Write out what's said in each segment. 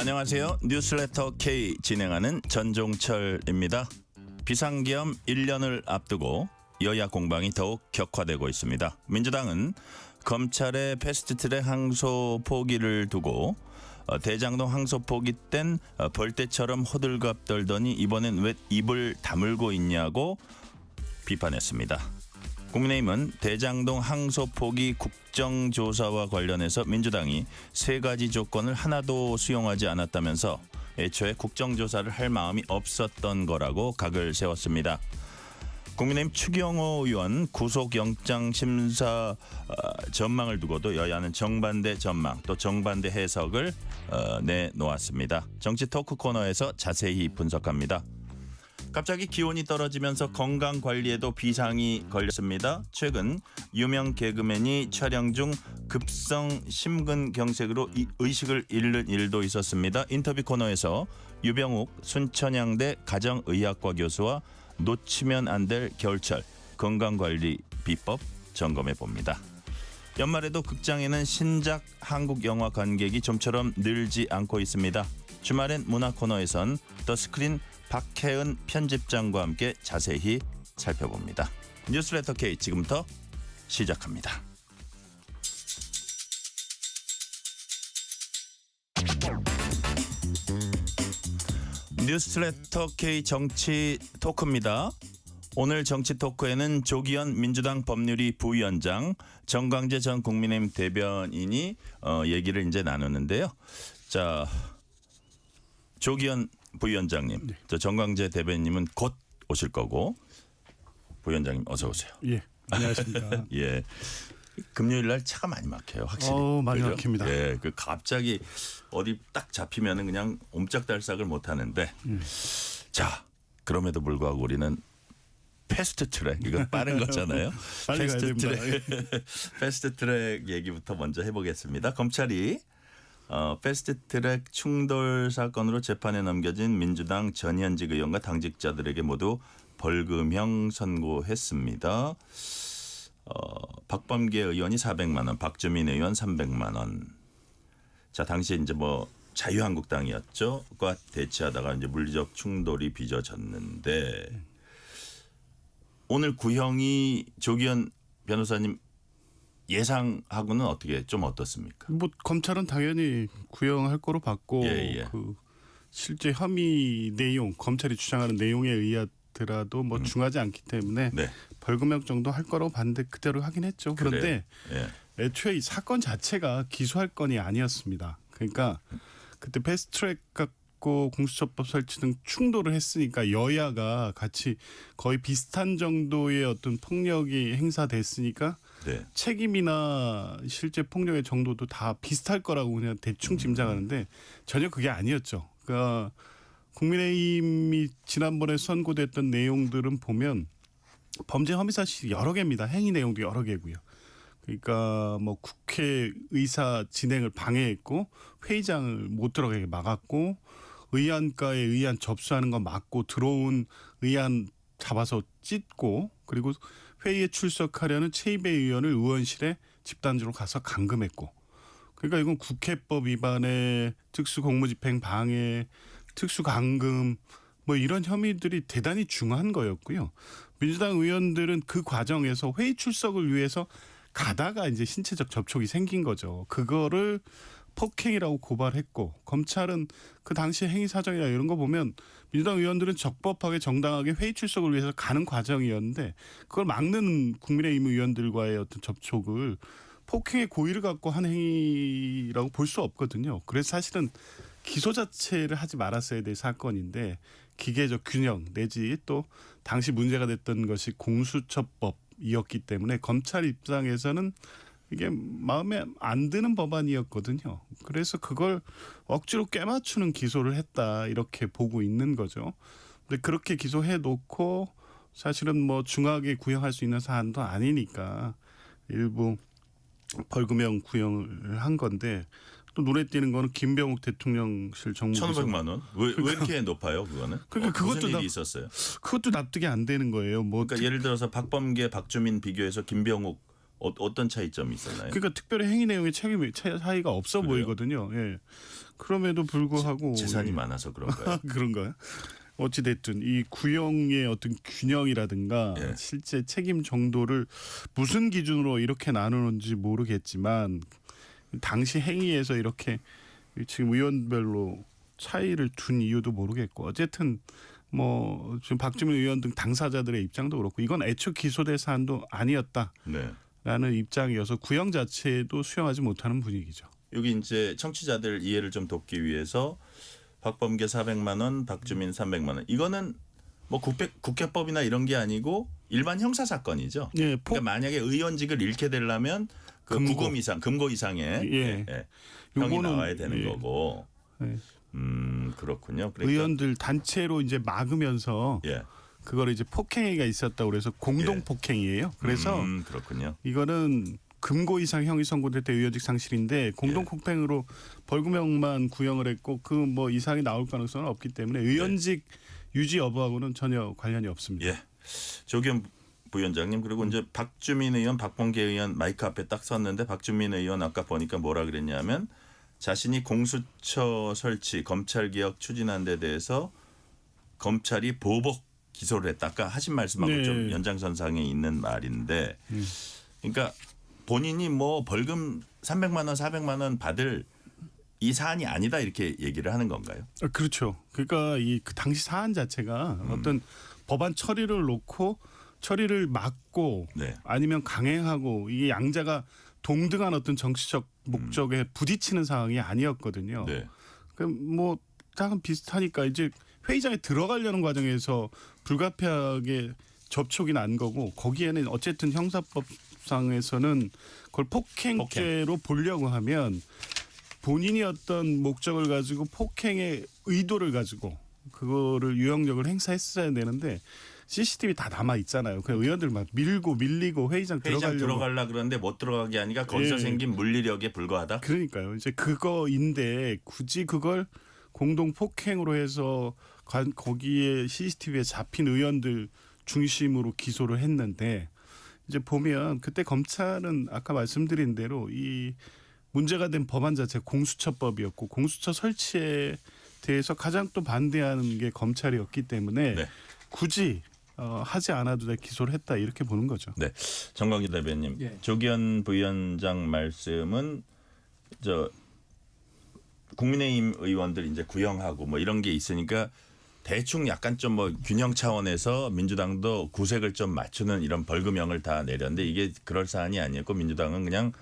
안녕하세요. 뉴스레터 K 진행하는 전종철입니다. 비상계엄 1년을 앞두고 여야 공방이 더욱 격화되고 있습니다. 민주당은 검찰의 패스트트랙 항소 포기를 두고 대장동 항소 포기 땐 벌떼처럼 호들갑 떨더니 이번엔 왜 입을 다물고 있냐고 비판했습니다. 국민의힘은 대장동 항소 포기 국정조사와 관련해서 민주당이 세 가지 조건을 하나도 수용하지 않았다면서 애초에 국정조사를 할 마음이 없었던 거라고 각을 세웠습니다. 국민의힘 추경호 의원 구속영장 심사 전망을 두고도 여야는 정반대 전망 또 정반대 해석을 내놓았습니다. 정치 토크 코너에서 자세히 분석합니다. 갑자기 기온이 떨어지면서 건강 관리에도 비상이 걸렸습니다. 최근 유명 개그맨이 촬영 중 급성 심근경색으로 의식을 잃는 일도 있었습니다. 인터뷰 코너에서 유병욱 순천향대 가정의학과 교수와 놓치면 안 될 겨울철 건강관리 비법 점검해 봅니다. 연말에도 극장에는 신작 한국 영화 관객이 좀처럼 늘지 않고 있습니다. 주말엔 문화 코너에선 더 스크린 박혜은 편집장과 함께 자세히 살펴봅니다. 뉴스레터 K 지금부터 시작합니다. 뉴스레터 K 정치 토크입니다. 오늘 정치 토크에는 조기현 민주당 법률위 부위원장, 정광재 전 국민의힘 대변인이 얘기를 이제 나누는데요. 자, 조기현 부위원장님, 네. 저 정광재 대변인님은 곧 오실 거고 부위원장님 어서 오세요. 예, 안녕하십니까. 예, 금요일 날 차가 많이 막혀요, 확실히. 많이 그죠? 막힙니다. 예, 그 갑자기 어디 딱 잡히면은 그냥 옴짝달싹을 못 하는데. 자, 그럼에도 불구하고 우리는 패스트트랙 이거 빠른 거잖아요. 빨리 가야 됩니다. 패스트트랙 얘기부터 먼저 해보겠습니다. 검찰이 패스트트랙 충돌 사건으로 재판에 넘겨진 민주당 전현직 의원과 당직자들에게 모두 벌금형 선고했습니다. 박범계 의원이 400만 원, 박주민 의원 300만 원. 자, 당시에 이제 뭐 자유한국당이었죠.과 대치하다가 이제 물리적 충돌이 빚어졌는데 오늘 구형이 조기현 변호사님 예상하고는 어떻게 좀 어떻습니까? 뭐 검찰은 당연히 구형할 거로 봤고 예. 그 실제 혐의 내용, 검찰이 주장하는 내용에 의하더라도 뭐 중하지 않기 때문에 네. 벌금형 정도 할 거라고 봤는데 그대로 하긴 했죠. 그런데 예. 애초에 이 사건 자체가 기소할 건이 아니었습니다. 그러니까 그때 패스트트랙 갖고 공수처법 설치 등 충돌을 했으니까 여야가 같이 거의 비슷한 정도의 어떤 폭력이 행사됐으니까 네. 책임이나 실제 폭력의 정도도 다 비슷할 거라고 그냥 대충 짐작하는데 전혀 그게 아니었죠. 그러니까 국민의힘이 지난번에 선고됐던 내용들은 보면 범죄 혐의 사실이 여러 개입니다. 행위 내용도 여러 개고요. 그러니까 뭐 국회 의사 진행을 방해했고 회의장을 못 들어가게 막았고 의안가에 의안 접수하는 거 막고 들어온 의안 잡아서 찢고 그리고 회의에 출석하려는 최이배 의원을 의원실에 집단적으로 가서 감금했고 그러니까 이건 국회법 위반에 특수공무집행 방해, 특수감금 뭐 이런 혐의들이 대단히 중한 거였고요. 민주당 의원들은 그 과정에서 회의 출석을 위해서 가다가 이제 신체적 접촉이 생긴 거죠. 그거를 폭행이라고 고발했고 검찰은 그 당시 행위 사정이나 이런 거 보면 민주당 의원들은 적법하게 정당하게 회의 출석을 위해서 가는 과정이었는데 그걸 막는 국민의힘 의원들과의 어떤 접촉을 폭행의 고의를 갖고 한 행위라고 볼 수 없거든요. 그래서 사실은 기소 자체를 하지 말았어야 될 사건인데 기계적 균형 내지 또 당시 문제가 됐던 것이 공수처법이었기 때문에 검찰 입장에서는 이게 마음에 안 드는 법안이었거든요. 그래서 그걸 억지로 꿰맞추는 기소를 했다 이렇게 보고 있는 거죠. 근데 그렇게 기소해 놓고 사실은 뭐 중하게 구형할 수 있는 사안도 아니니까 일부 벌금형 구형을 한 건데 또 눈에 띄는 거는 김병욱 대통령실 정무비서 1,500만 원? 왜 이렇게 높아요, 그거는? 그러니까 무슨 일이 있었어요? 그것도 납득이 안 되는 거예요. 뭐 그러니까 예를 들어서 박범계, 박주민 비교해서 김병욱 어떤 차이점이 있었나요? 그러니까 특별히 행위 내용의 책임 차이가 없어 그래요? 보이거든요. 예. 그럼에도 불구하고 재산이 많아서 그런가요? 그런가요? 어찌 됐든 이 구형의 어떤 균형이라든가 예. 실제 책임 정도를 무슨 기준으로 이렇게 나누는지 모르겠지만 당시 행위에서 이렇게 지금 의원별로 차이를 둔 이유도 모르겠고 어쨌든 뭐 지금 박주민 의원 등 당사자들의 입장도 그렇고 이건 애초 기소될 사안도 아니었다라는 네. 입장이어서 구형 자체도 수용하지 못하는 분위기죠. 여기 이제 청취자들 이해를 좀 돕기 위해서 박범계 400만 원, 박주민 300만 원. 이거는 뭐 국회법이나 이런 게 아니고 일반 형사 사건이죠. 예, 그러니까 만약에 의원직을 잃게 되려면 그 금고. 부금 이상, 금고 이상의 예. 형이 요거는, 나와야 되는 예. 거고. 예. 그렇군요. 그러니까 의원들 단체로 이제 막으면서 예. 그거를 이제 폭행위가 있었다고 그래서 공동 폭행이에요. 그래서 그렇군요. 이거는 금고 이상 형이 선고될 때 의원직 상실인데 공동 폭행으로 벌금형만 구형을 했고 그 뭐 이상이 나올 가능성은 없기 때문에 의원직 유지 여부하고는 전혀 관련이 없습니다. 예. 조기현 부위원장님 그리고 이제 박주민 의원, 박범계 의원 마이크 앞에 딱 섰는데 박주민 의원 아까 보니까 뭐라 그랬냐면 자신이 공수처 설치, 검찰 개혁 추진한 데 대해서 검찰이 보복 기소를 했다. 아까 하신 말씀하고 네. 좀 연장선상에 있는 말인데 그러니까 본인이 뭐 벌금 300만 원, 400만 원 받을 이 사안이 아니다 이렇게 얘기를 하는 건가요? 그렇죠. 그러니까 이 그 당시 사안 자체가 어떤 법안 처리를 놓고 처리를 막고 네. 아니면 강행하고 이게 양자가 동등한 어떤 정치적 목적에 부딪히는 상황이 아니었거든요. 네. 뭐 약간 비슷하니까 이제 회의장에 들어가려는 과정에서 불가피하게 접촉이 난 거고 거기에는 어쨌든 형사법상에서는 그걸 폭행죄로 보려고 하면 본인이 어떤 목적을 가지고 폭행의 의도를 가지고 그거를 유형력을 행사했어야 되는데 CCTV 다 남아 있잖아요. 그냥 의원들 막 밀고 밀리고 회의장 들어가려 그러는데 못 들어가게 하니까 거기서 예. 생긴 물리력에 불과하다. 그러니까요. 이제 그거인데 굳이 그걸 공동 폭행으로 해서 거기에 CCTV에 잡힌 의원들 중심으로 기소를 했는데 이제 보면 그때 검찰은 아까 말씀드린 대로 이 문제가 된 법안 자체 공수처법이었고 공수처 설치에 대해서 가장 또 반대하는 게 검찰이었기 때문에 네. 굳이 하지 않아도 돼 기소를 했다 이렇게 보는 거죠. 네, 정광기 대변인, 예. 조기현 부위원장 말씀은 저 국민의힘 의원들 이제 구형하고 뭐 이런 게 있으니까 대충 약간 좀 뭐 균형 차원에서 민주당도 구색을 좀 맞추는 이런 벌금형을 다 내렸는데 이게 그럴 사안이 아니었고 민주당은 그냥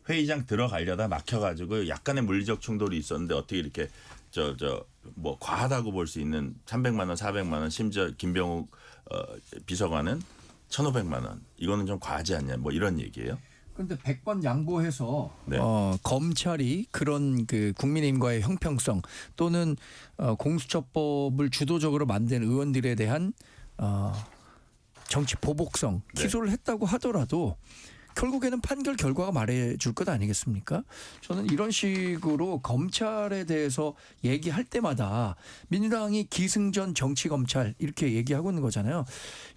회의장 들어가려다 막혀가지고 약간의 물리적 충돌이 있었는데 어떻게 이렇게 뭐 과하다고 볼 수 있는 300만 원, 400만 원, 심지어 김병욱 비서관은 1,500만 원. 이거는 좀 과하지 않냐 뭐 이런 얘기예요. 그런데 100번 양보해서 네. 검찰이 그런 그 국민의힘과의 형평성 또는 공수처법을 주도적으로 만든 의원들에 대한 정치 보복성 네. 기소를 했다고 하더라도 결국에는 판결 결과가 말해줄 것 아니겠습니까? 저는 이런 식으로 검찰에 대해서 얘기할 때마다 민주당이 기승전 정치 검찰 이렇게 얘기하고 있는 거잖아요.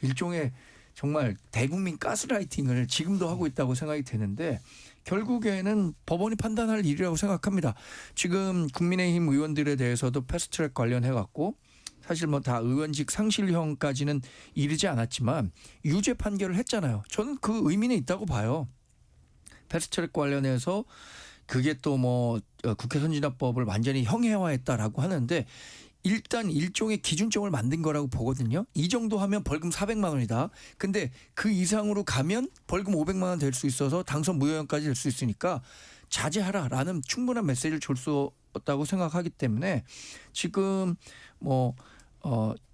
일종의 정말 대국민 가스라이팅을 지금도 하고 있다고 생각이 되는데 결국에는 법원이 판단할 일이라고 생각합니다. 지금 국민의힘 의원들에 대해서도 패스트트랙 관련해 갖고 사실 뭐 다 의원직 상실형까지는 이르지 않았지만 유죄 판결을 했잖아요. 저는 그 의미는 있다고 봐요. 패스트트랙 관련해서 그게 또 뭐 국회 선진화법을 완전히 형해화했다라고 하는데 일단 일종의 기준점을 만든 거라고 보거든요. 이 정도 하면 벌금 400만 원이다. 근데 그 이상으로 가면 벌금 500만 원 될 수 있어서 당선 무효형까지 될 수 있으니까 자제하라라는 충분한 메시지를 줄 수 있다고 생각하기 때문에 지금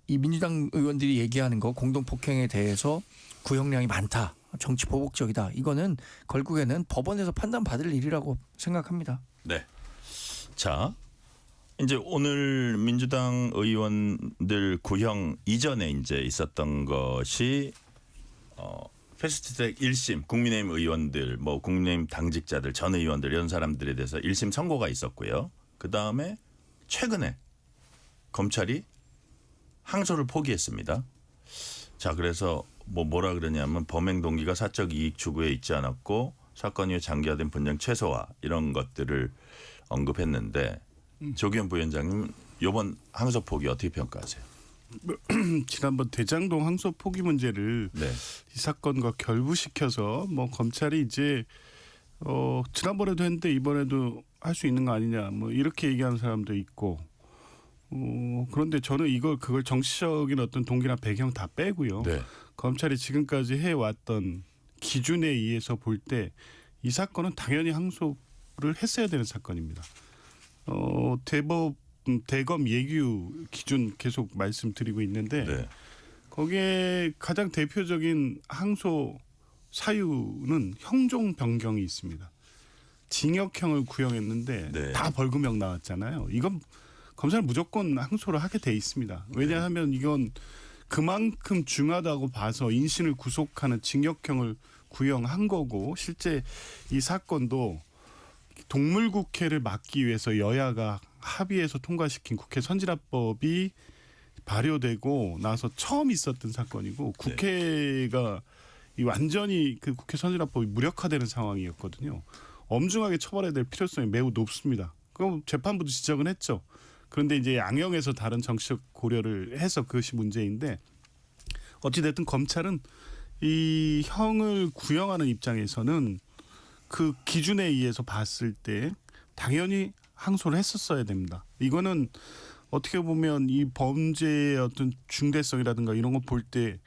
이 민주당 의원들이 얘기하는 거 공동 폭행에 대해서 구형량이 많다. 정치 보복적이다. 이거는 결국에는 법원에서 판단받을 일이라고 생각합니다. 네. 자, 이제 오늘 민주당 의원들 구형 이전에 이제 있었던 것이 패스트트랙 1심 국민의힘 의원들 뭐 국민의힘 당직자들 전 의원들 이런 사람들에 대해서 1심 선고가 있었고요. 그다음에 최근에 검찰이 항소를 포기했습니다. 자, 그래서 뭐라 그러냐면 범행 동기가 사적 이익 추구에 있지 않았고 사건 이후 장기화된 분쟁 최소화 이런 것들을 언급했는데 조기현 부위원장님 이번 항소 포기 어떻게 평가하세요? 지난번 대장동 항소 포기 문제를 네. 이 사건과 결부시켜서 뭐 검찰이 이제 지난번에도 했는데 이번에도 할 수 있는 거 아니냐 뭐 이렇게 얘기하는 사람도 있고 그런데 저는 그걸 정치적인 어떤 동기나 배경 다 빼고요. 네. 검찰이 검찰이 지금까지 해왔던 기준에 의해서 볼 때 이 사건은 당연히 항소를 했어야 되는 사건입니다. 대검 예규 기준 계속 말씀드리고 있는데 네. 거기에 가장 대표적인 항소 사유는 형종 변경이 있습니다. 징역형을 구형했는데 네. 다 벌금형 나왔잖아요. 이건 검사는 무조건 항소를 하게 돼 있습니다. 왜냐하면 이건 그만큼 중하다고 봐서 인신을 구속하는 징역형을 구형한 거고 실제 이 사건도 동물국회를 막기 위해서 여야가 합의해서 통과시킨 국회 선진화법이 발효되고 나서 처음 있었던 사건이고 국회가 완전히 그 국회 선진화법이 무력화되는 상황이었거든요. 엄중하게 처벌해야 될 필요성이 매우 높습니다. 그럼 재판부도 지적은 했죠. 그런데 이제 양형에서 다른 정치적 고려를 해서 그것이 문제인데 어찌됐든 검찰은 이 형을 구형하는 입장에서는 그 기준에 의해서 봤을 때 당연히 항소를 했었어야 됩니다. 이거는 어떻게 보면 이 범죄의 어떤 중대성이라든가 이런 거 볼 때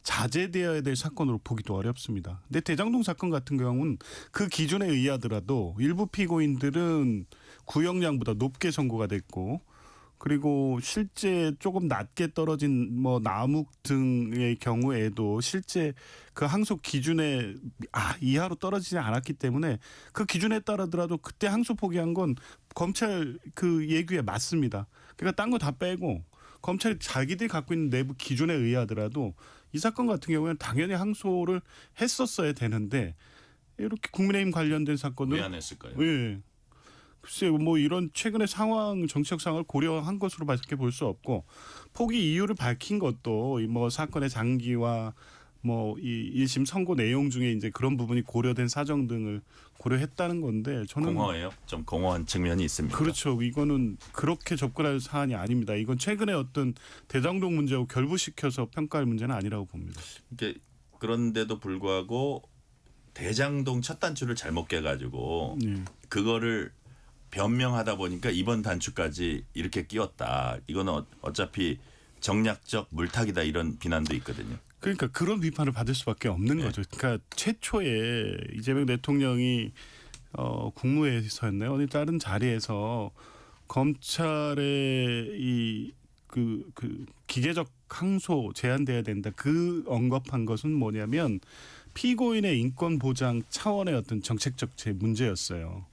자제되어야 될 사건으로 보기도 어렵습니다. 근데 대장동 사건 같은 경우는 그 기준에 의하더라도 일부 피고인들은 구형량보다 높게 선고가 됐고 그리고 실제 조금 낮게 떨어진 뭐 남욱 등의 경우에도 실제 그 항소 기준에 이하로 떨어지지 않았기 때문에 그 기준에 따르더라도 그때 항소 포기한 건 검찰 그 예규에 맞습니다. 그러니까 딴 거 다 빼고 검찰이 자기들이 갖고 있는 내부 기준에 의하더라도 이 사건 같은 경우에는 당연히 항소를 했었어야 되는데 이렇게 국민의힘 관련된 사건은 왜 안 했을까요? 예. 글쎄 뭐 이런 최근의 상황 정치적 상황을 고려한 것으로밖에 볼 수 없고 포기 이유를 밝힌 것도 뭐 사건의 장기와 뭐 이 1심 선고 내용 중에 이제 그런 부분이 고려된 사정 등을 고려했다는 건데 저는 공허해요. 좀 공허한 측면이 있습니다. 그렇죠. 이거는 그렇게 접근할 사안이 아닙니다. 이건 최근에 어떤 대장동 문제하고 결부시켜서 평가할 문제는 아니라고 봅니다. 그런데도 불구하고 대장동 첫 단추를 잘못 깨가지고 네. 그거를 변명하다 보니까 이번 단추까지 이렇게 끼웠다. 이거는 어차피 정략적 물타기다 이런 비난도 있거든요. 그러니까 그런 비판을 받을 수밖에 없는 네. 거죠. 그러니까 최초에 이재명 대통령이 국무회에서였나요? 어디 다른 자리에서 검찰의 그 기계적 항소 제한돼야 된다. 그 언급한 것은 뭐냐면 피고인의 인권 보장 차원의 어떤 정책적 문제였어요.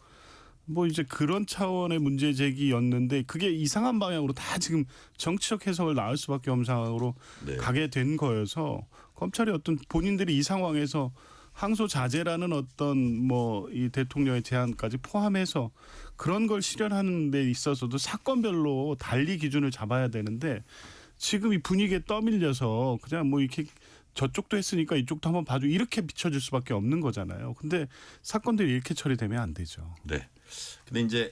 뭐 이제 그런 차원의 문제 제기였는데 그게 이상한 방향으로 다 지금 정치적 해석을 낳을 수밖에 없는 상황으로 네. 가게 된 거여서 검찰이 어떤 본인들이 이 상황에서 항소 자제라는 어떤 뭐 이 대통령의 제안까지 포함해서 그런 걸 실현하는 데 있어서도 사건별로 달리 기준을 잡아야 되는데 지금 이 분위기에 떠밀려서 그냥 뭐 이렇게 저쪽도 했으니까 이쪽도 한번 봐줘 이렇게 비춰질 수밖에 없는 거잖아요. 근데 사건들이 이렇게 처리되면 안 되죠. 네. 근데 이제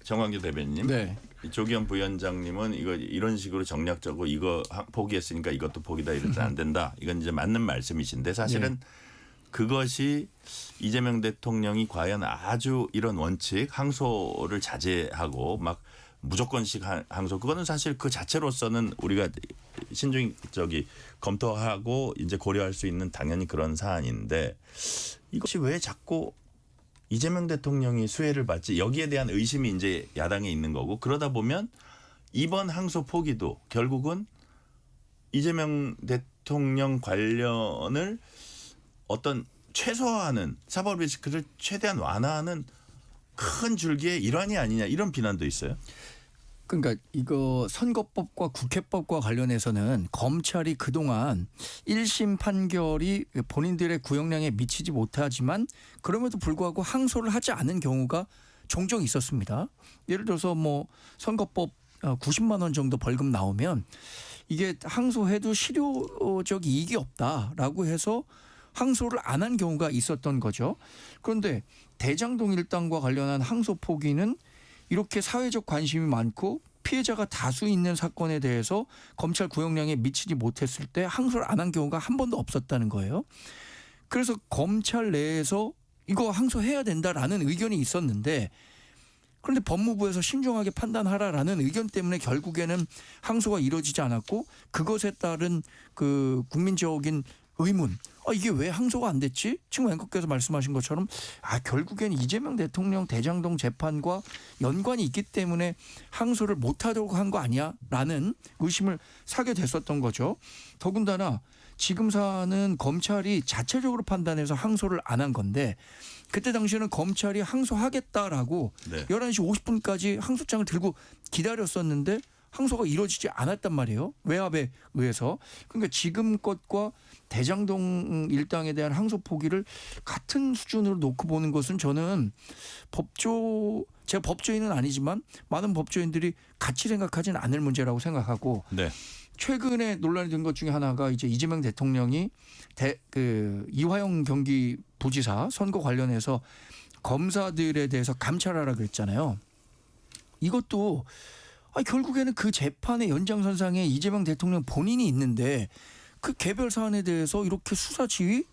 정광규 대변인, 네. 조기현 부위원장님은 이거 이런 식으로 정략적으로 이거 포기했으니까 이것도 포기다 이래서 안 된다. 이건 이제 맞는 말씀이신데 사실은 그것이 이재명 대통령이 과연 아주 이런 원칙 항소를 자제하고 막 무조건식 항소 그거는 사실 그 자체로서는 우리가 신중히 검토하고 이제 고려할 수 있는 당연히 그런 사안인데 이것이 왜 자꾸 이재명 대통령이 수혜를 받지 여기에 대한 의심이 이제 야당에 있는 거고 그러다 보면 이번 항소 포기도 결국은 이재명 대통령 관련을 어떤 최소화하는 사법 리스크를 최대한 완화하는 큰 줄기의 일환이 아니냐 이런 비난도 있어요. 그러니까 이거 선거법과 국회법과 관련해서는 검찰이 그동안 1심 판결이 본인들의 구형량에 미치지 못하지만 그럼에도 불구하고 항소를 하지 않은 경우가 종종 있었습니다. 예를 들어서 뭐 선거법 90만 원 정도 벌금 나오면 이게 항소해도 실효적 이익이 없다라고 해서 항소를 안 한 경우가 있었던 거죠. 그런데 대장동 일당과 관련한 항소 포기는 이렇게 사회적 관심이 많고 피해자가 다수 있는 사건에 대해서 검찰 구형량에 미치지 못했을 때 항소를 안 한 경우가 한 번도 없었다는 거예요. 그래서 검찰 내에서 이거 항소해야 된다라는 의견이 있었는데 그런데 법무부에서 신중하게 판단하라라는 의견 때문에 결국에는 항소가 이루어지지 않았고 그것에 따른 그 국민적인 의문. 이게 왜 항소가 안 됐지? 지금 앵커께서 말씀하신 것처럼 결국엔 이재명 대통령 대장동 재판과 연관이 있기 때문에 항소를 못하도록 한 거 아니야? 라는 의심을 사게 됐었던 거죠. 더군다나 지금 사안은 검찰이 자체적으로 판단해서 항소를 안 한 건데 그때 당시에는 검찰이 항소하겠다라고 네. 11시 50분까지 항소장을 들고 기다렸었는데 항소가 이루어지지 않았단 말이에요. 외압에 의해서. 그러니까 지금 것과 대장동 일당에 대한 항소 포기를 같은 수준으로 놓고 보는 것은 저는 제가 법조인은 아니지만 많은 법조인들이 같이 생각하지는 않을 문제라고 생각하고 네. 최근에 논란이 된 것 중에 하나가 이제 이재명 대통령이 이화영 경기부지사 선거 관련해서 검사들에 대해서 감찰하라 그랬잖아요. 이것도 결국에는 그 재판의 연장선상에 이재명 대통령 본인이 있는데 그 개별 사안에 대해서 이렇게 수사 지휘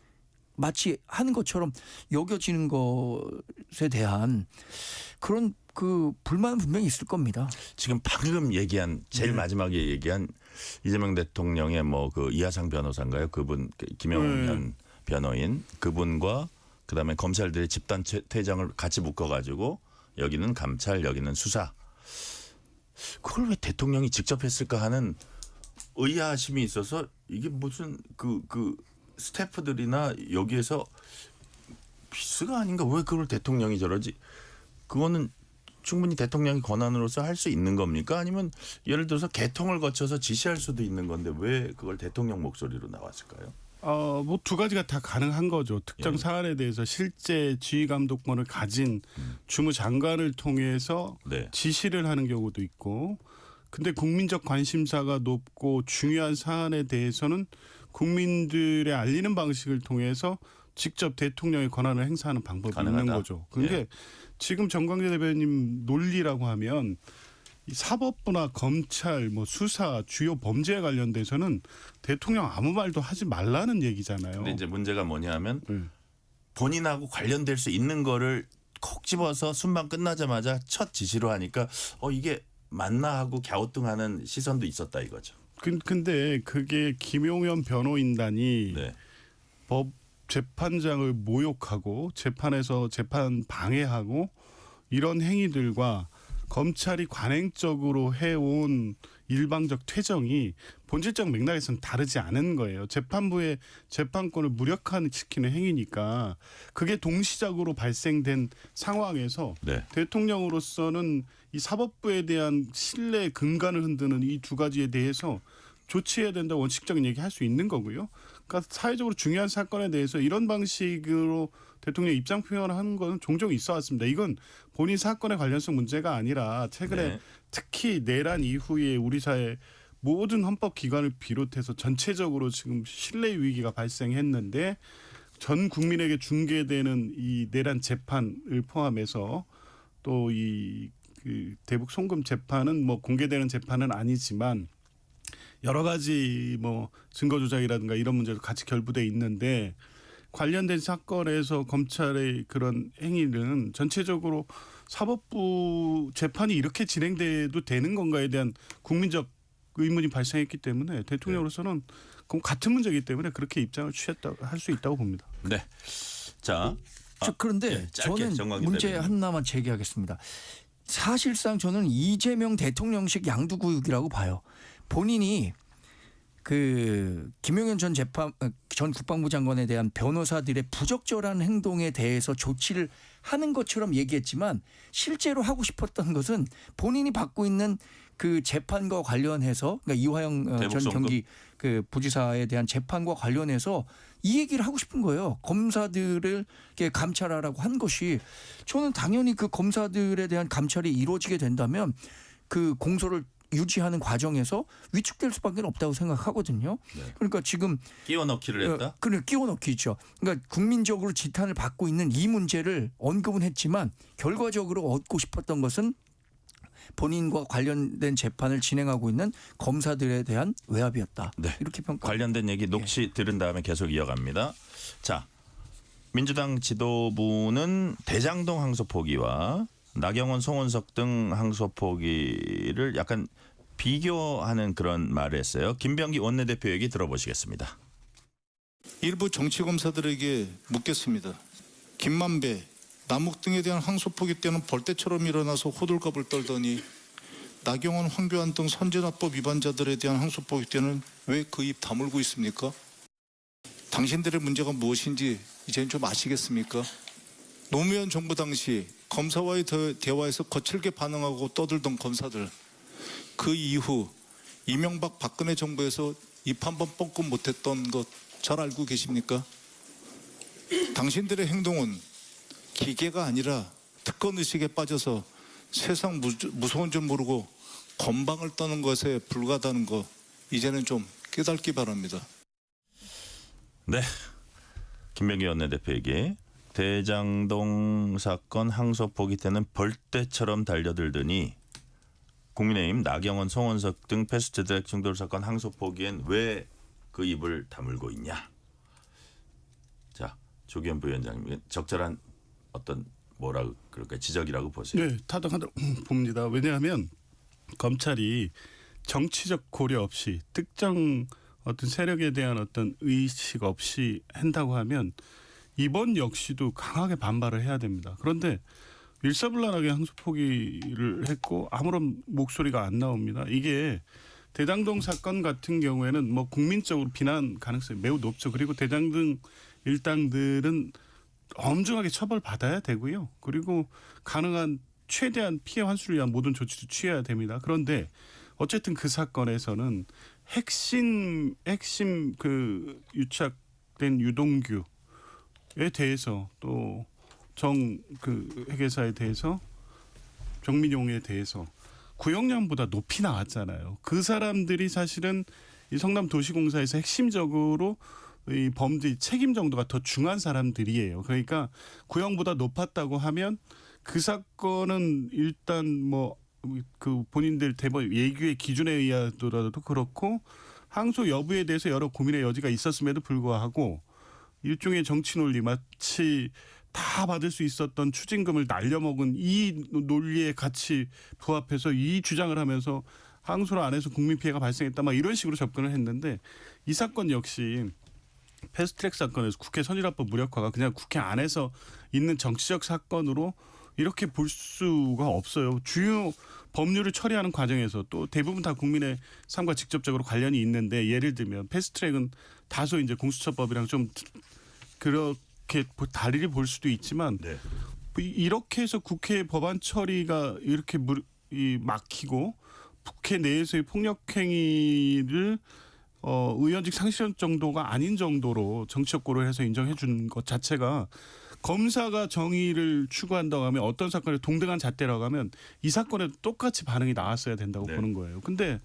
마치 하는 것처럼 여겨지는 것에 대한 그런 그 불만은 분명히 있을 겁니다. 지금 방금 얘기한 제일 마지막에 얘기한 이재명 대통령의 뭐 그 이하상 변호사인가요? 그분 김영현 현 변호인 그분과 그다음에 검찰들의 집단 퇴장을 같이 묶어가지고 여기는 감찰 여기는 수사. 그걸 왜 대통령이 직접 했을까 하는 의아심이 있어서 이게 무슨 그 스태프들이나 여기에서 비스가 아닌가 왜 그걸 대통령이 저러지? 그거는 충분히 대통령이 권한으로서 할 수 있는 겁니까? 아니면 예를 들어서 개통을 거쳐서 지시할 수도 있는 건데 왜 그걸 대통령 목소리로 나왔을까요? 뭐 두 가지가 다 가능한 거죠. 특정 예. 사안에 대해서 실제 지휘 감독권을 가진 주무장관을 통해서 네. 지시를 하는 경우도 있고, 근데 국민적 관심사가 높고 중요한 사안에 대해서는 국민들의 알리는 방식을 통해서 직접 대통령의 권한을 행사하는 방법이 가능하다. 있는 거죠. 근데 예. 지금 정광재 대변인 논리라고 하면 이 사법부나 검찰, 뭐 수사, 주요 범죄에 관련돼서는 대통령 아무 말도 하지 말라는 얘기잖아요. 근데 이제 문제가 뭐냐면 네. 본인하고 관련될 수 있는 거를 콕 집어서 순방 끝나자마자 첫 지시로 하니까 이게 맞나 하고 갸우뚱하는 시선도 있었다 이거죠. 근데 그게 김용현 변호인단이 네. 법 재판장을 모욕하고 재판에서 재판 방해하고 이런 행위들과 검찰이 관행적으로 해온 일방적 퇴정이 본질적 맥락에서는 다르지 않은 거예요. 재판부의 재판권을 무력화시키는 행위니까 그게 동시적으로 발생된 상황에서 네. 대통령으로서는 이 사법부에 대한 신뢰의 근간을 흔드는 이 두 가지에 대해서 조치해야 된다 원칙적인 얘기 할 수 있는 거고요. 그러니까 사회적으로 중요한 사건에 대해서 이런 방식으로 대통령 입장 표현을 하는 건 종종 있어 왔습니다. 이건 본인 사건의 관련성 문제가 아니라 최근에 네. 특히 내란 이후에 우리 사회 모든 헌법기관을 비롯해서 전체적으로 지금 신뢰 위기가 발생했는데 전 국민에게 중계되는 이 내란 재판을 포함해서 또 이 그 대북 송금 재판은 뭐 공개되는 재판은 아니지만 여러 가지 뭐 증거 조작이라든가 이런 문제도 같이 결부돼 있는데 관련된 사건에서 검찰의 그런 행위는 전체적으로 사법부 재판이 이렇게 진행돼도 되는 건가에 대한 국민적 의문이 발생했기 때문에 대통령으로서는 그건 같은 문제이기 때문에 그렇게 입장을 취했다고 할 수 있다고 봅니다. 네. 자. 그런데 네, 짧게 저는 정광희 문제 대변인. 하나만 제기하겠습니다. 사실상 저는 이재명 대통령식 양두구육이라고 봐요. 본인이 그 김용현 전 국방부 장관에 대한 변호사들의 부적절한 행동에 대해서 조치를 하는 것처럼 얘기했지만 실제로 하고 싶었던 것은 본인이 받고 있는 그 재판과 관련해서 그러니까 이화영 전 대북송금? 경기 그 부지사에 대한 재판과 관련해서 이 얘기를 하고 싶은 거예요. 검사들을 이렇게 감찰하라고 한 것이 저는 당연히 그 검사들에 대한 감찰이 이루어지게 된다면 그 공소를 유지하는 과정에서 위축될 수밖에 없다고 생각하거든요. 네. 그러니까 지금 끼워 넣기를 했다. 그래 끼워 넣기 있죠. 그러니까 국민적으로 지탄을 받고 있는 이 문제를 언급은 했지만 결과적으로 얻고 싶었던 것은 본인과 관련된 재판을 진행하고 있는 검사들에 대한 외압이었다. 네. 이렇게 평가. 관련된 얘기 녹취 들은 다음에 계속 이어갑니다. 자, 민주당 지도부는 대장동 항소 포기와 나경원, 송원석 등 항소 포기를 약간 비교하는 그런 말을 했어요. 김병기 원내대표 얘기 들어보시겠습니다. 일부 정치검사들에게 묻겠습니다. 김만배, 남욱 등에 대한 항소 포기 때는 벌떼처럼 일어나서 호들갑을 떨더니 나경원, 황교안 등 선진화법 위반자들에 대한 항소 포기 때는 왜 그 입 다물고 있습니까? 당신들의 문제가 무엇인지 이제는 좀 아시겠습니까? 노무현 정부 당시 검사와의 대화에서 거칠게 반응하고 떠들던 검사들, 그 이후 이명박 박근혜 정부에서 입 한 번 뻥끗 못했던 것 잘 알고 계십니까? 당신들의 행동은 기계가 아니라 특권 의식에 빠져서 세상 무서운 줄 모르고 건방을 떠는 것에 불과하다는 거 이제는 좀 깨닫기 바랍니다. 네, 김병기 원내대표에게 대장동 사건 항소 포기 때는 벌떼처럼 달려들더니 국민의힘 나경원, 송원석 등 패스트트랙 충돌 사건 항소 포기엔 왜 그 입을 다물고 있냐? 자, 조기현 부위원장님 적절한 어떤 뭐라 그럴까 지적이라고 보세요. 네, 타당하다고 봅니다. 왜냐하면 검찰이 정치적 고려 없이 특정 어떤 세력에 대한 어떤 의식 없이 한다고 하면 이번 역시도 강하게 반발을 해야 됩니다. 그런데 일사불란하게 항소 포기를 했고 아무런 목소리가 안 나옵니다. 이게 대장동 사건 같은 경우에는 뭐 국민적으로 비난 가능성이 매우 높죠. 그리고 대장동 일당들은 엄중하게 처벌받아야 되고요. 그리고 가능한 최대한 피해 환수를 위한 모든 조치도 취해야 됩니다. 그런데 어쨌든 그 사건에서는 핵심 그 유착된 유동규에 대해서 또 그 회계사에 대해서 정민용에 대해서 구형량보다 높이 나왔잖아요. 그 사람들이 사실은 이 성남도시공사에서 핵심적으로 이 범죄 책임 정도가 더 중한 사람들이에요. 그러니까 구형보다 높았다고 하면 그 사건은 일단 뭐 그 본인들 대법 예규의 기준에 의하더라도 그렇고 항소 여부에 대해서 여러 고민의 여지가 있었음에도 불구하고 일종의 정치 논리 마치 다 받을 수 있었던 추징금을 날려먹은 이 논리에 같이 부합해서 이 주장을 하면서 항소를 안 해서 국민 피해가 발생했다 막 이런 식으로 접근을 했는데 이 사건 역시 패스트트랙 사건에서 국회 선진화법 무력화가 그냥 국회 안에서 있는 정치적 사건으로 이렇게 볼 수가 없어요. 주요 법률을 처리하는 과정에서 또 대부분 다 국민의 삶과 직접적으로 관련이 있는데 예를 들면 패스트트랙은 다소 이제 공수처법이랑 좀 그렇게 다리를 볼 수도 있지만 네. 이렇게 해서 국회 법안 처리가 이렇게 막히고 국회 내에서의 폭력행위를 의원직 상실 정도가 아닌 정도로 정치적 고려를 해서 인정해 준 것 자체가 검사가 정의를 추구한다고 하면 어떤 사건에 동등한 잣대라고 하면 이 사건에도 똑같이 반응이 나왔어야 된다고 네. 보는 거예요. 근데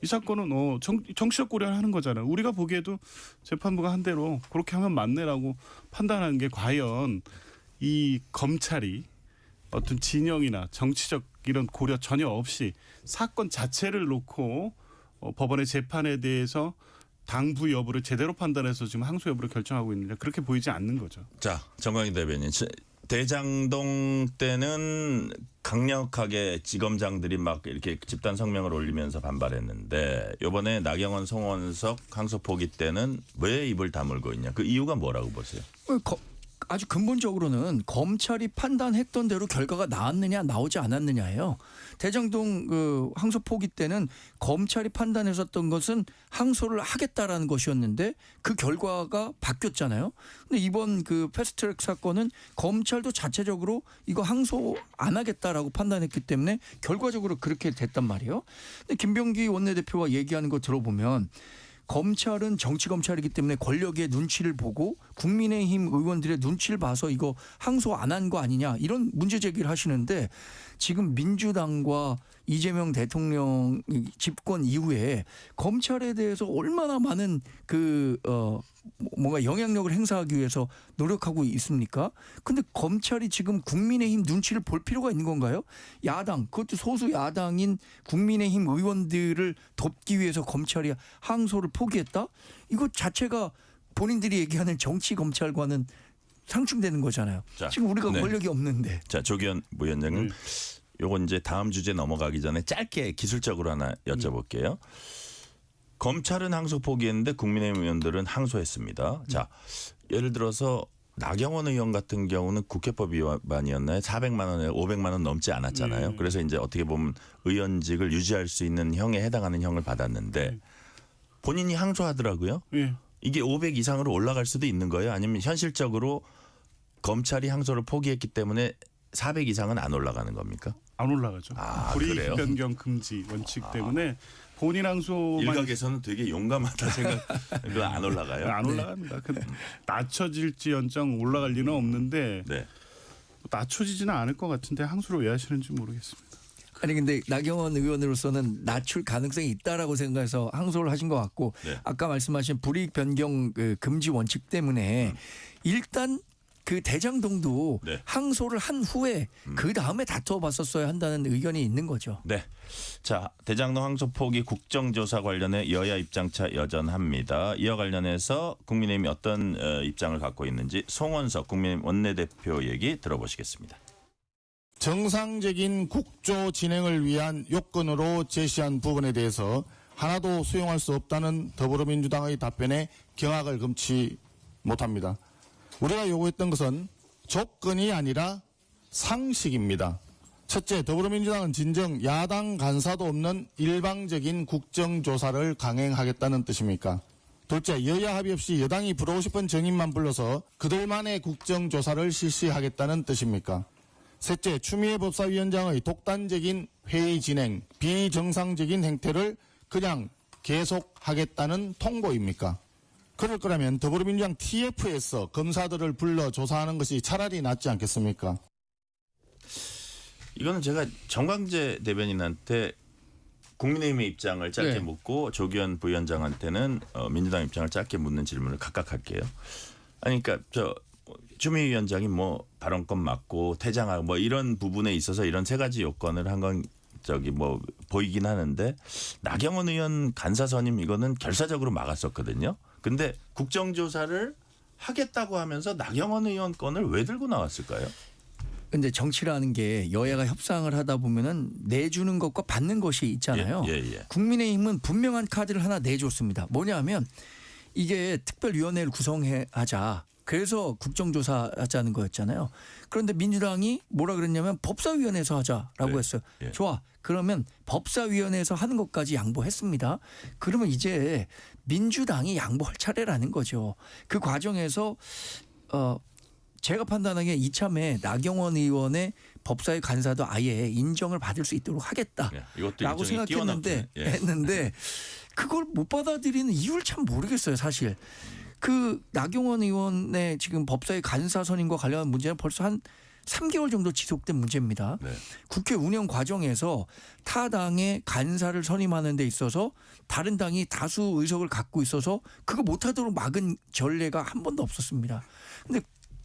이 사건은 정치적 고려를 하는 거잖아요. 우리가 보기에도 재판부가 한 대로 그렇게 하면 맞네라고 판단하는 게 과연 이 검찰이 어떤 진영이나 정치적 이런 고려 전혀 없이 사건 자체를 놓고 법원의 재판에 대해서 당부 여부를 제대로 판단해서 지금 항소 여부를 결정하고 있느냐 그렇게 보이지 않는 거죠. 자, 정광희 대변인. 대장동 때는 강력하게 지검장들이 막 이렇게 집단 성명을 올리면서 반발했는데 이번에 나경원, 송원석 항소 포기 때는 왜 입을 다물고 있냐? 그 이유가 뭐라고 보세요? 아주 근본적으로는 검찰이 판단했던 대로 결과가 나왔느냐 나오지 않았느냐예요. 대장동 그 항소 포기 때는 검찰이 판단했었던 것은 항소를 하겠다라는 것이었는데 그 결과가 바뀌었잖아요. 근데 이번 그 패스트트랙 사건은 검찰도 자체적으로 이거 항소 안 하겠다라고 판단했기 때문에 결과적으로 그렇게 됐단 말이에요. 근데 김병기 원내대표가 얘기하는 거 들어보면 검찰은 정치검찰이기 때문에 권력의 눈치를 보고 국민의힘 의원들의 눈치를 봐서 이거 항소 안 한 거 아니냐 이런 문제 제기를 하시는데 지금 민주당과 이재명 대통령 집권 이후에 검찰에 대해서 얼마나 많은 뭔가 영향력을 행사하기 위해서 노력하고 있습니까? 근데 검찰이 지금 국민의힘 눈치를 볼 필요가 있는 건가요? 야당, 그것도 소수 야당인 국민의힘 의원들을 돕기 위해서 검찰이 항소를 포기했다? 이거 자체가 본인들이 얘기하는 정치 검찰과는 상충되는 거잖아요. 자, 지금 우리가 네. 권력이 없는데. 자, 조기현 부위원장님, 요건 이제 다음 주제 넘어가기 전에 짧게 기술적으로 하나 여쭤볼게요. 검찰은 항소 포기했는데 국민의힘 의원들은 항소했습니다. 자, 예를 들어서 나경원 의원 같은 경우는 국회법 위반이었나요? 400만 원에 500만 원 넘지 않았잖아요. 그래서 이제 어떻게 보면 의원직을 유지할 수 있는 형에 해당하는 형을 받았는데 본인이 항소하더라고요. 예. 이게 500 이상으로 올라갈 수도 있는 거예요? 아니면 현실적으로 검찰이 항소를 포기했기 때문에 400 이상은 안 올라가는 겁니까? 안 올라가죠. 아, 불이익 그래요? 변경 금지 원칙 때문에 본인 항소만 일각에서는 되게 용감하다 생각. 이거 안 올라가요? 안 올라갑니다. 근데 낮춰질지언정 올라갈 리는 없는데 네. 낮춰지지는 않을 것 같은데 항소를 왜 하시는지 모르겠습니다. 아니 근데 나경원 의원으로서는 낮출 가능성이 있다라고 생각해서 항소를 하신 것 같고 네. 아까 말씀하신 불이익 변경 금지 원칙 때문에 일단 그 대장동도 네. 항소를 한 후에 그 다음에 다투어봤었어야 한다는 의견이 있는 거죠. 네. 자, 대장동 항소 포기 국정조사 관련해 여야 입장차 여전합니다. 이와 관련해서 국민의힘이 어떤 입장을 갖고 있는지 송원석 국민의힘 원내대표 얘기 들어보시겠습니다. 정상적인 국조 진행을 위한 요건으로 제시한 부분에 대해서 하나도 수용할 수 없다는 더불어민주당의 답변에 경악을 금치 못합니다. 우리가 요구했던 것은 조건이 아니라 상식입니다. 첫째, 더불어민주당은 진정 야당 간사도 없는 일방적인 국정조사를 강행하겠다는 뜻입니까? 둘째, 여야 합의 없이 여당이 부르고 싶은 정인만 불러서 그들만의 국정조사를 실시하겠다는 뜻입니까? 셋째, 추미애 법사위원장의 독단적인 회의 진행, 비정상적인 행태를 그냥 계속하겠다는 통보입니까? 그럴 거라면 더불어민주당 TF에서 검사들을 불러 조사하는 것이 차라리 낫지 않겠습니까? 이거는 제가 정광재 대변인한테 국민의힘의 입장을 짧게 네. 묻고 조기현 부위원장한테는 민주당 입장을 짧게 묻는 질문을 각각 할게요. 아니 그러니까 추미애 위원장이 뭐 발언권 맞고 퇴장하고 뭐 이런 부분에 있어서 이런 세 가지 요건을 한 건 뭐 보이긴 하는데 나경원 의원 간사 선임 이거는 결사적으로 막았었거든요. 근데 국정조사를 하겠다고 하면서 나경원 의원 건을 왜 들고 나왔을까요? 근데 정치라는 게 여야가 협상을 하다 보면은 내주는 것과 받는 것이 있잖아요. 예. 국민의힘은 분명한 카드를 하나 내줬습니다. 뭐냐면 이게 특별위원회를 구성하자. 그래서 국정조사 하자는 거였잖아요. 그런데 민주당이 뭐라 그랬냐면 법사위원회에서 하자라고 네. 했어요. 예. 좋아. 그러면 법사위원회에서 하는 것까지 양보했습니다. 그러면 이제 민주당이 양보할 차례라는 거죠. 그 과정에서 제가 판단하기에 이참에 나경원 의원의 법사위 간사도 아예 인정을 받을 수 있도록 하겠다라고 이것도 일종의 생각했는데 했는데 그걸 못 받아들이는 이유를 참 모르겠어요, 사실. 그 나경원 의원의 지금 법사위 간사 선임과 관련한 문제는 벌써 한 3개월 정도 지속된 문제입니다. 네. 국회 운영 과정에서 타 당의 간사를 선임하는 데 있어서 다른 당이 다수 의석을 갖고 있어서 그거 못하도록 막은 전례가 한 번도 없었습니다. 근데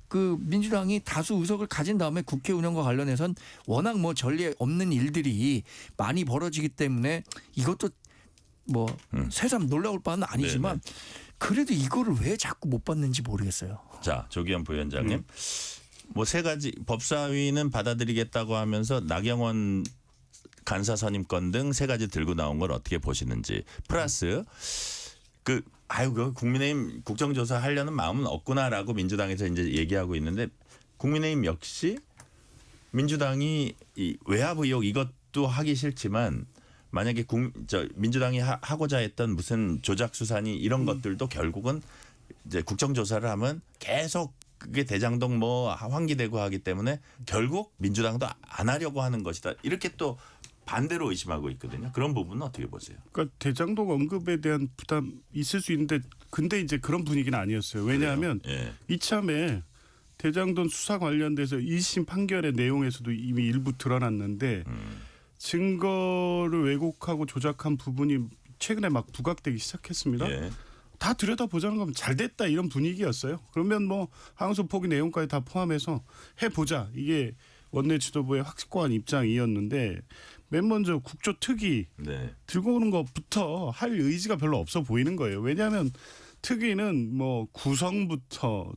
그 민주당이 다수 의석을 가진 다음에 국회 운영과 관련해선 워낙 뭐 전례 없는 일들이 많이 벌어지기 때문에 이것도 뭐 새삼 놀라울 바는 아니지만 그래도 이거를 왜 자꾸 못 받는지 모르겠어요. 자, 조기현 부위원장님. 뭐 세 가지 법사위는 받아들이겠다고 하면서 나경원 간사 선임권 등 세 가지 들고 나온 걸 어떻게 보시는지 플러스 그 국민의힘 국정조사 하려는 마음은 없구나라고 민주당에서 이제 얘기하고 있는데 국민의힘 역시 민주당이 이 외압 의혹 이것도 하기 싫지만 만약에 민주당이 하고자 했던 무슨 조작 수사니 이런 것들도 결국은 이제 국정조사를 하면 계속 그게 대장동 뭐 환기되고 하기 때문에 결국 민주당도 안 하려고 하는 것이다. 이렇게 또 반대로 의심하고 있거든요. 그런 부분은 어떻게 보세요? 그러니까 대장동 언급에 대한 부담 있을 수 있는데 근데 이제 그런 분위기는 아니었어요. 왜냐하면 이참에 대장동 수사 관련돼서 1심 판결의 내용에서도 이미 일부 드러났는데 증거를 왜곡하고 조작한 부분이 최근에 막 부각되기 시작했습니다. 예. 다 들여다보자는 거면 잘 됐다 이런 분위기였어요. 그러면 뭐 항소포기 내용까지 다 포함해서 해보자. 이게 원내 지도부의 확고한 입장이었는데 맨 먼저 국조특위 네. 들고 오는 것부터 할 의지가 별로 없어 보이는 거예요. 왜냐하면 특위는 뭐 구성부터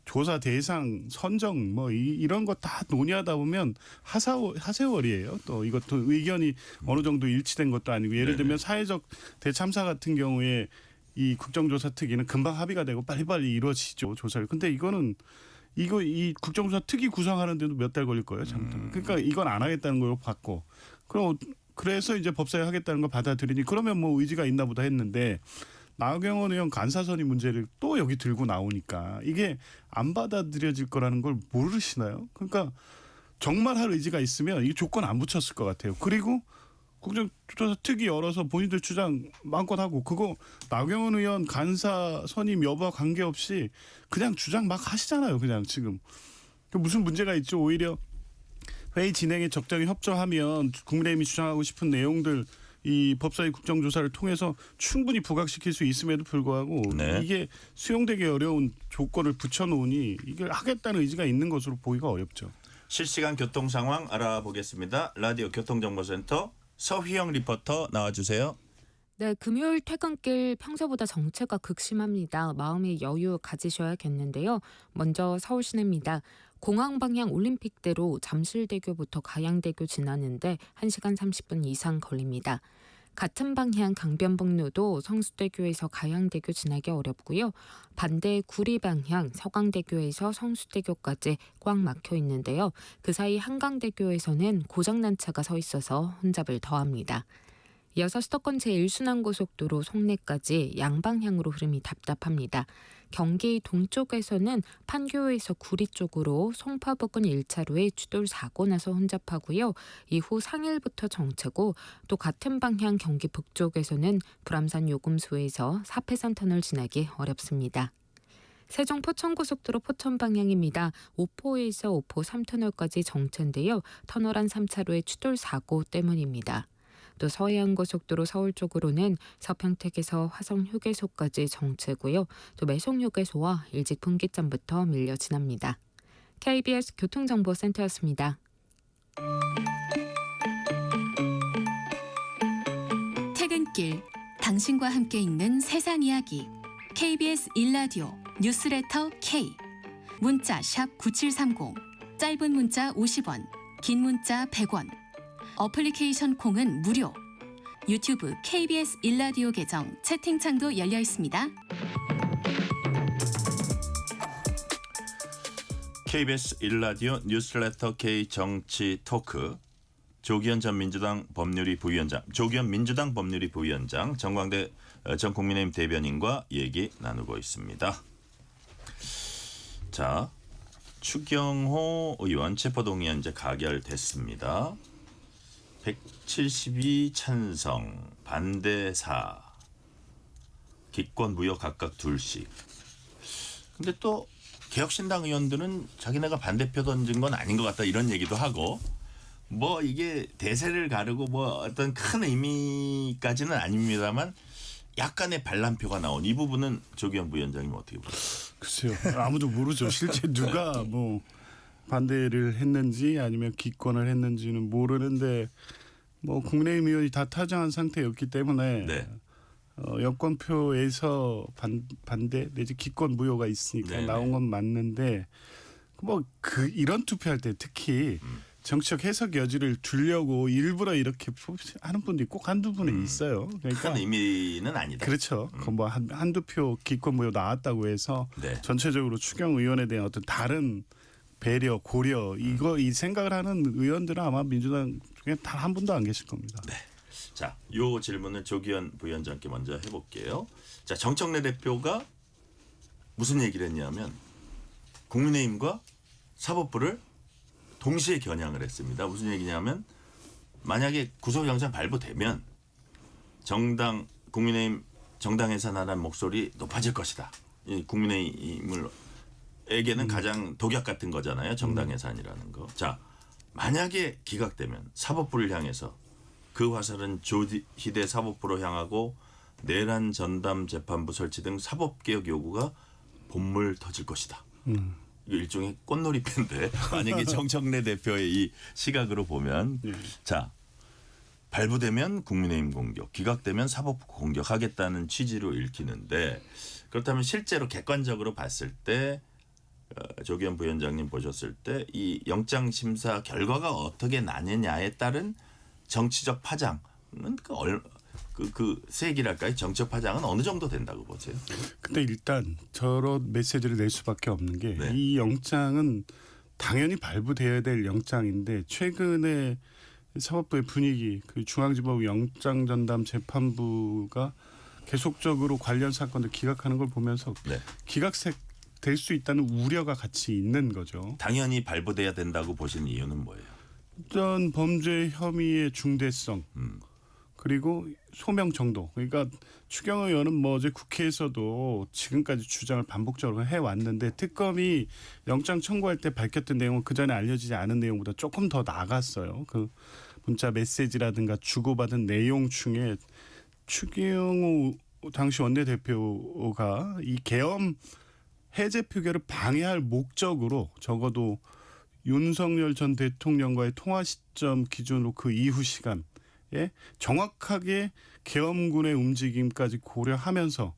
조사 대상 선정 뭐 이런 거 다 논의하다 보면 하세월이에요. 또 이것도 의견이 어느 정도 일치된 것도 아니고 예를 들면 사회적 대참사 같은 경우에 이 국정조사 특위는 금방 합의가 되고 빨리빨리 이루어지죠 조사를. 근데 이거는 이 국정조사 특위 구성하는데도 몇 달 걸릴 거예요. 잘못하면. 그러니까 이건 안 하겠다는 걸 받고 그래서 이제 법사위 하겠다는 걸 받아들이니 그러면 뭐 의지가 있나 보다 했는데 나경원 의원 간사선의 문제를 또 여기 들고 나오니까 이게 안 받아들여질 거라는 걸 모르시나요? 그러니까 정말 할 의지가 있으면 이 조건 안 붙였을 것 같아요. 그리고 국정조사 특위 열어서 본인들 주장 마음껏 하고 그거 나경원 의원 간사 선임 여부와 관계없이 그냥 주장 막 하시잖아요. 그냥 지금. 무슨 문제가 있죠. 오히려 회의 진행에 적당히 협조하면 국민의힘이 주장하고 싶은 내용들 이 법사위 국정조사를 통해서 충분히 부각시킬 수 있음에도 불구하고 네. 이게 수용되기 어려운 조건을 붙여놓으니 이걸 하겠다는 의지가 있는 것으로 보기가 어렵죠. 실시간 교통 상황 알아보겠습니다. 라디오 교통정보센터 서휘영 리포터 나와주세요. 네, 금요일 퇴근길 평소보다 정체가 극심합니다. 마음의 여유 가지셔야겠는데요. 먼저 서울시내입니다. 공항 방향 올림픽대로 잠실대교부터 가양대교 지나는데 1시간 30분 이상 걸립니다. 같은 방향 강변북로도 성수대교에서 가양대교 지나기 어렵고요. 반대 구리 방향 서강대교에서 성수대교까지 꽉 막혀 있는데요. 그 사이 한강대교에서는 고장난 차가 서 있어서 혼잡을 더합니다. 이어서 수도권 제1순환고속도로 송내까지 양방향으로 흐름이 답답합니다. 경기 동쪽에서는 판교에서 구리 쪽으로 송파 부근 1차로에 추돌 사고 나서 혼잡하고요. 이후 상일부터 정체고 또 같은 방향 경기 북쪽에서는 불암산 요금소에서 사패산 터널 지나기 어렵습니다. 세종 포천고속도로 포천 방향입니다. 오포에서 오포 3터널까지 정체인데요. 터널 안 3차로의 추돌 사고 때문입니다. 또 서해안고속도로 서울 쪽으로는 서평택에서 화성휴게소까지 정체고요. 또 매송휴게소와 일직 분기점부터 밀려 지납니다. KBS 교통정보센터였습니다. 퇴근길 당신과 함께 읽는 세상 이야기 KBS 1라디오 뉴스레터 K 문자 샵 9730 짧은 문자 50원 긴 문자 100원 어플리케이션 콩은 무료 유튜브 KBS 1라디오 계정 채팅창도 열려 있습니다. KBS 1라디오 뉴스레터 K 정치 토크 조기현 전 민주당 법률위 부위원장, 조기현 민주당 법률위 부위원장, 정광대 전 국민의힘 대변인과 얘기 나누고 있습니다. 자, 추경호 의원 체포동의안 이제 가결됐습니다. 172 찬성, 반대 4, 기권 무효 각각 둘씩. 근데 또 개혁신당 의원들은 자기네가 반대표 던진 건 아닌 것 같다 이런 얘기도 하고 뭐 이게 대세를 가르고 뭐 어떤 큰 의미까지는 아닙니다만 약간의 반란표가 나온 이 부분은 조기현 부위원장님 어떻게 보세요? 글쎄요. 아무도 모르죠. 실제 누가 뭐 반대를 했는지 아니면 기권을 했는지는 모르는데 뭐 국민의힘 의원이 다 타정한 상태였기 때문에 네. 여권표에서 반대 내지 기권 무효가 있으니까 네네. 나온 건 맞는데 뭐 이런 투표할 때 특히 정치적 해석 여지를 두려고 일부러 이렇게 하는 분들이 꼭 한두 분은 있어요. 그러니까 큰 의미는 아니다. 그렇죠. 뭐 한두 표 기권 무효 나왔다고 해서 네. 전체적으로 추경 의원에 대한 어떤 다른 배려, 고려 이 생각을 하는 의원들은 아마 민주당 중에 단 한 분도 안 계실 겁니다. 네. 자, 요 질문은 조기현 부위원장께 먼저 해볼게요. 자, 정청래 대표가 무슨 얘기를 했냐면 국민의힘과 사법부를 동시에 겨냥을 했습니다. 무슨 얘기냐면 만약에 구속영장 발부되면 정당 국민의힘 정당 해산하라는 목소리 높아질 것이다. 이 국민의힘에게는 가장 독약 같은 거잖아요. 정당 해산이라는 거. 자, 만약에 기각되면 사법부를 향해서 그 화살은 조희대 사법부로 향하고 내란 전담 재판부 설치 등 사법개혁 요구가 본물 터질 것이다. 이거 일종의 꽃놀이패인데 만약에 정청래 대표의 이 시각으로 보면 자 발부되면 국민의힘 공격, 기각되면 사법부 공격하겠다는 취지로 읽히는데 그렇다면 실제로 객관적으로 봤을 때 조기현 부위원장님 보셨을 때 이 영장 심사 결과가 어떻게 나느냐에 따른 정치적 파장은 그 세기랄까요? 정치적 파장은 어느 정도 된다고 보세요? 근데 일단 저런 메시지를 낼 수밖에 없는 게 네. 이 영장은 당연히 발부돼야 될 영장인데 최근에 사법부의 분위기, 그 중앙지법 영장전담재판부가 계속적으로 관련 사건들 기각하는 걸 보면서 네. 기각될 수 있다는 우려가 같이 있는 거죠. 당연히 발부돼야 된다고 보시는 이유는 뭐예요? 일단 범죄 혐의의 중대성 그리고 소명 정도. 그러니까 추경호 의원은 뭐 어제 국회에서도 지금까지 주장을 반복적으로 해왔는데 특검이 영장 청구할 때 밝혔던 내용은 그 전에 알려지지 않은 내용보다 조금 더 나갔어요. 그 문자 메시지라든가 주고받은 내용 중에 추경호 당시 원내대표가 이 계엄 해제 표결을 방해할 목적으로 적어도 윤석열 전 대통령과의 통화 시점 기준으로 그 이후 시간에 정확하게 계엄군의 움직임까지 고려하면서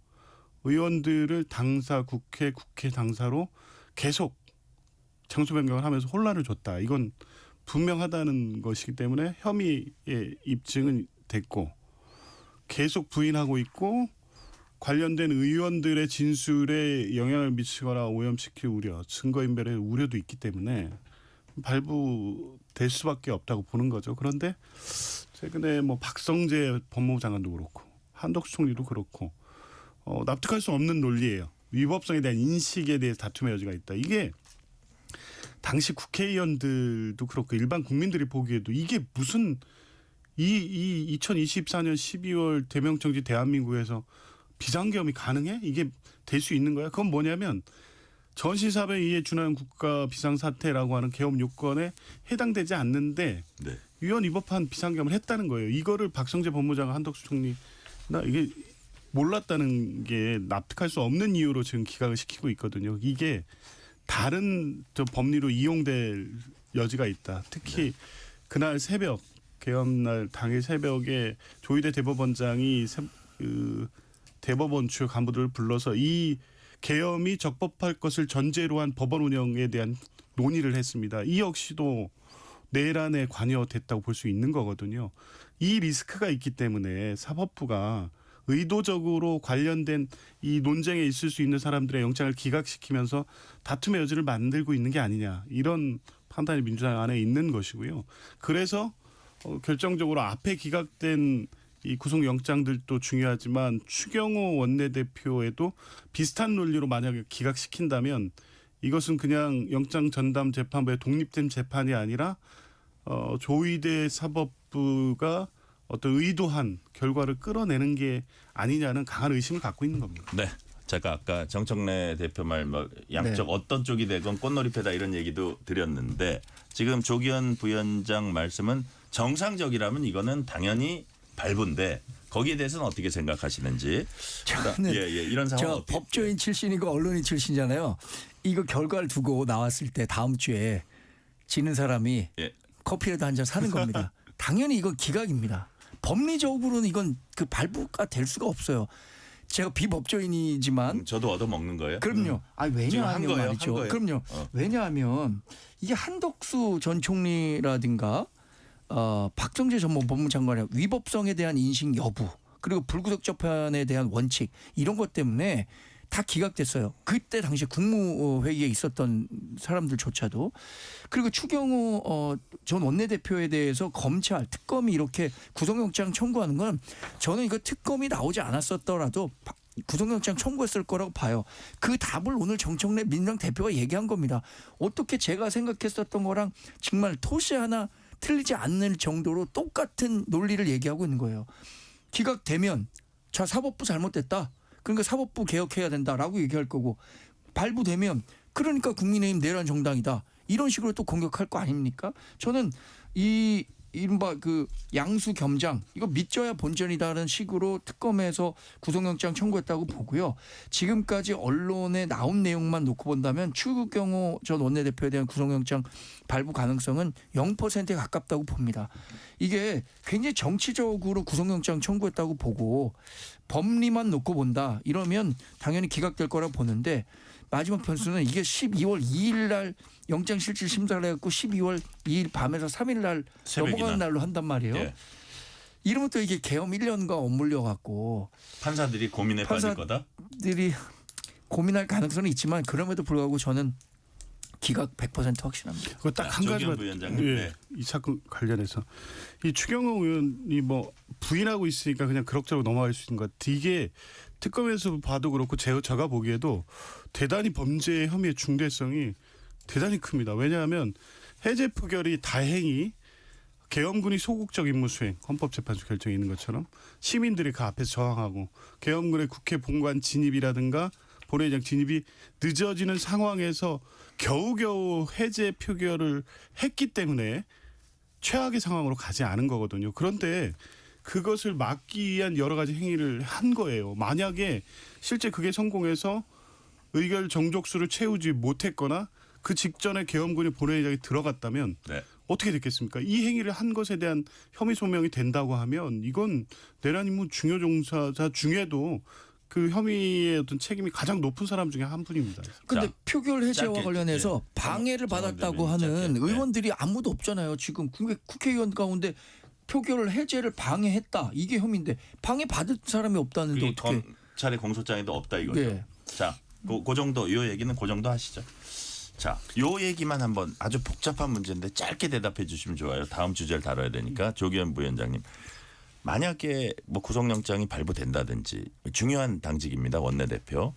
의원들을 당사 국회 당사로 계속 장소 변경을 하면서 혼란을 줬다. 이건 분명하다는 것이기 때문에 혐의의 입증은 됐고 계속 부인하고 있고 관련된 의원들의 진술에 영향을 미치거나 오염시킬 우려, 증거인멸의 우려도 있기 때문에 발부될 수밖에 없다고 보는 거죠. 그런데 최근에 뭐 박성재 법무부 장관도 그렇고 한덕수 총리도 그렇고 납득할 수 없는 논리예요. 위법성에 대한 인식에 대해서 다툼의 여지가 있다. 이게 당시 국회의원들도 그렇고 일반 국민들이 보기에도 이게 무슨 이 2024년 12월 대명정지 대한민국에서 비상계엄이 가능해? 이게 될 수 있는 거야? 그건 뭐냐면 전시사변에 의해 준하는 국가 비상사태라고 하는 계엄 요건에 해당되지 않는데 네. 위헌 위법한 비상계엄을 했다는 거예요. 이거를 박성재 법무장관 한덕수 총리나 이게 몰랐다는 게 납득할 수 없는 이유로 지금 기각을 시키고 있거든요. 이게 다른 법리로 이용될 여지가 있다. 특히 그날 새벽 계엄날 당일 새벽에 조희대 대법원장이 대법원 주요 간부들을 불러서 이 계엄이 적법할 것을 전제로 한 법원 운영에 대한 논의를 했습니다. 이 역시도 내란에 관여됐다고 볼 수 있는 거거든요. 이 리스크가 있기 때문에 사법부가 의도적으로 관련된 이 논쟁에 있을 수 있는 사람들의 영장을 기각시키면서 다툼의 여지를 만들고 있는 게 아니냐. 이런 판단이 민주당 안에 있는 것이고요. 그래서 결정적으로 앞에 기각된 이 구속영장들도 중요하지만 추경호 원내대표에도 비슷한 논리로 만약에 기각시킨다면 이것은 그냥 영장 전담 재판부의 독립된 재판이 아니라 조희대 사법부가 어떤 의도한 결과를 끌어내는 게 아니냐는 강한 의심을 갖고 있는 겁니다. 네. 제가 아까 정청래 대표 말 뭐 양쪽 네. 어떤 쪽이 되건 꽃놀이패다 이런 얘기도 드렸는데 지금 조기현 부위원장 말씀은 정상적이라면 이거는 당연히 발부인데 거기에 대해서는 어떻게 생각하시는지. 저는 이런 상황 저 어떻게 법조인 출신이고 언론인 출신이잖아요. 이거 결과를 두고 나왔을 때 다음 주에 지는 사람이 예. 커피라도 한 잔 사는 겁니다. 당연히 이건 기각입니다. 법리적으로는 이건 그 발부가 될 수가 없어요. 제가 비법조인이지만 저도 얻어 먹는 거예요? 그럼요. 아 지금 한 왜냐하면 거예요? 말이죠. 한 거예요? 그럼요. 왜냐하면 이게 한덕수 전 총리라든가 박정재 전 법무장관의 위법성에 대한 인식 여부 그리고 불구속 재판에 대한 원칙 이런 것 때문에 다 기각됐어요. 그때 당시 국무회의에 있었던 사람들조차도. 그리고 추경호 전 원내대표에 대해서 검찰 특검이 이렇게 구속영장 청구하는 건 저는 이거 특검이 나오지 않았었더라도 구속영장 청구했을 거라고 봐요. 그 답을 오늘 정청래 민주당 대표가 얘기한 겁니다. 어떻게 제가 생각했었던 거랑 정말 토시 하나 틀리지 않는 정도로 똑같은 논리를 얘기하고 있는 거예요. 기각되면 자 사법부 잘못됐다. 그러니까 사법부 개혁해야 된다라고 얘기할 거고 발부되면 그러니까 국민의힘 내란 정당이다. 이런 식으로 또 공격할 거 아닙니까? 저는 이 이른바 그 양수 겸장 이거 믿져야 본전이다라는 식으로 특검에서 구속영장 청구했다고 보고요. 지금까지 언론에 나온 내용만 놓고 본다면 추경호 전 원내대표에 대한 구속영장 발부 가능성은 0%에 가깝다고 봅니다. 이게 굉장히 정치적으로 구속영장 청구했다고 보고 법리만 놓고 본다 이러면 당연히 기각될 거라고 보는데 마지막 변수는 이게 12월 2일 날 영장실질 심사를 해갖고 12월 2일 밤에서 3일 날 새벽이나. 넘어가는 날로 한단 말이에요. 예. 이러면 또 이게 계엄 1년과 엇물려 갖고 판사들이 고민에 빠질 판사- 거다. 들이 고민할 가능성은 있지만 그럼에도 불구하고 저는 기각 100% 확신합니다. 그거 딱 한 조기현 가지만 부위원장님. 예, 네. 이 사건 관련해서 이 추경호 의원이 뭐 부인하고 있으니까 그냥 그럭저럭 넘어갈 수 있는 것 같아. 이게 특검에서 봐도 그렇고 제가 보기에도 대단히 범죄 혐의의 중대성이 대단히 큽니다. 왜냐하면 해제 표결이 다행히 계엄군이 소극적 임무 수행, 헌법재판소 결정이 있는 것처럼 시민들이 그 앞에서 저항하고 계엄군의 국회 본관 진입이라든가 본회의장 진입이 늦어지는 상황에서 겨우겨우 해제 표결을 했기 때문에 최악의 상황으로 가지 않은 거거든요. 그런데 그것을 막기 위한 여러 가지 행위를 한 거예요. 만약에 실제 그게 성공해서 의결 정족수를 채우지 못했거나 그 직전에 계엄군이 본회의장에 들어갔다면 네. 어떻게 됐겠습니까? 이 행위를 한 것에 대한 혐의 소명이 된다고 하면 이건 내란 임무 중요 종사자 중에도 그 혐의의 어떤 책임이 가장 높은 사람 중에 한 분입니다. 근데 자, 표결 해제와 짧게, 관련해서 예. 방해를 정원 받았다고 대변인 하는 짧게, 예. 의원들이 아무도 없잖아요. 지금 국회의원 가운데 표결 해제를 방해했다. 이게 혐의인데 방해받은 사람이 없다는데 그게 어떻게. 검찰의 공소장에도 없다 이거죠. 네. 자, 그 정도 요 얘기는 그 정도 하시죠. 자, 요 얘기만 한번 아주 복잡한 문제인데 짧게 대답해 주시면 좋아요. 다음 주제를 다뤄야 되니까 조기현 부위원장님. 만약에 뭐 구속영장이 발부된다든지 중요한 당직입니다. 원내대표.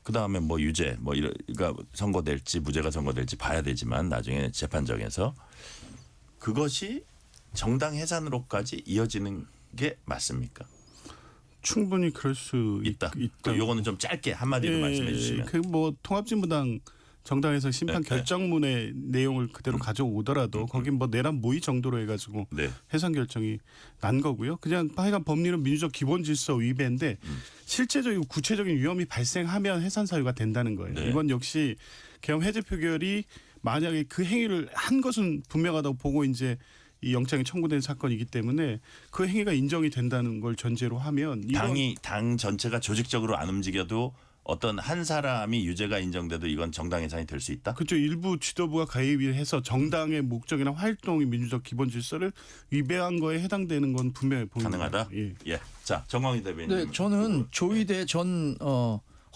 그다음에 뭐 유죄 뭐 이가 선고될지 무죄가 선고될지 봐야 되지만 나중에 재판정에서 그것이 정당 해산으로까지 이어지는 게 맞습니까? 충분히 그럴 수 있다. 있다. 요거는 좀 짧게 한마디로 말씀해 주시면. 그뭐 통합진보당 정당에서 심판 네, 결정문의 내용을 그대로 가져오더라도 거긴 뭐 내란 모의 정도로 해가지고 네. 해산 결정이 난 거고요. 그냥 하여간 법리는 민주적 기본 질서 위배인데 실제적이고 구체적인 위험이 발생하면 해산 사유가 된다는 거예요. 네. 이건 역시 계엄 해제 표결이 만약에 그 행위를 한 것은 분명하다고 보고 이제 이 영장이 청구된 사건이기 때문에 그 행위가 인정이 된다는 걸 전제로 하면 이건 당 전체가 조직적으로 안 움직여도 어떤 한 사람이 유죄가 인정돼도 이건 정당 해산이 될 수 있다. 그렇죠. 일부 지도부가 가입을 해서 정당의 목적이나 활동이 민주적 기본 질서를 위배한 거에 해당되는 건 분명히 보입니다. 가능하다. 예. 예. 자, 정광희 대변인. 네, 저는 조희대 전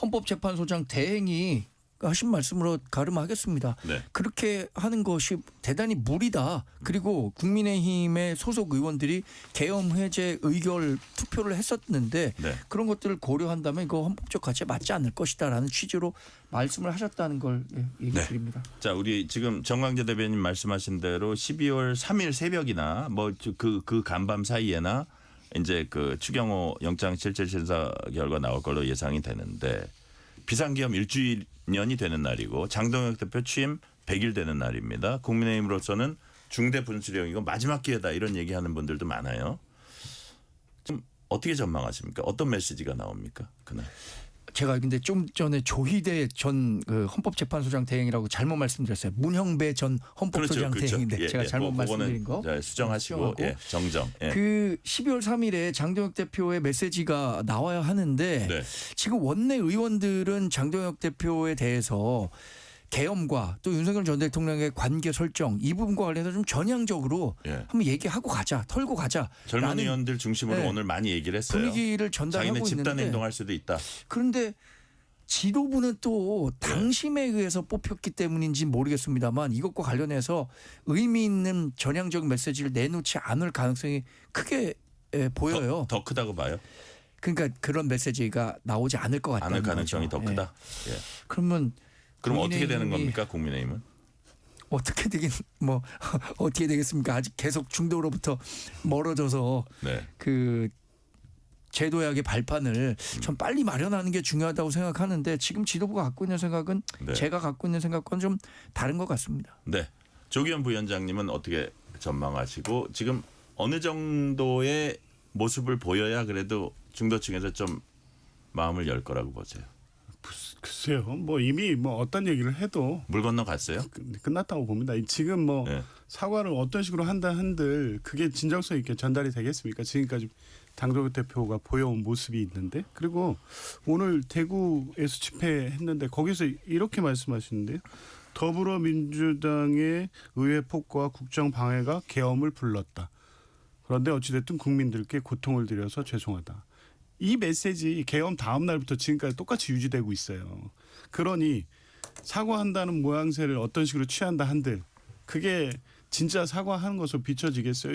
헌법재판소장 대행이 하신 말씀으로 가름하겠습니다. 네. 그렇게 하는 것이 대단히 무리다. 그리고 국민의힘의 소속 의원들이 계엄 해제 의결 투표를 했었는데 네. 그런 것들을 고려한다면 이거 헌법적 가치에 맞지 않을 것이다라는 취지로 말씀을 하셨다는 걸 얘기 네. 드립니다. 자, 우리 지금 정광재 대변인 말씀하신 대로 12월 3일 새벽이나 뭐 그 간밤 사이에나 이제 그 추경호 영장 실질 심사 결과 나올 걸로 예상이 되는데 비상기엄 1주년이 되는 날이고 장동혁 대표 취임 100일 되는 날입니다. 국민의힘으로서는 중대 분수령이고 마지막 기회다 이런 얘기하는 분들도 많아요. 좀 어떻게 전망하십니까? 어떤 메시지가 나옵니까? 그날. 제가 근데 좀 전에 조희대 전 그 헌법재판소장 대행이라고 잘못 말씀드렸어요. 문형배 전 헌법소장 대행인데 예, 제가 예. 잘못 말씀드린 거. 자, 수정하시고 수정하고. 예, 정정. 예. 그 12월 3일에 장동혁 대표의 메시지가 나와야 하는데 네. 지금 원내 의원들은 장동혁 대표에 대해서 계엄과 또 윤석열 전 대통령의 관계 설정 이 부분과 관련해서 좀 전향적으로 예. 한번 얘기하고 가자, 털고 가자. 젊은 라는 의원들 중심으로 네. 오늘 많이 얘기를 했어요. 분위기를 전달하고 자기네 집단 있는데 행동할 수도 있다. 그런데 지도부는 또 당심에 의해서 뽑혔기 때문인지 모르겠습니다만 이것과 관련해서 의미 있는 전향적 메시지를 내놓지 않을 가능성이 크게 보여요. 더 크다고 봐요. 그러니까 그런 메시지가 나오지 않을 것 같다는 않을 가능성이 거죠. 더 크다. 예. 그러면 그럼 어떻게 되는 국민의힘이 겁니까? 국민의힘은? 어떻게 되긴 뭐 어떻게 되겠습니까? 아직 계속 중도로부터 멀어져서 네. 그 제도약의 발판을 좀 빨리 마련하는 게 중요하다고 생각하는데 지금 지도부가 갖고 있는 생각은 네. 제가 갖고 있는 생각과는 좀 다른 것 같습니다. 네. 조기현 부위원장님은 어떻게 전망하시고 지금 어느 정도의 모습을 보여야 그래도 중도층에서 좀 마음을 열 거라고 보세요. 글쎄요. 뭐 이미 뭐 어떤 얘기를 해도 물 건너 갔어요? 끝났다고 봅니다. 지금 뭐 네. 사과를 어떤 식으로 한다 한들 그게 진정성 있게 전달이 되겠습니까? 지금까지 당조 대표가 보여온 모습이 있는데, 그리고 오늘 대구에서 집회했는데 거기서 이렇게 말씀하시는데요. 더불어민주당의 의회 폭거와 국정 방해가 계엄을 불렀다. 그런데 어찌됐든 국민들께 고통을 드려서 죄송하다. 이 메시지 계엄 다음 날부터 지금까지 똑같이 유지되고 있어요. 그러니 사과한다는 모양새를 어떤 식으로 취한다 한들 그게 진짜 사과하는 것으로 비춰지겠어요.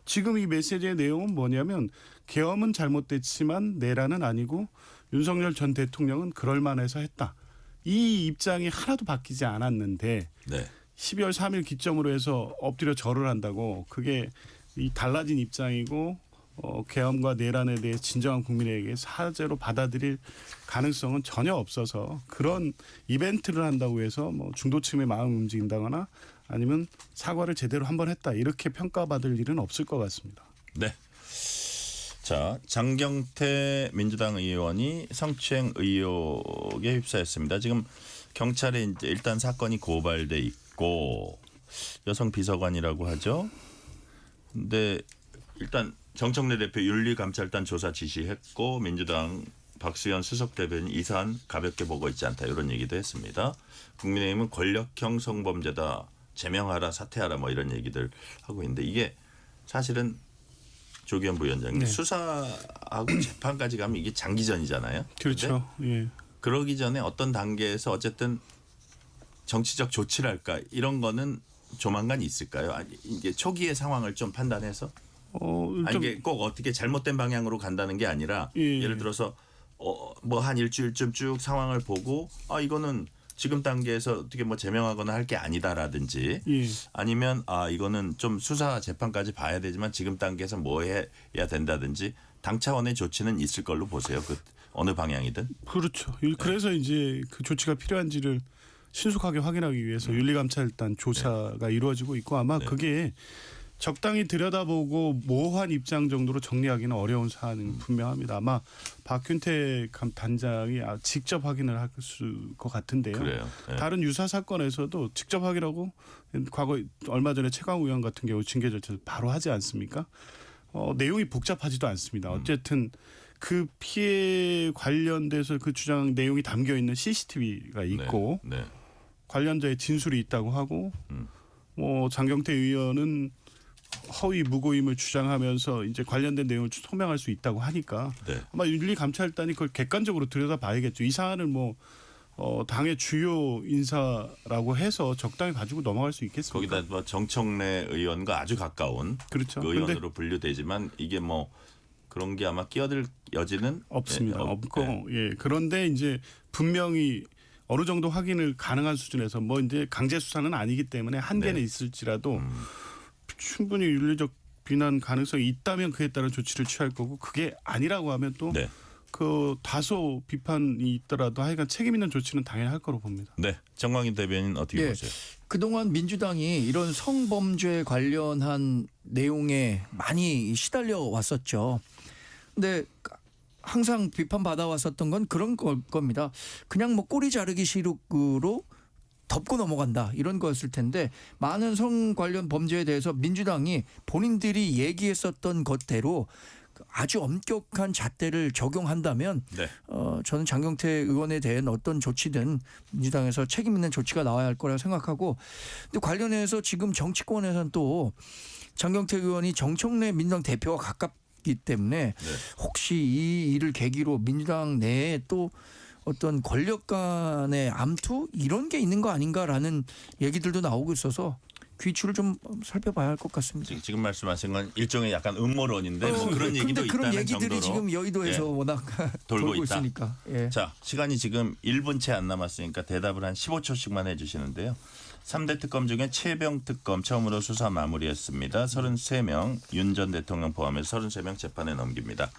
지금 이 메시지의 내용은 뭐냐면 계엄은 잘못됐지만 내란은 아니고 윤석열 전 대통령은 그럴 만해서 했다. 이 입장이 하나도 바뀌지 않았는데 네. 12월 3일 기점으로 해서 엎드려 절을 한다고 그게 이 달라진 입장이고 계엄과 내란에 대해 진정한 국민에게 사죄로 받아들일 가능성은 전혀 없어서 그런 이벤트를 한다고 해서 뭐 중도층의 마음을 움직인다거나 아니면 사과를 제대로 한번 했다 이렇게 평가받을 일은 없을 것 같습니다. 네. 자, 장경태 민주당 의원이 성추행 의혹에 휩싸였습니다. 지금 경찰에 이제 일단 사건이 고발돼 있고 여성 비서관이라고 하죠. 근데 일단 정청래 대표 윤리감찰단 조사 지시했고 민주당 박수현 수석 대변인 이 사안 가볍게 보고 있지 않다 이런 얘기도 했습니다. 국민의힘은 권력형 성범죄다 제명하라 사퇴하라 뭐 이런 얘기들 하고 있는데 이게 사실은 조기현 부위원장님 네. 수사하고 재판까지 가면 이게 장기전이잖아요. 그렇죠. 예. 그러기 전에 어떤 단계에서 어쨌든 정치적 조치를 할까 이런 거는 조만간 있을까요? 아니, 이게 초기의 상황을 좀 판단해서 아니, 이게 꼭 어떻게 잘못된 방향으로 간다는 게 아니라 예. 예를 들어서 뭐 한 일주일쯤 쭉 상황을 보고 이거는 지금 단계에서 어떻게 뭐 제명하거나 할 게 아니다라든지 예. 아니면 이거는 좀 수사 재판까지 봐야 되지만 지금 단계에서 뭐 해야 된다든지 당 차원의 조치는 있을 걸로 보세요. 그 어느 방향이든. 그렇죠. 그래서 이제 그 조치가 필요한지를 신속하게 확인하기 위해서 윤리감찰단 조사가 이루어지고 있고 아마 그게 적당히 들여다보고 모호한 입장 정도로 정리하기는 어려운 사안은 분명합니다. 아마 박균태 단장이 직접 확인을 할 것 같은데요. 그래요. 네. 다른 유사 사건에서도 직접 확인하고 과거 얼마 전에 최강욱 의원 같은 경우 징계 절차를 바로 하지 않습니까? 내용이 복잡하지도 않습니다. 어쨌든 그 피해 관련돼서 그 주장 내용이 담겨 있는 CCTV가 있고 네. 네. 관련자의 진술이 있다고 하고 뭐 장경태 의원은 허위 무고임을 주장하면서 이제 관련된 내용을 소명할 수 있다고 하니까 네. 아마 윤리감찰단이 그걸 객관적으로 들여다봐야겠죠. 이 사안을 뭐 당의 주요 인사라고 해서 적당히 가지고 넘어갈 수 있겠습니까? 거기다 뭐 정청래 의원과 아주 가까운 그렇죠. 그 의원으로 분류되지만 이게 뭐 그런 게 아마 끼어들 여지는 없습니다. 네, 없고 예. 그런데 이제 분명히 어느 정도 확인을 가능한 수준에서 뭐 이제 강제 수사는 아니기 때문에 한계는 네. 있을지라도 충분히 윤리적 비난 가능성이 있다면 그에 따른 조치를 취할 거고 그게 아니라고 하면 또 네. 그 다소 비판이 있더라도 하여간 책임 있는 조치는 당연히 할 거로 봅니다. 네. 정광인 대변인 어떻게 예. 보세요? 그동안 민주당이 이런 성범죄 관련한 내용에 많이 시달려 왔었죠. 근데 항상 비판받아 왔었던 건 그런 겁니다. 그냥 뭐 꼬리 자르기 식으로 덮고 넘어간다 이런 거였을 텐데 많은 성 관련 범죄에 대해서 민주당이 본인들이 얘기했었던 것대로 아주 엄격한 잣대를 적용한다면 네. 저는 장경태 의원에 대한 어떤 조치든 민주당에서 책임 있는 조치가 나와야 할 거라고 생각하고 근데 관련해서 지금 정치권에서는 또 장경태 의원이 정청래 민주당 대표와 가깝기 때문에 혹시 이 일을 계기로 민주당 내에 또 어떤 권력 간의 암투 이런 게 있는 거 아닌가라는 얘기들도 나오고 있어서 귀추를 좀 살펴봐야 할 것 같습니다. 지금 말씀하신 건 일종의 약간 음모론인데 뭐 그런 얘기도 근데 그런 있다는 얘기들이 정도로 지금 여의도에서 예. 워낙 돌고 돌고 있다. 있으니까. 예. 자, 시간이 지금 1분 채 안 남았으니까 대답을 한 15초씩만 해주시는데요. 3대 특검 중에 최병 특검 처음으로 수사 마무리했습니다. 33명 윤 전 대통령 포함해서 33명 재판에 넘깁니다.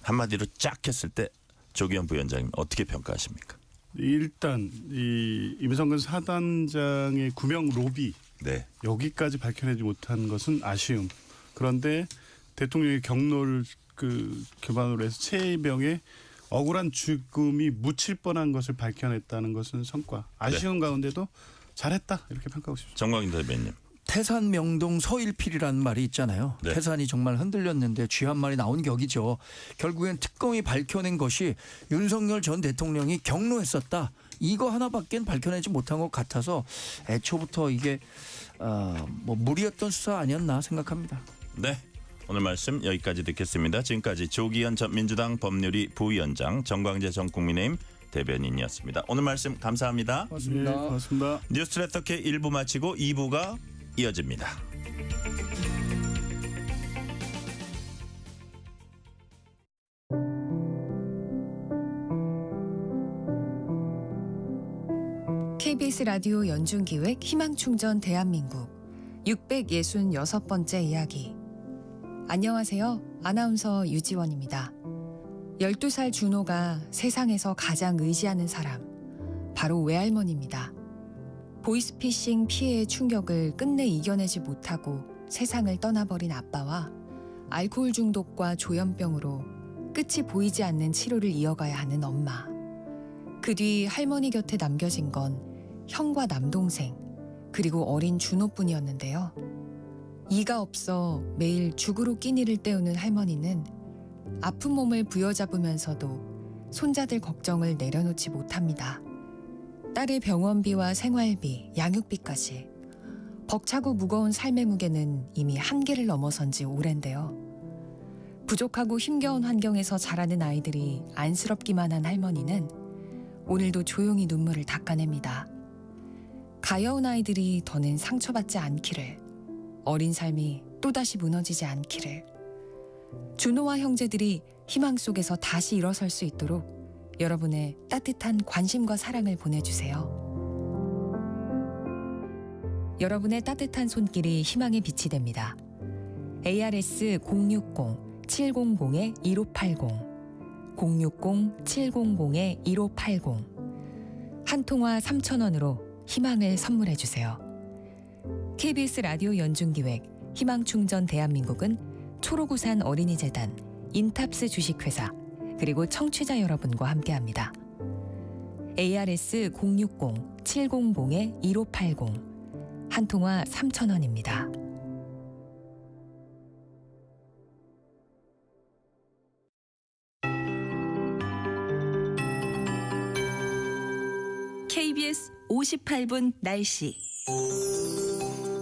한마디로 쫙 했을 때 조기현 부위원장님 어떻게 평가하십니까? 일단 이 임성근 사단장의 구명 로비 네. 여기까지 밝혀내지 못한 것은 아쉬움. 그런데 대통령의 경로를 기반으로 해서 최혜병의 억울한 죽음이 묻힐 뻔한 것을 밝혀냈다는 것은 성과. 아쉬운 가운데도 잘했다 이렇게 평가하고 싶습니다. 정광인 대변인. 태산 명동 서일필이라는 말이 있잖아요. 네. 태산이 정말 흔들렸는데 쥐 한 마리 나온 격이죠. 결국엔 특검이 밝혀낸 것이 윤석열 전 대통령이 경로했었다. 이거 하나밖엔 밝혀내지 못한 것 같아서 애초부터 이게 뭐 무리였던 수사 아니었나 생각합니다. 네. 오늘 말씀 여기까지 듣겠습니다. 지금까지 조기현 전 민주당 법률위 부위원장, 정광재 전 국민의힘 대변인이었습니다. 오늘 말씀 감사합니다. 고맙습니다. 네, 고맙습니다. 뉴스레터 K 1부 마치고 2부가 이어집니다. KBS 라디오 연중기획 희망충전 대한민국 666번째 이야기. 안녕하세요. 아나운서 유지원입니다. 12살 준호가 세상에서 가장 의지하는 사람, 바로 외할머니입니다. 보이스피싱 피해의 충격을 끝내 이겨내지 못하고 세상을 떠나버린 아빠와 알코올 중독과 조현병으로 끝이 보이지 않는 치료를 이어가야 하는 엄마. 그 뒤 할머니 곁에 남겨진 건 형과 남동생, 그리고 어린 준호뿐이었는데요. 이가 없어 매일 죽으로 끼니를 때우는 할머니는 아픈 몸을 부여잡으면서도 손자들 걱정을 내려놓지 못합니다. 딸의 병원비와 생활비, 양육비까지 벅차고 무거운 삶의 무게는 이미 한계를 넘어선 지 오랜데요. 부족하고 힘겨운 환경에서 자라는 아이들이 안쓰럽기만 한 할머니는 오늘도 조용히 눈물을 닦아냅니다. 가여운 아이들이 더는 상처받지 않기를, 어린 삶이 또다시 무너지지 않기를, 준호와 형제들이 희망 속에서 다시 일어설 수 있도록 여러분의 따뜻한 관심과 사랑을 보내주세요. 여러분의 따뜻한 손길이 희망의 빛이 됩니다. ARS 060-700-1580 060-700-1580 한 통화 3,000원으로 희망을 선물해 주세요. KBS 라디오 연중기획 희망충전 대한민국은 초록우산 어린이재단, 인탑스 주식회사, 그리고 청취자 여러분과 함께합니다. ARS 060-700-1580 한 통화 3,000원입니다. KBS 58분 날씨.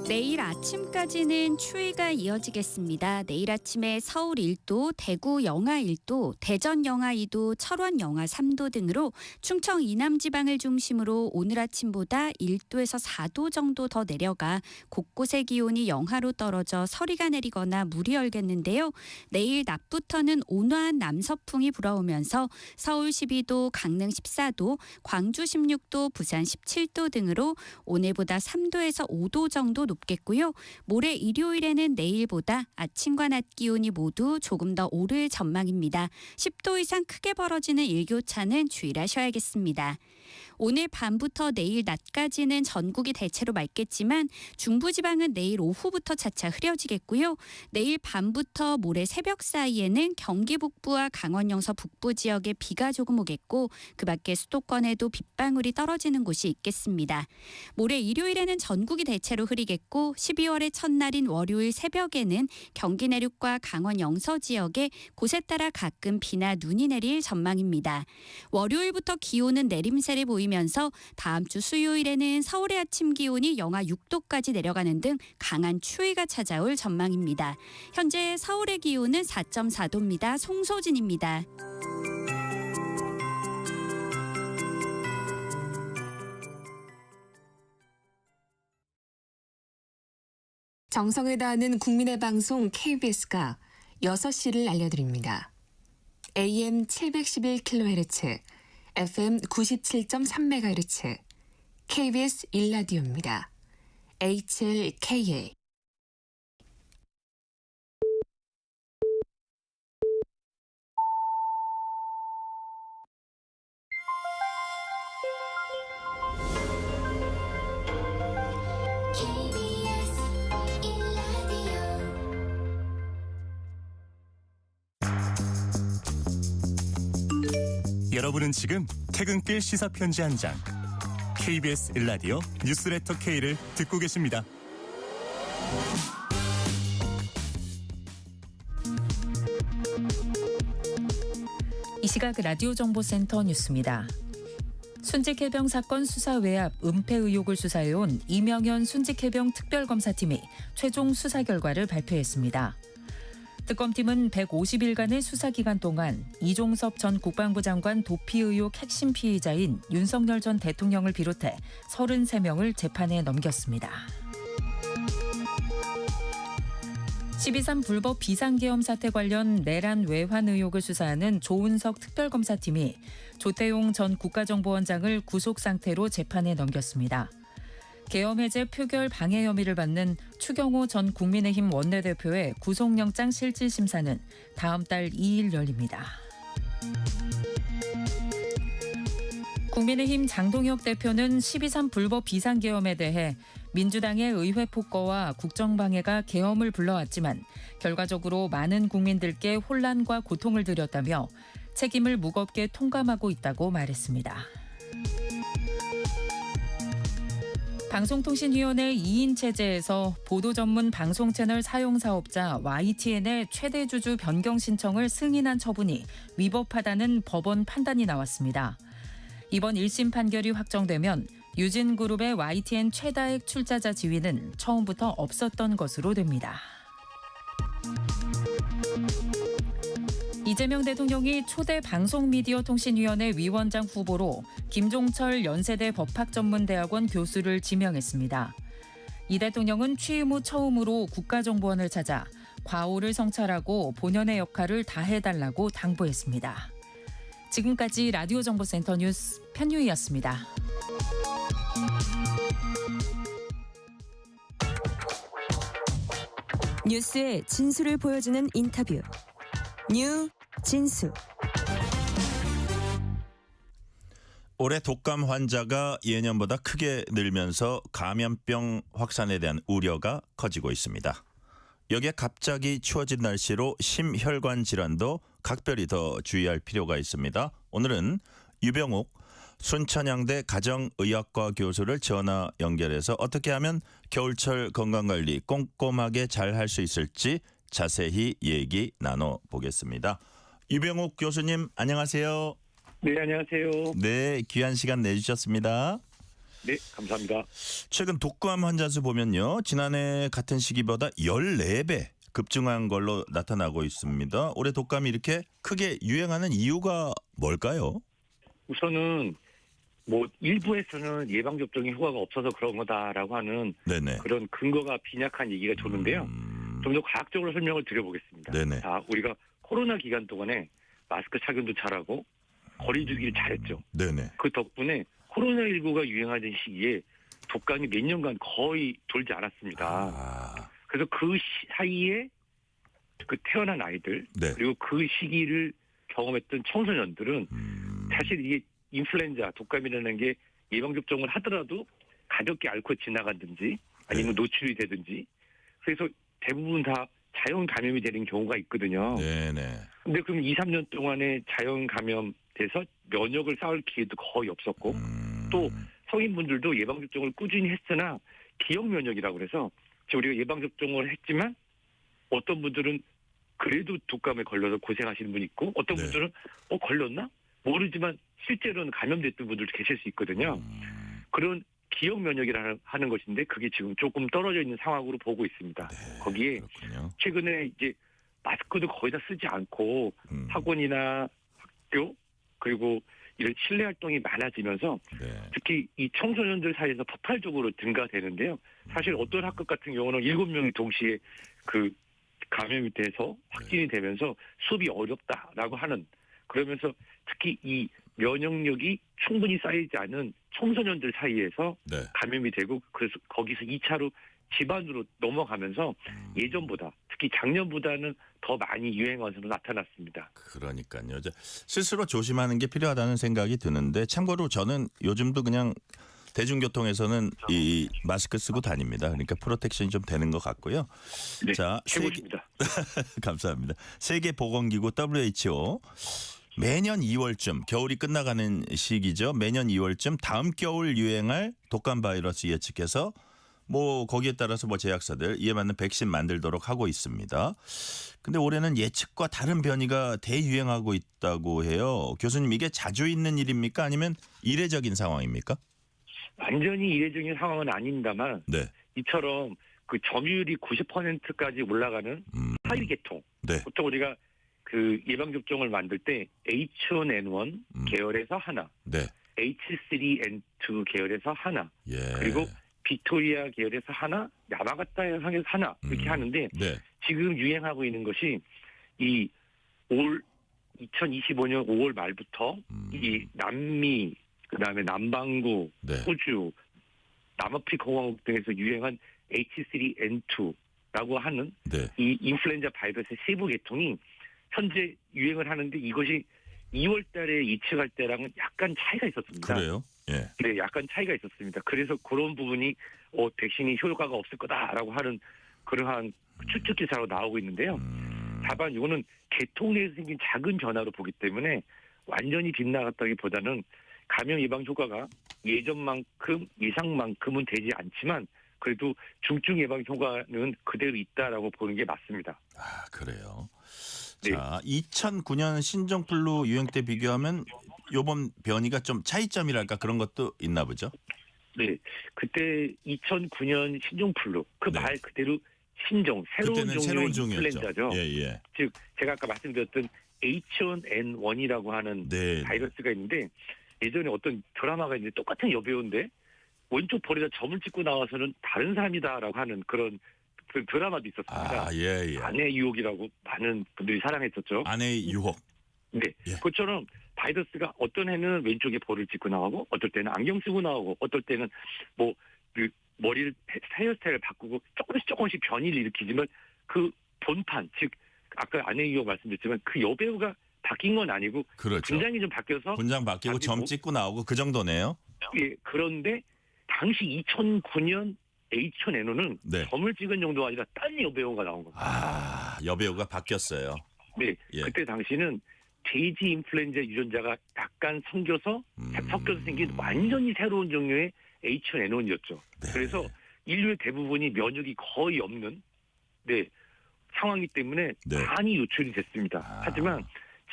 내일 아침까지는 추위가 이어지겠습니다. 내일 아침에 서울 1도, 대구 영하 1도, 대전 영하 2도, 철원 영하 3도 등으로 충청 이남 지방을 중심으로 오늘 아침보다 1도에서 4도 정도 더 내려가 곳곳의 기온이 영하로 떨어져 서리가 내리거나 물이 얼겠는데요. 내일 낮부터는 온화한 남서풍이 불어오면서 서울 12도, 강릉 14도, 광주 16도, 부산 17도 등으로 오늘보다 3도에서 5도 정도 높겠고요. 모레 일요일에는 내일보다 아침과 낮 기온이 모두 조금 더 오를 전망입니다. 10도 이상 크게 벌어지는 일교차는 주의하셔야겠습니다. 오늘 밤부터 내일 낮까지는 전국이 대체로 맑겠지만 중부지방은 내일 오후부터 차차 흐려지겠고요. 내일 밤부터 모레 새벽 사이에는 경기 북부와 강원 영서 북부 지역에 비가 조금 오겠고 그 밖에 수도권에도 빗방울이 떨어지는 곳이 있겠습니다. 모레 일요일에는 전국이 대체로 흐리겠고 12월의 첫날인 월요일 새벽에는 경기 내륙과 강원 영서 지역에 곳에 따라 가끔 비나 눈이 내릴 전망입니다. 월요일부터 기온은 내림세를 보이면서 다음 주 수요일에는 서울의 아침 기온이 영하 6도까지 내려가는 등 강한 추위가 찾아올 전망입니다. 현재 서울의 기온은 4.4도입니다. 송소진입니다. 정성을 다하는 국민의 방송 KBS가 6시를 알려드립니다. AM 711kHz, FM 97.3MHz, KBS 1라디오입니다. HLKA. KBS 여러분은 지금 퇴근길 시사편지 한 장 KBS 1라디오 뉴스레터 K를 듣고 계십니다. 이 시각 라디오 정보센터 뉴스입니다. 순직해병 사건 수사 외압 은폐 의혹을 수사해온 이명현 순직해병 특별검사팀이 최종 수사 결과를 발표했습니다. 특검팀은 150일간의 수사 기간 동안 이종섭 전 국방부 장관 도피 의혹 핵심 피의자인 윤석열 전 대통령을 비롯해 33명을 재판에 넘겼습니다. 12.3 불법 비상계엄 사태 관련 내란 외환 의혹을 수사하는 조은석 특별검사팀이 조태용 전 국가정보원장을 구속 상태로 재판에 넘겼습니다. 계엄 해제 표결 방해 혐의를 받는 추경호 전 국민의힘 원내대표의 구속영장 실질심사는 다음 달 2일 열립니다. 국민의힘 장동혁 대표는 12.3 불법 비상계엄에 대해 민주당의 의회 폭거와 국정방해가 계엄을 불러왔지만 결과적으로 많은 국민들께 혼란과 고통을 드렸다며 책임을 무겁게 통감하고 있다고 말했습니다. 방송통신위원회 2인 체제에서 보도 전문 방송 채널 사용 사업자 YTN의 최대 주주 변경 신청을 승인한 처분이 위법하다는 법원 판단이 나왔습니다. 이번 1심 판결이 확정되면 유진그룹의 YTN 최다액 출자자 지위는 처음부터 없었던 것으로 됩니다. 이재명 대통령이 초대 방송미디어통신위원회 위원장 후보로 김종철 연세대 법학전문대학원 교수를 지명했습니다. 이 대통령은 취임 후 처음으로 국가정보원을 찾아 과오를 성찰하고 본연의 역할을 다해달라고 당부했습니다. 지금까지 라디오 정보센터 뉴스 편유희였습니다. 뉴스의 진수를 보여주는 인터뷰. 뉴 진수. 올해 독감 환자가 예년보다 크게 늘면서 감염병 확산에 대한 우려가 커지고 있습니다. 여기에 갑자기 추워진 날씨로 심혈관 질환도 각별히 더 주의할 필요가 있습니다. 오늘은 유병욱 순천향대 가정의학과 교수를 전화 연결해서 어떻게 하면 겨울철 건강관리 꼼꼼하게 잘 할 수 있을지 자세히 얘기 나눠보겠습니다. 유병욱 교수님 안녕하세요. 네, 안녕하세요. 네, 귀한 시간 내주셨습니다. 네, 감사합니다. 최근 독감 환자 수 보면요. 지난해 같은 시기보다 14배 급증한 걸로 나타나고 있습니다. 올해 독감이 이렇게 크게 유행하는 이유가 뭘까요? 우선은 뭐 일부에서는 예방접종의 효과가 없어서 그런 거다라고 하는 네네. 그런 근거가 빈약한 얘기가 도는데요. 좀 더 과학적으로 설명을 드려보겠습니다. 네네. 자, 우리가 코로나 기간 동안에 마스크 착용도 잘하고 거리 두기를 잘했죠. 네네. 그 덕분에 코로나19가 유행하던 시기에 독감이 몇 년간 거의 돌지 않았습니다. 그래서 그 사이에 그 태어난 아이들 네. 그리고 그 시기를 경험했던 청소년들은 사실 이게 인플루엔자 독감이라는 게 예방접종을 하더라도 가볍게 앓고 지나간든지 아니면 노출이 되든지 그래서 대부분 다 자연 감염이 되는 경우가 있거든요. 네네. 근데 그럼 2, 3년 동안에 자연 감염돼서 면역을 쌓을 기회도 거의 없었고 또 성인분들도 예방접종을 꾸준히 했으나 기억 면역이라고 그래서 우리가 예방접종을 했지만 어떤 분들은 그래도 독감에 걸려서 고생하시는 분이 있고 어떤 네. 분들은 걸렸나? 모르지만 실제로는 감염됐던 분들도 계실 수 있거든요. 그런 기억 면역이라는 하는 것인데 그게 지금 조금 떨어져 있는 상황으로 보고 있습니다. 네, 거기에 그렇군요. 최근에 이제 마스크도 거의 다 쓰지 않고 학원이나 학교 그리고 이런 실내 활동이 많아지면서 네. 특히 이 청소년들 사이에서 폭발적으로 증가되는데요. 사실 어떤 학급 같은 경우는 7명이 동시에 그 감염이 돼서 확진이 되면서 수업이 어렵다라고 하는 그러면서 특히 이 면역력이 충분히 쌓이지 않은 청소년들 사이에서 네. 감염이 되고 그래서 거기서 2차로 집안으로 넘어가면서 예전보다 특히 작년보다는 더 많이 유행 원으로 나타났습니다. 그러니까요. 이제 스스로 조심하는 게 필요하다는 생각이 드는데 참고로 저는 요즘도 그냥 대중교통에서는 이 마스크 쓰고 다닙니다. 그러니까 프로텍션이 좀 되는 것 같고요. 네, 자, 최고입니다. 감사합니다. 세계보건기구 WHO 매년 2월쯤 겨울이 끝나가는 시기죠. 매년 2월쯤 다음 겨울 유행할 독감 바이러스 예측해서 뭐 거기에 따라서 뭐 제약사들 이에 맞는 백신 만들도록 하고 있습니다. 근데 올해는 예측과 다른 변이가 대유행하고 있다고 해요. 교수님 이게 자주 있는 일입니까? 아니면 이례적인 상황입니까? 완전히 이례적인 상황은 아닙니다만 네. 이처럼 그 점유율이 90%까지 올라가는 하위 계통. 네. 보통 우리가 그 예방접종을 만들 때 H1N1 계열에서 하나, 네. H3N2 계열에서 하나, 예. 그리고 빅토리아 계열에서 하나, 야마가타 계열에서 하나 이렇게 하는데 네. 지금 유행하고 있는 것이 이 올 2025년 5월 말부터 이 남미, 그다음에 남반구, 네. 호주, 남아프리카 공화국 등에서 유행한 H3N2라고 하는 네. 이 인플루엔자 바이러스의 세부 계통이 현재 유행을 하는데 이것이 2월 달에 예측할 때랑은 약간 차이가 있었습니다. 그래요? 예. 네, 약간 차이가 있었습니다. 그래서 그런 부분이 백신이 효과가 없을 거다라고 하는 그러한 추측 기사로 나오고 있는데요. 다만 이거는 계통 내에서 생긴 작은 변화로 보기 때문에 완전히 빗나갔다기보다는 감염 예방 효과가 예전만큼 예상만큼은 되지 않지만 그래도 중증 예방 효과는 그대로 있다라고 보는 게 맞습니다. 아, 그래요. 네. 자, 2009년 신종플루 유행 때 비교하면 요번 변이가 좀 차이점이랄까 그런 것도 있나 보죠? 네, 그때 2009년 신종플루 그 말 네. 그대로 신종 새로운 그때는 종류의 새로운 종이었죠. 인플루엔자죠. 예, 예. 즉 제가 아까 말씀드렸던 H1N1이라고 하는 네. 바이러스가 있는데 예전에 어떤 드라마가 이제 똑같은 여배우인데 왼쪽 볼에다 점을 찍고 나와서는 다른 사람이다라고 하는 그런 그 드라마도 있었습니다. 아, 예, 예. 아내의 유혹이라고 많은 분들이 사랑했었죠. 아내의 유혹. 네, 예. 그처럼 바이러스가 어떤 해는 왼쪽에 볼을 찍고 나오고, 어떨 때는 안경 쓰고 나오고, 어떨 때는 뭐 그 머리를 헤어스타일을 바꾸고 조금씩 변이를 일으키지만 그 본판, 즉 아까 아내의 유혹 말씀드렸지만 그 여배우가 바뀐 건 아니고 그렇죠. 분장이 좀 바뀌어서 분장 바뀌고 자기 점 뭐- 찍고 나오고 그 정도네요. 예, 그런데 당시 2009년 H1N1는 네. 점을 찍은 정도가 아니라 딴 여배우가 나온 겁니다. 아, 여배우가 바뀌었어요. 네, 예. 그때 당시는 돼지 인플루엔자 유전자가 약간 섞여서 생긴 완전히 새로운 종류의 H1N1이었죠. 네. 그래서 인류의 대부분이 면역이 거의 없는 상황이기 때문에 네. 많이 유출이 됐습니다. 하지만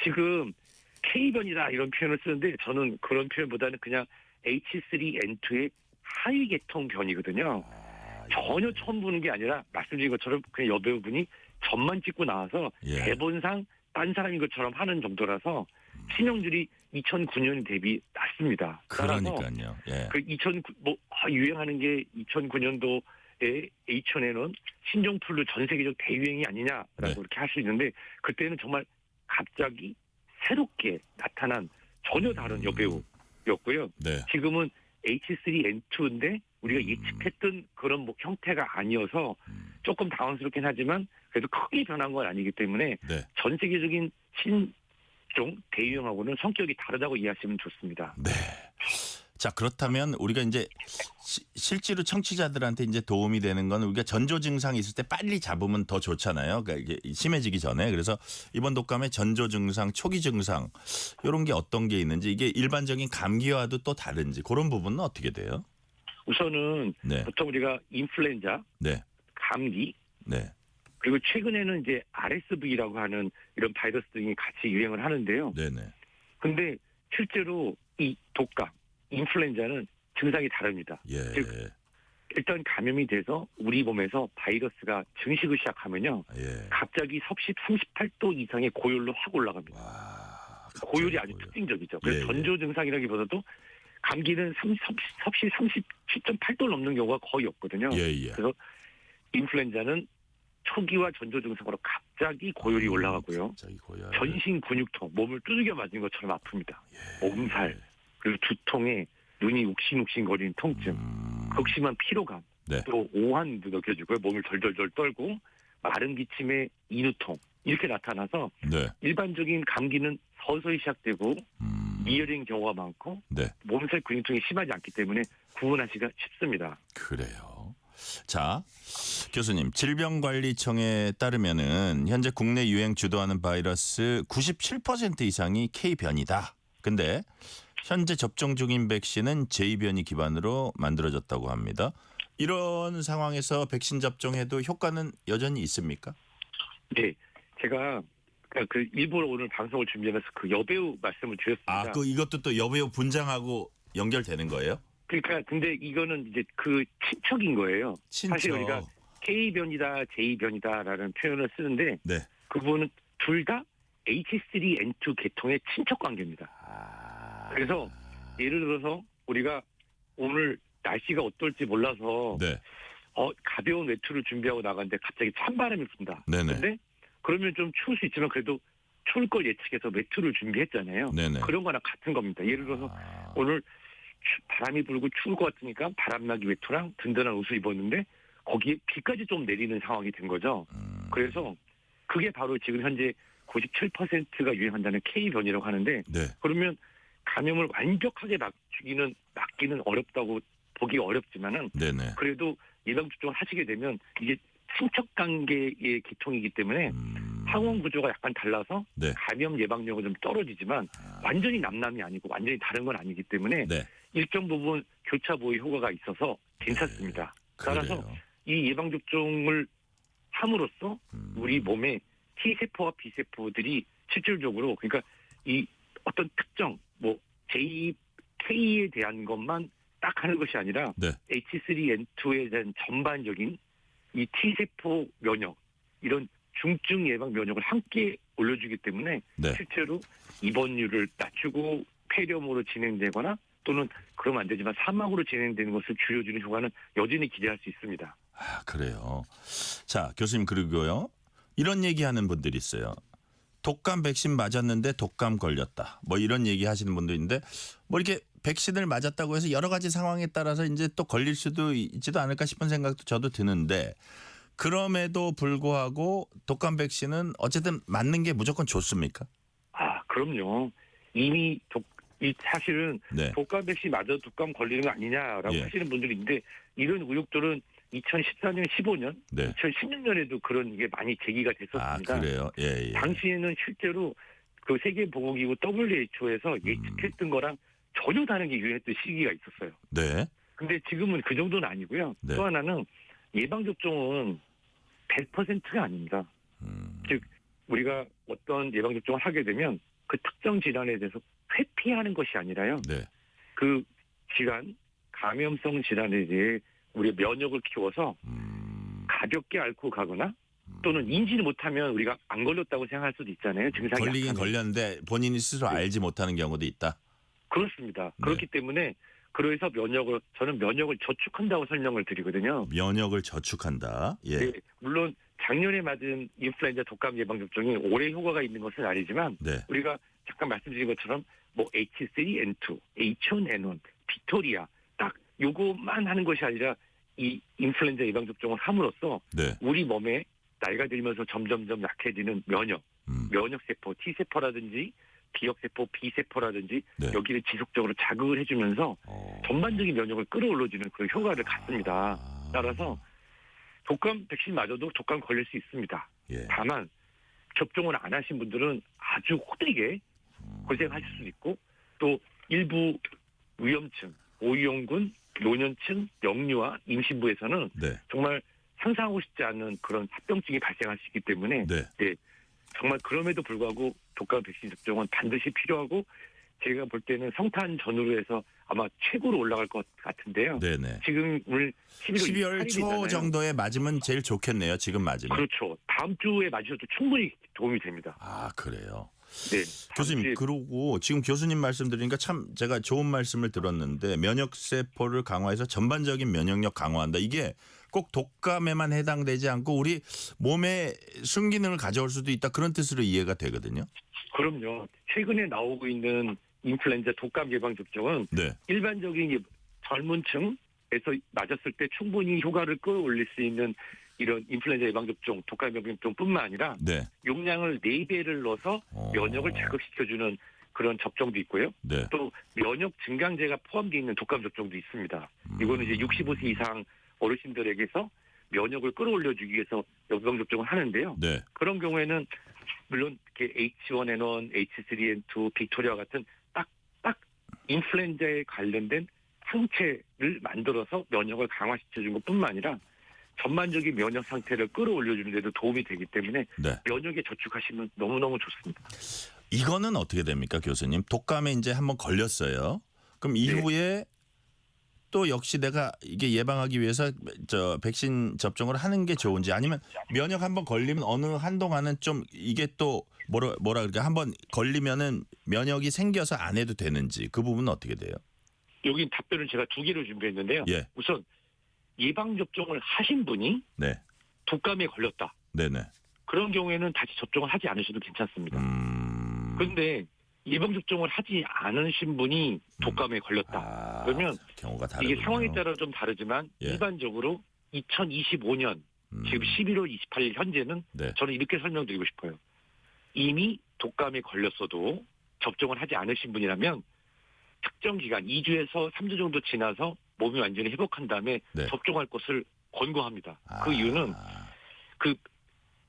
지금 K변이다 이런 표현을 쓰는데 저는 그런 표현보다는 그냥 H3N2의 하위 계통 변이거든요. 전혀 처음 보는 게 아니라 말씀드린 것처럼 그냥 여배우분이 점만 찍고 나와서 예. 대본상 딴 사람인 것처럼 하는 정도라서 치명률이 2009년 대비 낮습니다. 따라서 그러니까요. 예. 그 유행하는 게 2009년도에 H1N1 신종플루 전 세계적 대유행이 아니냐라고 네. 그렇게 할 수 있는데 그때는 정말 갑자기 새롭게 나타난 전혀 다른 여배우였고요. 네. 지금은 H3N2인데 우리가 예측했던 그런 형태가 아니어서 조금 당황스럽긴 하지만 그래도 크게 변한 건 아니기 때문에 네. 전 세계적인 신종 대유행하고는 성격이 다르다고 이해하시면 좋습니다. 네. 자, 그렇다면 우리가 이제 실제로 청취자들한테 이제 도움이 되는 건 우리가 전조 증상이 있을 때 빨리 잡으면 더 좋잖아요. 그러니까 이게 심해지기 전에. 그래서 이번 독감의 전조 증상, 초기 증상 이런 게 어떤 게 있는지 이게 일반적인 감기와도 또 다른지 그런 부분은 어떻게 돼요? 우선은 네. 보통 우리가 인플루엔자, 네. 감기, 네. 그리고 최근에는 이제 RSV라고 하는 이런 바이러스 등이 같이 유행을 하는데요. 네, 네. 근데 실제로 이 독감, 인플루엔자는 증상이 다릅니다. 예. 즉 일단 감염이 돼서 우리 몸에서 바이러스가 증식을 시작하면요. 예. 갑자기 섭씨 38도 이상의 고열로 확 올라갑니다. 와, 고열이 아주 특징적이죠. 그래서 예, 예. 전조 증상이라기보다도 감기는 섭씨 37.8도를 넘는 경우가 거의 없거든요. 예, 예. 그래서 인플루엔자는 초기와 전조 증상으로 갑자기 고열이 올라가고요. 갑자기 고열. 전신 근육통, 몸을 두들겨 맞은 것처럼 아픕니다. 예. 몸살, 그리고 두통에 눈이 욱신욱신거리는 통증, 극심한 피로감, 네. 또 오한도 느껴지고요. 몸을 덜덜덜 떨고 마른 기침에 인후통 이렇게 나타나서 네. 일반적인 감기는 서서히 시작되고 이어진 경우가 많고 네. 몸살 근육통이 심하지 않기 때문에 구분하기가 쉽습니다. 그래요. 자, 교수님, 질병관리청에 따르면은 현재 국내 유행 주도하는 바이러스 97% 이상이 K변이다. 근데 현재 접종 중인 백신은 J변이 기반으로 만들어졌다고 합니다. 이런 상황에서 백신 접종해도 효과는 여전히 있습니까? 네, 제가 그 일부러 오늘 방송을 준비하면서 그 여배우 말씀을 드렸습니다. 이것도 또 여배우 분장하고 연결되는 거예요? 그러니까 근데 이거는 이제 그 친척인 거예요. 친척. 사실 우리가 K변이다, J변이다라는 표현을 쓰는데 네. 그분은 둘 다 H3N2 계통의 친척 관계입니다. 그래서 예를 들어서 우리가 오늘 날씨가 어떨지 몰라서 네. 가벼운 외투를 준비하고 나갔는데 갑자기 찬바람이 분다. 네네. 근데 그러면 좀 추울 수 있지만 그래도 추울 걸 예측해서 외투를 준비했잖아요. 네네. 그런 거랑 같은 겁니다. 예를 들어서 오늘 바람이 불고 추울 것 같으니까 바람나기 외투랑 든든한 옷을 입었는데 거기에 비까지 좀 내리는 상황이 된 거죠. 그래서 그게 바로 지금 현재 97%가 유행한다는 K변이라고 하는데 네. 그러면 감염을 완벽하게 막기는 어렵다고 보기 어렵지만은 네네. 그래도 예방접종을 하시게 되면 이게 친척 관계의 계통이기 때문에 상황 구조가 약간 달라서 네. 감염 예방력은 좀 떨어지지만 완전히 남남이 아니고 완전히 다른 건 아니기 때문에 네. 일정 부분 교차 보호 효과가 있어서 괜찮습니다. 따라서 그래요. 이 예방접종을 함으로써 우리 몸에 T세포와 B세포들이 실질적으로 그러니까 이 어떤 특정 뭐 K에 대한 것만 딱 하는 것이 아니라 네. H3N2에 대한 전반적인 이 T세포 면역 이런 중증 예방 면역을 함께 올려주기 때문에 네. 실제로 입원율을 낮추고 폐렴으로 진행되거나 또는 그러면 안 되지만 사망으로 진행되는 것을 줄여주는 효과는 여전히 기대할 수 있습니다. 아, 그래요. 자, 교수님 그리고요. 이런 얘기하는 분들이 있어요. 독감 백신 맞았는데 독감 걸렸다. 뭐 이런 얘기 하시는 분도 있는데 뭐 이렇게 백신을 맞았다고 해서 여러 가지 상황에 따라서 이제 또 걸릴 수도 있지도 않을까 싶은 생각도 저도 드는데 그럼에도 불구하고 독감 백신은 어쨌든 맞는 게 무조건 좋습니까? 아, 그럼요. 이미 사실은 네. 독감 백신 맞아도 독감 걸리는 거 아니냐라고 예. 하시는 분들이 있는데 이런 의혹들은 2014년, 15년, 네. 2016년에도 그런 게 많이 제기가 됐었습니다. 아, 그래요? 예, 예. 당시에는 실제로 그 세계보건기구 WHO에서 예측했던 거랑 전혀 다른 게 유행했던 시기가 있었어요. 네. 근데 지금은 그 정도는 아니고요. 네. 또 하나는 예방접종은 100%가 아닙니다. 즉 우리가 어떤 예방접종을 하게 되면 그 특정 질환에 대해서 회피하는 것이 아니라요. 네. 그 질환, 감염성 질환에 대해 우리의 면역을 키워서 가볍게 앓고 가거나 또는 인지를 못하면 우리가 안 걸렸다고 생각할 수도 있잖아요. 증상이 걸리긴 약하면. 걸렸는데 본인이 스스로 알지 못하는 경우도 있다. 그렇습니다. 네. 그렇기 때문에 그래서 저는 면역을 저축한다고 설명을 드리거든요. 면역을 저축한다. 예. 네, 물론 작년에 맞은 인플루엔자 독감 예방접종이 올해 효과가 있는 것은 아니지만 네. 우리가 잠깐 말씀드린 것처럼 뭐 H3N2, H1N1, 빅토리아 딱 요것만 하는 것이 아니라 이 인플루엔자 예방접종을 함으로써 네. 우리 몸에 나이가 들면서 점점점 약해지는 면역세포, T세포라든지 B역세포, B세포라든지 네. 여기를 지속적으로 자극을 해주면서 전반적인 면역을 끌어올려주는 그런 효과를 갖습니다. 따라서 독감 백신 맞아도 독감 걸릴 수 있습니다. 예. 다만 접종을 안 하신 분들은 아주 호되게 고생하실 수도 있고 또 일부 위험층, 오이용군, 노년층, 영유아, 임신부에서는 네. 정말 상상하고 싶지 않은 그런 합병증이 발생할 수 있기 때문에 네. 정말 그럼에도 불구하고 독감 백신 접종은 반드시 필요하고 제가 볼 때는 성탄 전후로 해서 아마 최고로 올라갈 것 같은데요. 네네. 지금 오늘 12월 초 8일이잖아요. 정도에 맞으면 제일 좋겠네요. 지금 맞으면. 그렇죠. 다음 주에 맞으셔도 충분히 도움이 됩니다. 아, 그래요. 네. 교수님, 그러고 지금 교수님 말씀 들으니까 참 제가 좋은 말씀을 들었는데 면역세포를 강화해서 전반적인 면역력 강화한다. 이게 꼭 독감에만 해당되지 않고 우리 몸의 순기능을 가져올 수도 있다. 그런 뜻으로 이해가 되거든요. 그럼요. 최근에 나오고 있는 인플루엔자 독감 예방접종은 네. 일반적인 젊은 층에서 맞았을 때 충분히 효과를 끌어올릴 수 있는 이런 인플루엔자 예방접종, 독감 예방접종뿐만 아니라 네. 용량을 4배를 넣어서 면역을 자극시켜주는 그런 접종도 있고요. 네. 또 면역 증강제가 포함되어 있는 독감 접종도 있습니다. 이거는 이제 65세 이상 어르신들에게서 면역을 끌어올려주기 위해서 예방 접종을 하는데요. 네. 그런 경우에는 물론 이렇게 H1N1, H3N2, 빅토리아 같은 딱 인플루엔자에 관련된 항체를 만들어서 면역을 강화시켜준 것뿐만 아니라 전반적인 면역 상태를 끌어올려주는 데도 도움이 되기 때문에 네. 면역에 저축하시면 너무너무 좋습니다. 이거는 어떻게 됩니까, 교수님? 독감에 이제 한번 걸렸어요. 그럼 이후에 또 역시 내가 이게 예방하기 위해서 백신 접종을 하는 게 좋은지, 아니면 면역 한번 걸리면 어느 한동안은 좀 이게 또 뭐라 그럴까, 한번 걸리면은 면역이 생겨서 안 해도 되는지, 그 부분은 어떻게 돼요? 여기 답변을 제가 2개로 준비했는데요. 예. 우선 예방 접종을 하신 분이 네. 독감에 걸렸다. 네네. 그런 경우에는 다시 접종을 하지 않으셔도 괜찮습니다. 그런데 예방 접종을 하지 않으신 분이 독감에 걸렸다. 그러면 경우가 다르군요. 이게 상황에 따라 좀 다르지만 예. 일반적으로 2025년 지금 11월 28일 현재는 네. 저는 이렇게 설명드리고 싶어요. 이미 독감에 걸렸어도 접종을 하지 않으신 분이라면 특정 기간 2주에서 3주 정도 지나서 몸이 완전히 회복한 다음에 네. 접종할 것을 권고합니다. 그 이유는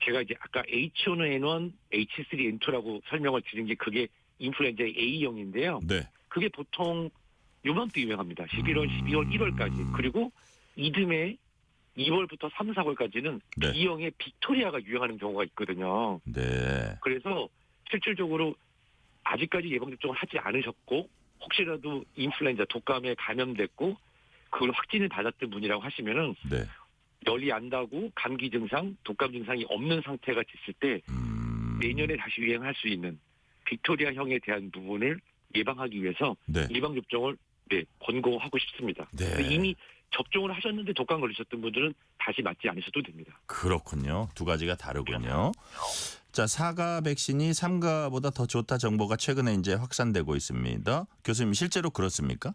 제가 이제 아까 H1N1, H3N2라고 설명을 드린 게 그게 인플루엔자의 A형인데요. 네. 그게 보통 요맘때 유행합니다. 11월, 12월, 1월까지. 그리고 이듬해 2월부터 3, 4월까지는 네. B형의 빅토리아가 유행하는 경우가 있거든요. 네. 그래서 실질적으로 아직까지 예방접종을 하지 않으셨고 혹시라도 인플루엔자 독감에 감염됐고 그걸 확진을 받았던 분이라고 하시면은 네. 열이 안 나고 감기 증상, 독감 증상이 없는 상태가 됐을 때 내년에 다시 유행할 수 있는 빅토리아형에 대한 부분을 예방하기 위해서 네. 예방접종을 권고하고 싶습니다. 네. 이미 접종을 하셨는데 독감 걸리셨던 분들은 다시 맞지 않으셔도 됩니다. 그렇군요. 두 가지가 다르군요. 자, 4가 백신이 3가보다 더 좋다 정보가 최근에 이제 확산되고 있습니다. 교수님, 실제로 그렇습니까?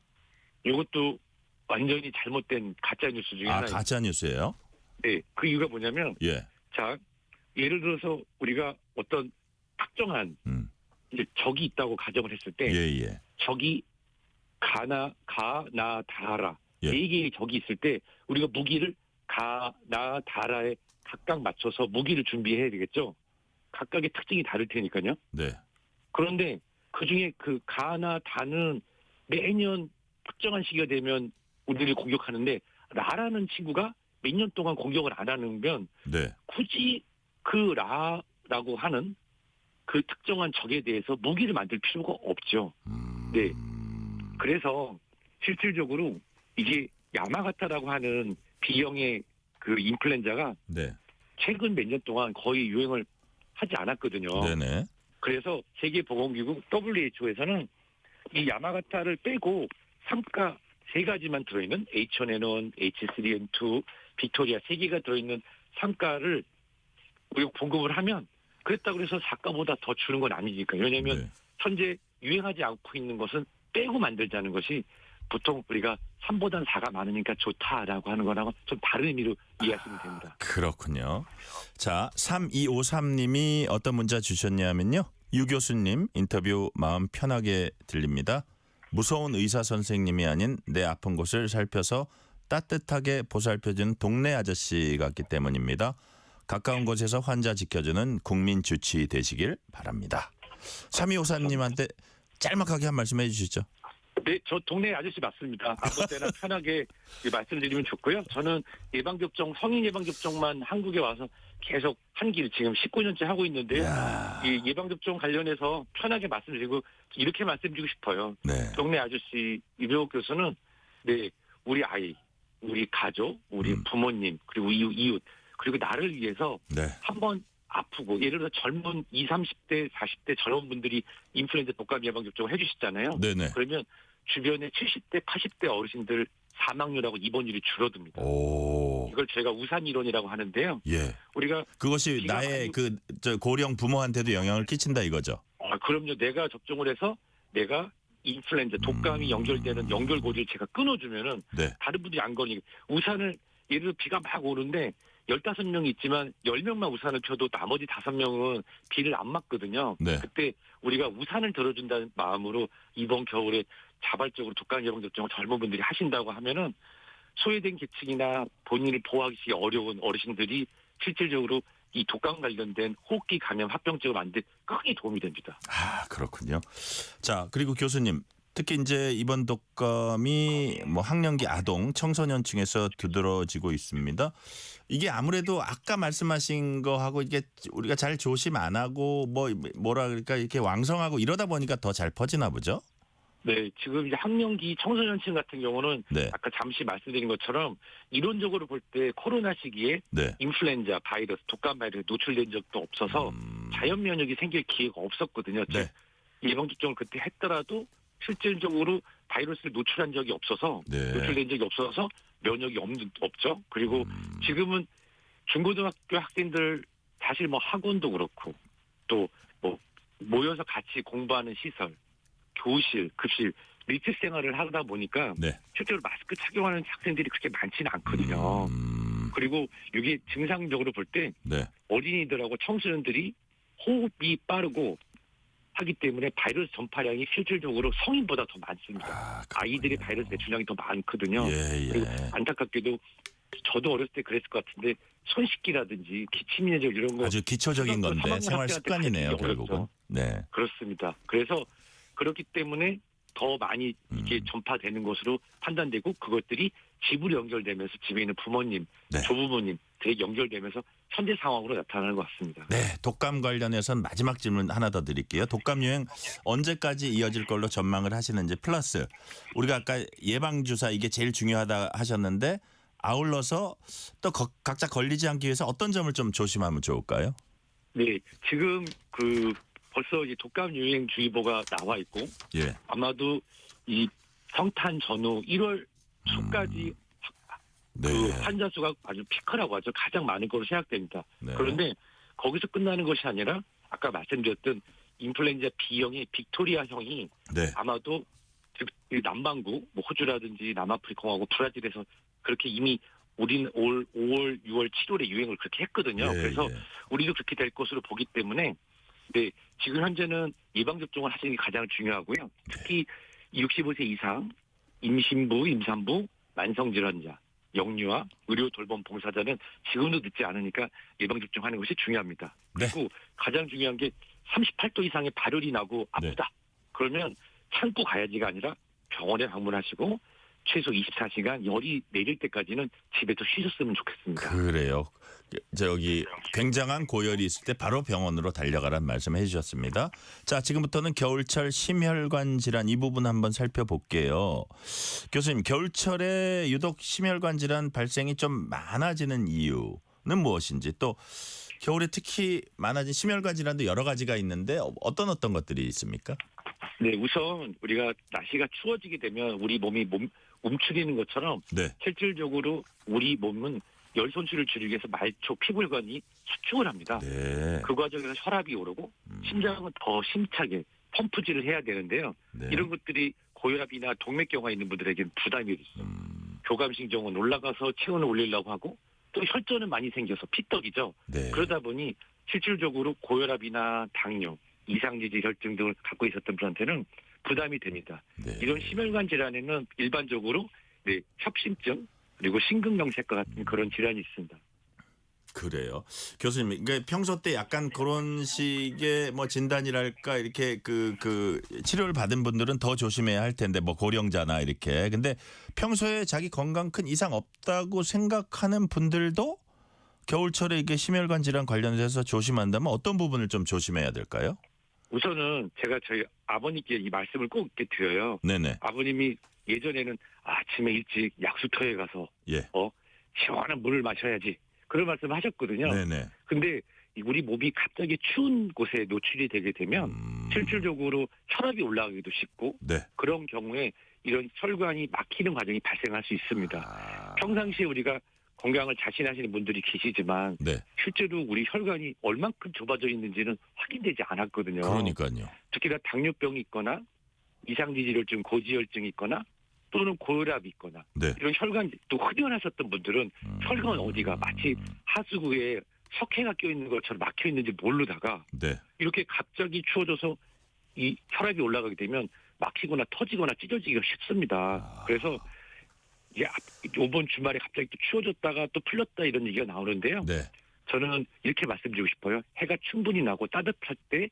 이것도 완전히 잘못된 가짜 뉴스 중에 하나입니다. 가짜 뉴스예요? 네, 그 이유가 뭐냐면 예. 자, 예를 들어서 우리가 어떤 특정한 이제 적이 있다고 가정을 했을 때 예. 적이 가나다라 예. 4개의 적이 있을 때 우리가 무기를 가나다라에 각각 맞춰서 무기를 준비해야 되겠죠. 각각의 특징이 다를 테니까요. 네. 그런데 그중에 그 가나다는 매년 특정한 시기가 되면 우리를 공격하는데 라라는 친구가 몇 년 동안 공격을 안 하면 네. 굳이 그 라라고 하는 그 특정한 적에 대해서 무기를 만들 필요가 없죠. 네. 그래서 실질적으로 이게 야마가타라고 하는 B형의 그 인플루엔자가 네. 최근 몇 년 동안 거의 유행을 하지 않았거든요. 네네. 그래서 세계보건기구 WHO에서는 이 야마가타를 빼고 3가 3가지만 들어있는 H1N1, H3N2, 빅토리아 3개가 들어있는 3가를 우리가 공급을 하면 그랬다고 해서 4가보다 더 주는 건 아니니까요. 왜냐하면 현재 유행하지 않고 있는 것은 빼고 만들자는 것이 보통 우리가 3보단 4가 많으니까 좋다라고 하는 거랑은 좀 다른 의미로 이해하시면 됩니다. 그렇군요. 자, 3253님이 어떤 문자 주셨냐면요. 유 교수님 인터뷰 마음 편하게 들립니다. 무서운 의사 선생님이 아닌 내 아픈 곳을 살펴서 따뜻하게 보살펴주는 동네 아저씨 같기 때문입니다. 가까운 곳에서 환자 지켜주는 국민 주치 되시길 바랍니다. 3254님한테 짤막하게 한 말씀 해주시죠. 네, 저 동네 아저씨 맞습니다. 아무 때나 편하게 말씀드리면 좋고요. 저는 예방접종, 성인 예방접종만 한국에 와서 계속 한 길 지금 19년째 하고 있는데요. 이 예방접종 관련해서 편하게 말씀드리고 이렇게 말씀드리고 싶어요. 네. 동네 아저씨 이병옥 교수는 우리 아이, 우리 가족, 우리 부모님 그리고 이웃 그리고 나를 위해서 한번 아프고 예를 들어 젊은 20, 30대, 40대 젊은 분들이 인플루엔자 독감 예방접종을 해주시잖아요. 네네. 그러면 주변에 70대, 80대 어르신들 사망률하고 입원율이 줄어듭니다. 이걸 제가 우산 이론이라고 하는데요. 예. 우리가 그것이 나의 고령 부모한테도 영향을 끼친다 이거죠. 그럼요. 내가 접종을 해서 내가 인플루엔자 독감이 연결되는 연결고리를 제가 끊어주면은 다른 분들이 안 걸리고 우산을 예를 들어 비가 막 오는데 15명이 있지만 10명만 우산을 펴도 나머지 5명은 비를 안 맞거든요. 그때 우리가 우산을 들어준다는 마음으로 이번 겨울에 자발적으로 독감 예방접종을 젊은 분들이 하신다고 하면은 소외된 계층이나 본인을 보호하기 어려운 어르신들이 실질적으로 이 독감 관련된 호흡기 감염 합병증을 만든 데 크게 도움이 됩니다. 아, 그렇군요. 자, 그리고 교수님, 특히 이제 이번 독감이 뭐 학령기 아동, 청소년층에서 두드러지고 있습니다. 이게 아무래도 아까 말씀하신 거하고 이게 우리가 잘 조심 안 하고 뭐라 그럴까 이렇게 왕성하고 이러다 보니까 더 잘 퍼지나 보죠? 네, 지금 이제 학령기 청소년층 같은 경우는 네. 아까 잠시 말씀드린 것처럼 이론적으로 볼 때 코로나 시기에 네. 인플루엔자 바이러스, 독감 바이러스 노출된 적도 없어서 자연 면역이 생길 기회가 없었거든요. 네. 즉 예방 접종을 그때 했더라도 실질적으로 바이러스를 노출한 적이 없어서 네. 노출된 적이 없어서 면역이 없죠. 그리고 지금은 중고등학교 학생들 사실 뭐 학원도 그렇고 또 뭐 모여서 같이 공부하는 시설, 교실, 급실, 밀집 생활을 하다 보니까 네. 실제로 마스크 착용하는 학생들이 그렇게 많지는 않거든요. 그리고 이게 증상적으로 볼 때 네. 어린이들하고 청소년들이 호흡이 빠르고 하기 때문에 바이러스 전파량이 실질적으로 성인보다 더 많습니다. 아이들이 바이러스 배출량이 더 많거든요. 예, 예. 그리고 안타깝게도 저도 어렸을 때 그랬을 것 같은데 손 씻기라든지 기침이나 이런 거 아주 기초적인 건데 생활 학생한테 습관이네요, 가르치기 결국은. 어렵죠. 네. 그렇습니다. 그래서 그렇기 때문에 더 많이 이게 전파되는 것으로 판단되고 그것들이 집으로 연결되면서 집에 있는 부모님, 네. 조부모님들이 연결되면서 현재 상황으로 나타나는 것 같습니다. 네, 독감 관련해서는 마지막 질문 하나 더 드릴게요. 독감 유행 언제까지 이어질 걸로 전망을 하시는지 플러스 우리가 아까 예방주사 이게 제일 중요하다 하셨는데 아울러서 또 각자 걸리지 않기 위해서 어떤 점을 좀 조심하면 좋을까요? 네, 지금 벌써 이제 독감 유행주의보가 나와 있고 예. 아마도 이 성탄 전후 1월 초까지 네. 환자 수가 아주 피크라고 하죠. 가장 많은 걸로 생각됩니다. 네. 그런데 거기서 끝나는 것이 아니라 아까 말씀드렸던 인플루엔자 B형의 빅토리아형이 네. 아마도 이 남반구, 뭐 호주라든지 남아프리카 공화국, 브라질에서 그렇게 이미 우리는 올 5월, 6월, 7월에 유행을 그렇게 했거든요. 예, 그래서 예. 우리도 그렇게 될 것으로 보기 때문에 네, 지금 현재는 예방접종을 하시는 게 가장 중요하고요. 특히 65세 이상, 임신부, 임산부, 만성질환자, 영유아, 의료 돌봄 봉사자는 지금도 늦지 않으니까 예방접종하는 것이 중요합니다. 네. 그리고 가장 중요한 게 38도 이상의 발열이 나고 아프다. 그러면 참고 가야지가 아니라 병원에 방문하시고 최소 24시간 열이 내릴 때까지는 집에서 쉬셨으면 좋겠습니다. 그래요. 저기 굉장한 고열이 있을 때 바로 병원으로 달려가란 말씀 해주셨습니다. 자, 지금부터는 겨울철 심혈관 질환 이 부분 한번 살펴볼게요. 교수님, 겨울철에 유독 심혈관 질환 발생이 좀 많아지는 이유는 무엇인지 또 겨울에 특히 많아진 심혈관 질환도 여러 가지가 있는데 어떤 것들이 있습니까? 네, 우선 우리가 날씨가 추워지게 되면 우리 몸이 움츠리는 것처럼 네. 실질적으로 우리 몸은 열 손실을 줄이기 위해서 말초 피골관이 수축을 합니다. 네. 그 과정에서 혈압이 오르고 심장은 더 심차게 펌프질을 해야 되는데요. 네. 이런 것들이 고혈압이나 동맥경화 있는 분들에게는 부담이 됐어요. 교감신경은 올라가서 체온을 올리려고 하고 또 혈전은 많이 생겨서 피떡이죠. 네. 그러다 보니 실질적으로 고혈압이나 당뇨, 이상지질 혈증 등을 갖고 있었던 분한테는 부담이 됩니다. 네. 이런 심혈관 질환에는 일반적으로 협심증 그리고 심근경색과 같은 그런 질환이 있습니다. 그래요. 교수님, 그러니까 평소 때 약간 그런 식의 뭐 진단이랄까 이렇게 그 치료를 받은 분들은 더 조심해야 할 텐데 뭐 고령자나 이렇게. 근데 평소에 자기 건강 큰 이상 없다고 생각하는 분들도 겨울철에 이게 심혈관 질환 관련해서 조심한다면 어떤 부분을 좀 조심해야 될까요? 우선은 제가 저희 아버님께 이 말씀을 꼭 이렇게 드려요. 네네. 아버님이 예전에는 아침에 일찍 약수터에 가서 예. 시원한 물을 마셔야지 그런 말씀을 하셨거든요. 네네. 근데 우리 몸이 갑자기 추운 곳에 노출이 되게 되면 실질적으로 혈압이 올라가기도 쉽고 네. 그런 경우에 이런 혈관이 막히는 과정이 발생할 수 있습니다. 평상시에 우리가 건강을 자신하시는 분들이 계시지만 네. 실제로 우리 혈관이 얼만큼 좁아져 있는지는 확인되지 않았거든요. 그러니까요. 특히나 당뇨병이 있거나 이상지질혈증, 고지혈증이 있거나 또는 고혈압이 있거나 네. 이런 혈관 또 흡연하셨던 분들은 혈관 어디가 마치 하수구에 석회가 껴있는 것처럼 막혀 있는지 모르다가 네. 이렇게 갑자기 추워져서 이 혈압이 올라가게 되면 막히거나 터지거나 찢어지기가 쉽습니다. 그래서 이게 이번 주말에 갑자기 또 추워졌다가 또 풀렸다 이런 얘기가 나오는데요. 네. 저는 이렇게 말씀드리고 싶어요. 해가 충분히 나고 따뜻할 때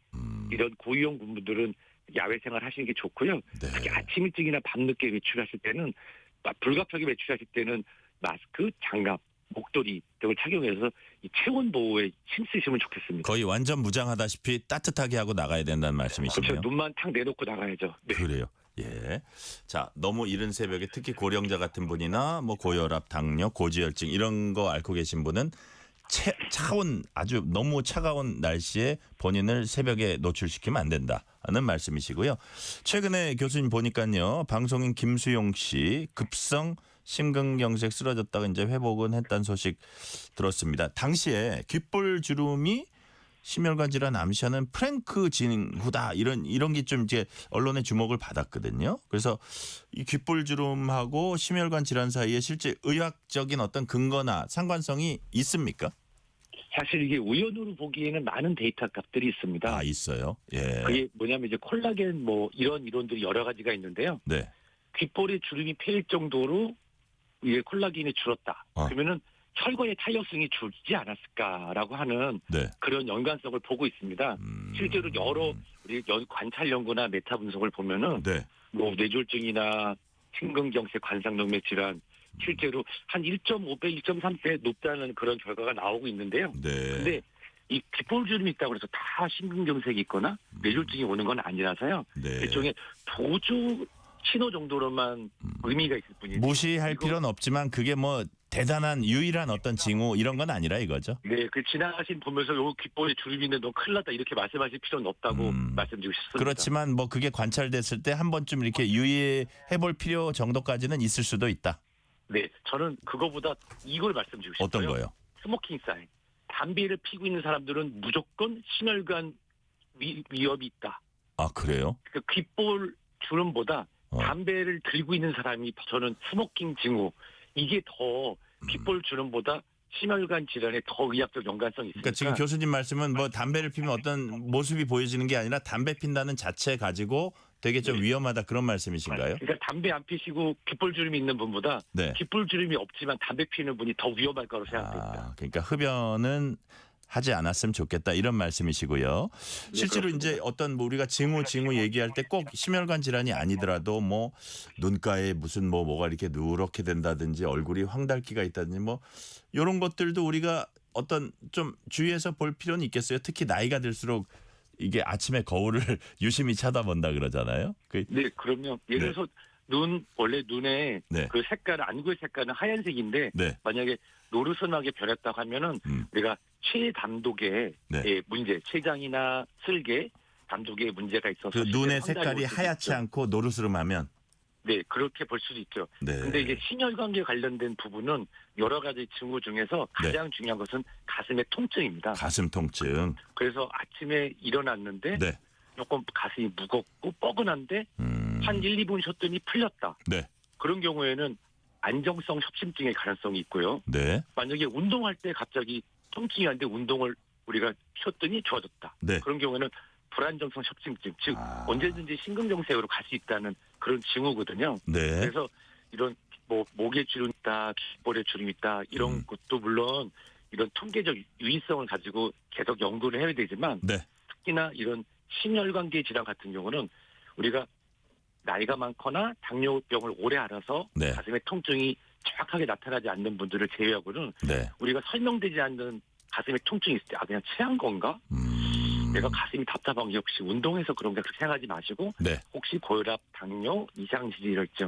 이런 고위험 군분들은 야외 생활 하시는 게 좋고요. 네. 특히 아침 일찍이나 밤늦게 외출하실 때는 불가피하게 외출하실 때는 마스크, 장갑, 목도리 등을 착용해서 이 체온 보호에 힘쓰시면 좋겠습니다. 거의 완전 무장하다시피 따뜻하게 하고 나가야 된다는 말씀이시네요. 그렇죠. 눈만 탁 내놓고 나가야죠. 네. 그래요. 예. 자, 너무 이른 새벽에 특히 고령자 같은 분이나 뭐 고혈압, 당뇨, 고지혈증 이런 거 앓고 계신 분은 차온 아주 너무 차가운 날씨에 본인을 새벽에 노출시키면 안 된다는 말씀이시고요. 최근에 교수님 보니까요. 방송인 김수용 씨 급성 심근경색 쓰러졌다가 이제 회복은 했다는 소식 들었습니다. 당시에 귓볼 주름이 심혈관 질환 암시하는 프랭크 징후다 이런 게 좀 이제 언론의 주목을 받았거든요. 그래서 이 귓볼 주름하고 심혈관 질환 사이에 실제 의학적인 어떤 근거나 상관성이 있습니까? 사실 이게 우연으로 보기에는 많은 데이터 값들이 있습니다. 아, 있어요. 예. 그게 뭐냐면 이제 콜라겐 뭐 이런 이론들이 여러 가지가 있는데요. 네. 귓볼에 주름이 패일 정도로 이게 콜라겐이 줄었다. 그러면은 혈관의 탄력성이 줄지 않았을까라고 하는 네. 그런 연관성을 보고 있습니다. 실제로 여러 우리 관찰 연구나 메타 분석을 보면은 네. 뭐 뇌졸중이나 심근경색, 관상동맥 질환 실제로 한 1.5배, 1.3배 높다는 그런 결과가 나오고 있는데요. 네. 근데 이 귓볼 주름이 있다고 해서 다 심근경색이 있거나 뇌졸중이 오는 건 아니라서요. 네. 일종의 보조 신호 정도로만 의미가 있을 뿐이죠. 무시할 필요는 없지만 그게 뭐 대단한 유일한 어떤 징후 이런 건 아니라 이거죠. 네, 그 지나가신 보면서 요 귓볼에 주름이 있는데 너 큰일 났다 이렇게 말씀하실 필요는 없다고 말씀드리고 싶습니다. 그렇지만 뭐 그게 관찰됐을 때 한 번쯤 이렇게 유의해 볼 필요 정도까지는 있을 수도 있다. 네, 저는 그거보다 이걸 말씀드리고 싶어요. 어떤 거요? 스모킹 사인. 담배를 피고 있는 사람들은 무조건 심혈관 위험이 있다. 아, 그래요? 그 귓볼 주름보다 담배를 들고 있는 사람이 저는 스모킹 징후 이게 더 귓볼 주름보다 심혈관 질환에 더 의학적 연관성이 있으니까. 그러니까 지금 교수님 말씀은 뭐 담배를 피면 어떤 모습이 보여지는 게 아니라 담배 핀다는 자체 가지고 되게 좀 위험하다 그런 말씀이신가요? 그러니까 담배 안 피시고 귓볼 주름이 있는 분보다 네. 귓볼 주름이 없지만 담배 피는 분이 더 위험할 거라고 생각됩니다. 그러니까 흡연은 하지 않았으면 좋겠다 이런 말씀이시고요. 실제로 이제 어떤 뭐 우리가 징후 얘기할 때 꼭 심혈관 질환이 아니더라도 뭐 눈가에 무슨 뭐가 이렇게 누렇게 된다든지 얼굴이 황달기가 있다든지 뭐 이런 것들도 우리가 어떤 좀 주의해서 볼 필요는 있겠어요. 특히 나이가 들수록 이게 아침에 거울을 유심히 쳐다본다 그러잖아요. 네, 그럼요. 예를 들어서 원래 눈에 네. 그 색깔, 안구의 색깔은 하얀색인데 네. 만약에 노르스름하게 변했다고 하면은 우리가 췌담독에 네. 문제, 췌장이나 슬개, 담독에 문제가 있어서 그 눈의 실제로 색깔이 황달이 올 수도 하얗지 있죠. 않고 노르스름하면 네, 그렇게 볼 수도 있죠. 네. 근데 이게 심혈관계 관련된 부분은 여러 가지 징후 중에서 가장 중요한 것은 가슴의 통증입니다. 가슴 통증. 그래서 아침에 일어났는데 네. 조금 가슴이 무겁고 뻐근한데 한 1, 2분 쉬었더니 풀렸다. 네. 그런 경우에는 안정성 협심증의 가능성이 있고요. 네. 만약에 운동할 때 갑자기 통증이 왔는데 운동을 우리가 쉬었더니 좋아졌다. 네. 그런 경우에는 불안정성 협심증, 즉 언제든지 심근경색으로 갈 수 있다는 그런 징후거든요. 네. 그래서 이런 뭐 목에 주름 있다, 귓볼에 주름 있다 이런 것도 물론 이런 통계적 유의성을 가지고 계속 연구를 해야 되지만 네. 특히나 이런 심혈관계 질환 같은 경우는 우리가 나이가 많거나 당뇨병을 오래 앓아서 네. 가슴에 통증이 정확하게 나타나지 않는 분들을 제외하고는 네. 우리가 설명되지 않는 가슴에 통증이 있을 때 그냥 체한 건가? 내가 가슴이 답답한 게 혹시 운동해서 그런가 그렇게 생각하지 마시고 네. 혹시 고혈압, 당뇨, 이상지질혈증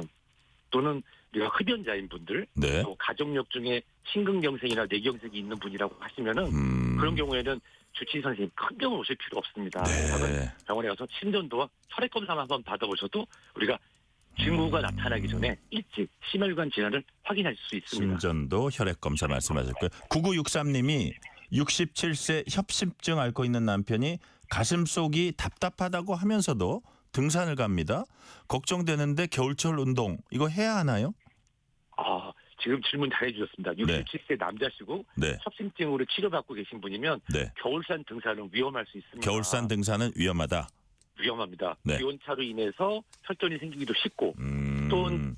또는 우리가 흡연자인 분들 네. 또 가족력 중에 심근경색이나 뇌경색이 있는 분이라고 하시면은 그런 경우에는 주치의 선생님 큰 병원 오실 필요 없습니다. 네. 병원에 가서 심전도와 혈액 검사만 한번 받아보셔도 우리가 징후가 나타나기 전에 일찍 심혈관 질환을 확인할 수 있습니다. 심전도 혈액 검사 말씀하셨고요. 9963님이 67세 협심증 앓고 있는 남편이 가슴속이 답답하다고 하면서도 등산을 갑니다. 걱정되는데 겨울철 운동 이거 해야 하나요? 지금 질문 잘해주셨습니다. 67세 남자시고 네. 협심증으로 치료받고 계신 분이면 네. 겨울산 등산은 위험할 수 있습니다. 겨울산 등산은 위험하다. 위험합니다. 네. 기온차로 인해서 혈전이 생기기도 쉽고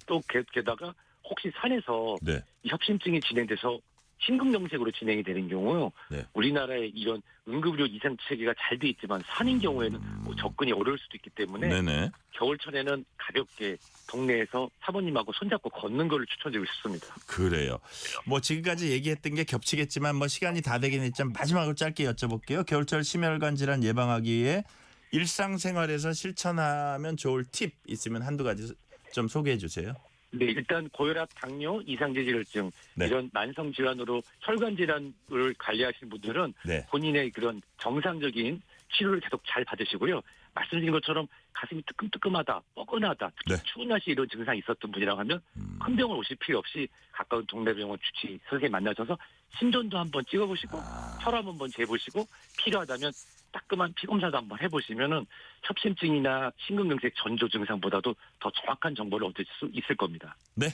또 게다가 혹시 산에서 네. 이 협심증이 진행돼서 심근경색으로 진행이 되는 경우 네. 우리나라의 이런 응급의료 이상 체계가 잘 돼 있지만 산인 경우에는 뭐 접근이 어려울 수도 있기 때문에 네네. 겨울철에는 가볍게 동네에서 사모님하고 손잡고 걷는 걸 추천드리고 싶습니다. 그래요. 뭐 지금까지 얘기했던 게 겹치겠지만 뭐 시간이 다 되긴 했지만 마지막으로 짧게 여쭤볼게요. 겨울철 심혈관 질환 예방하기 위해 일상생활에서 실천하면 좋을 팁 있으면 한두 가지 좀 소개해 주세요. 네, 일단 고혈압, 당뇨, 이상제지혈증 네. 이런 만성 질환으로 혈관 질환을 관리하시는 분들은 네. 본인의 그런 정상적인 치료를 계속 잘 받으시고요. 말씀드린 것처럼 가슴이 뜨끔뜨끔하다, 뻐근하다, 특히 네. 추운 날씨 이런 증상이 있었던 분이라고 하면 큰 병을 오실 필요 없이 가까운 동네 병원 주치 선생님 만나셔서 심전도 한번 찍어보시고 혈압 한번 재보시고 필요하다면 따끔한 피검사도 한번 해보시면은 협심증이나 심근경색 전조 증상보다도 더 정확한 정보를 얻을 수 있을 겁니다. 네.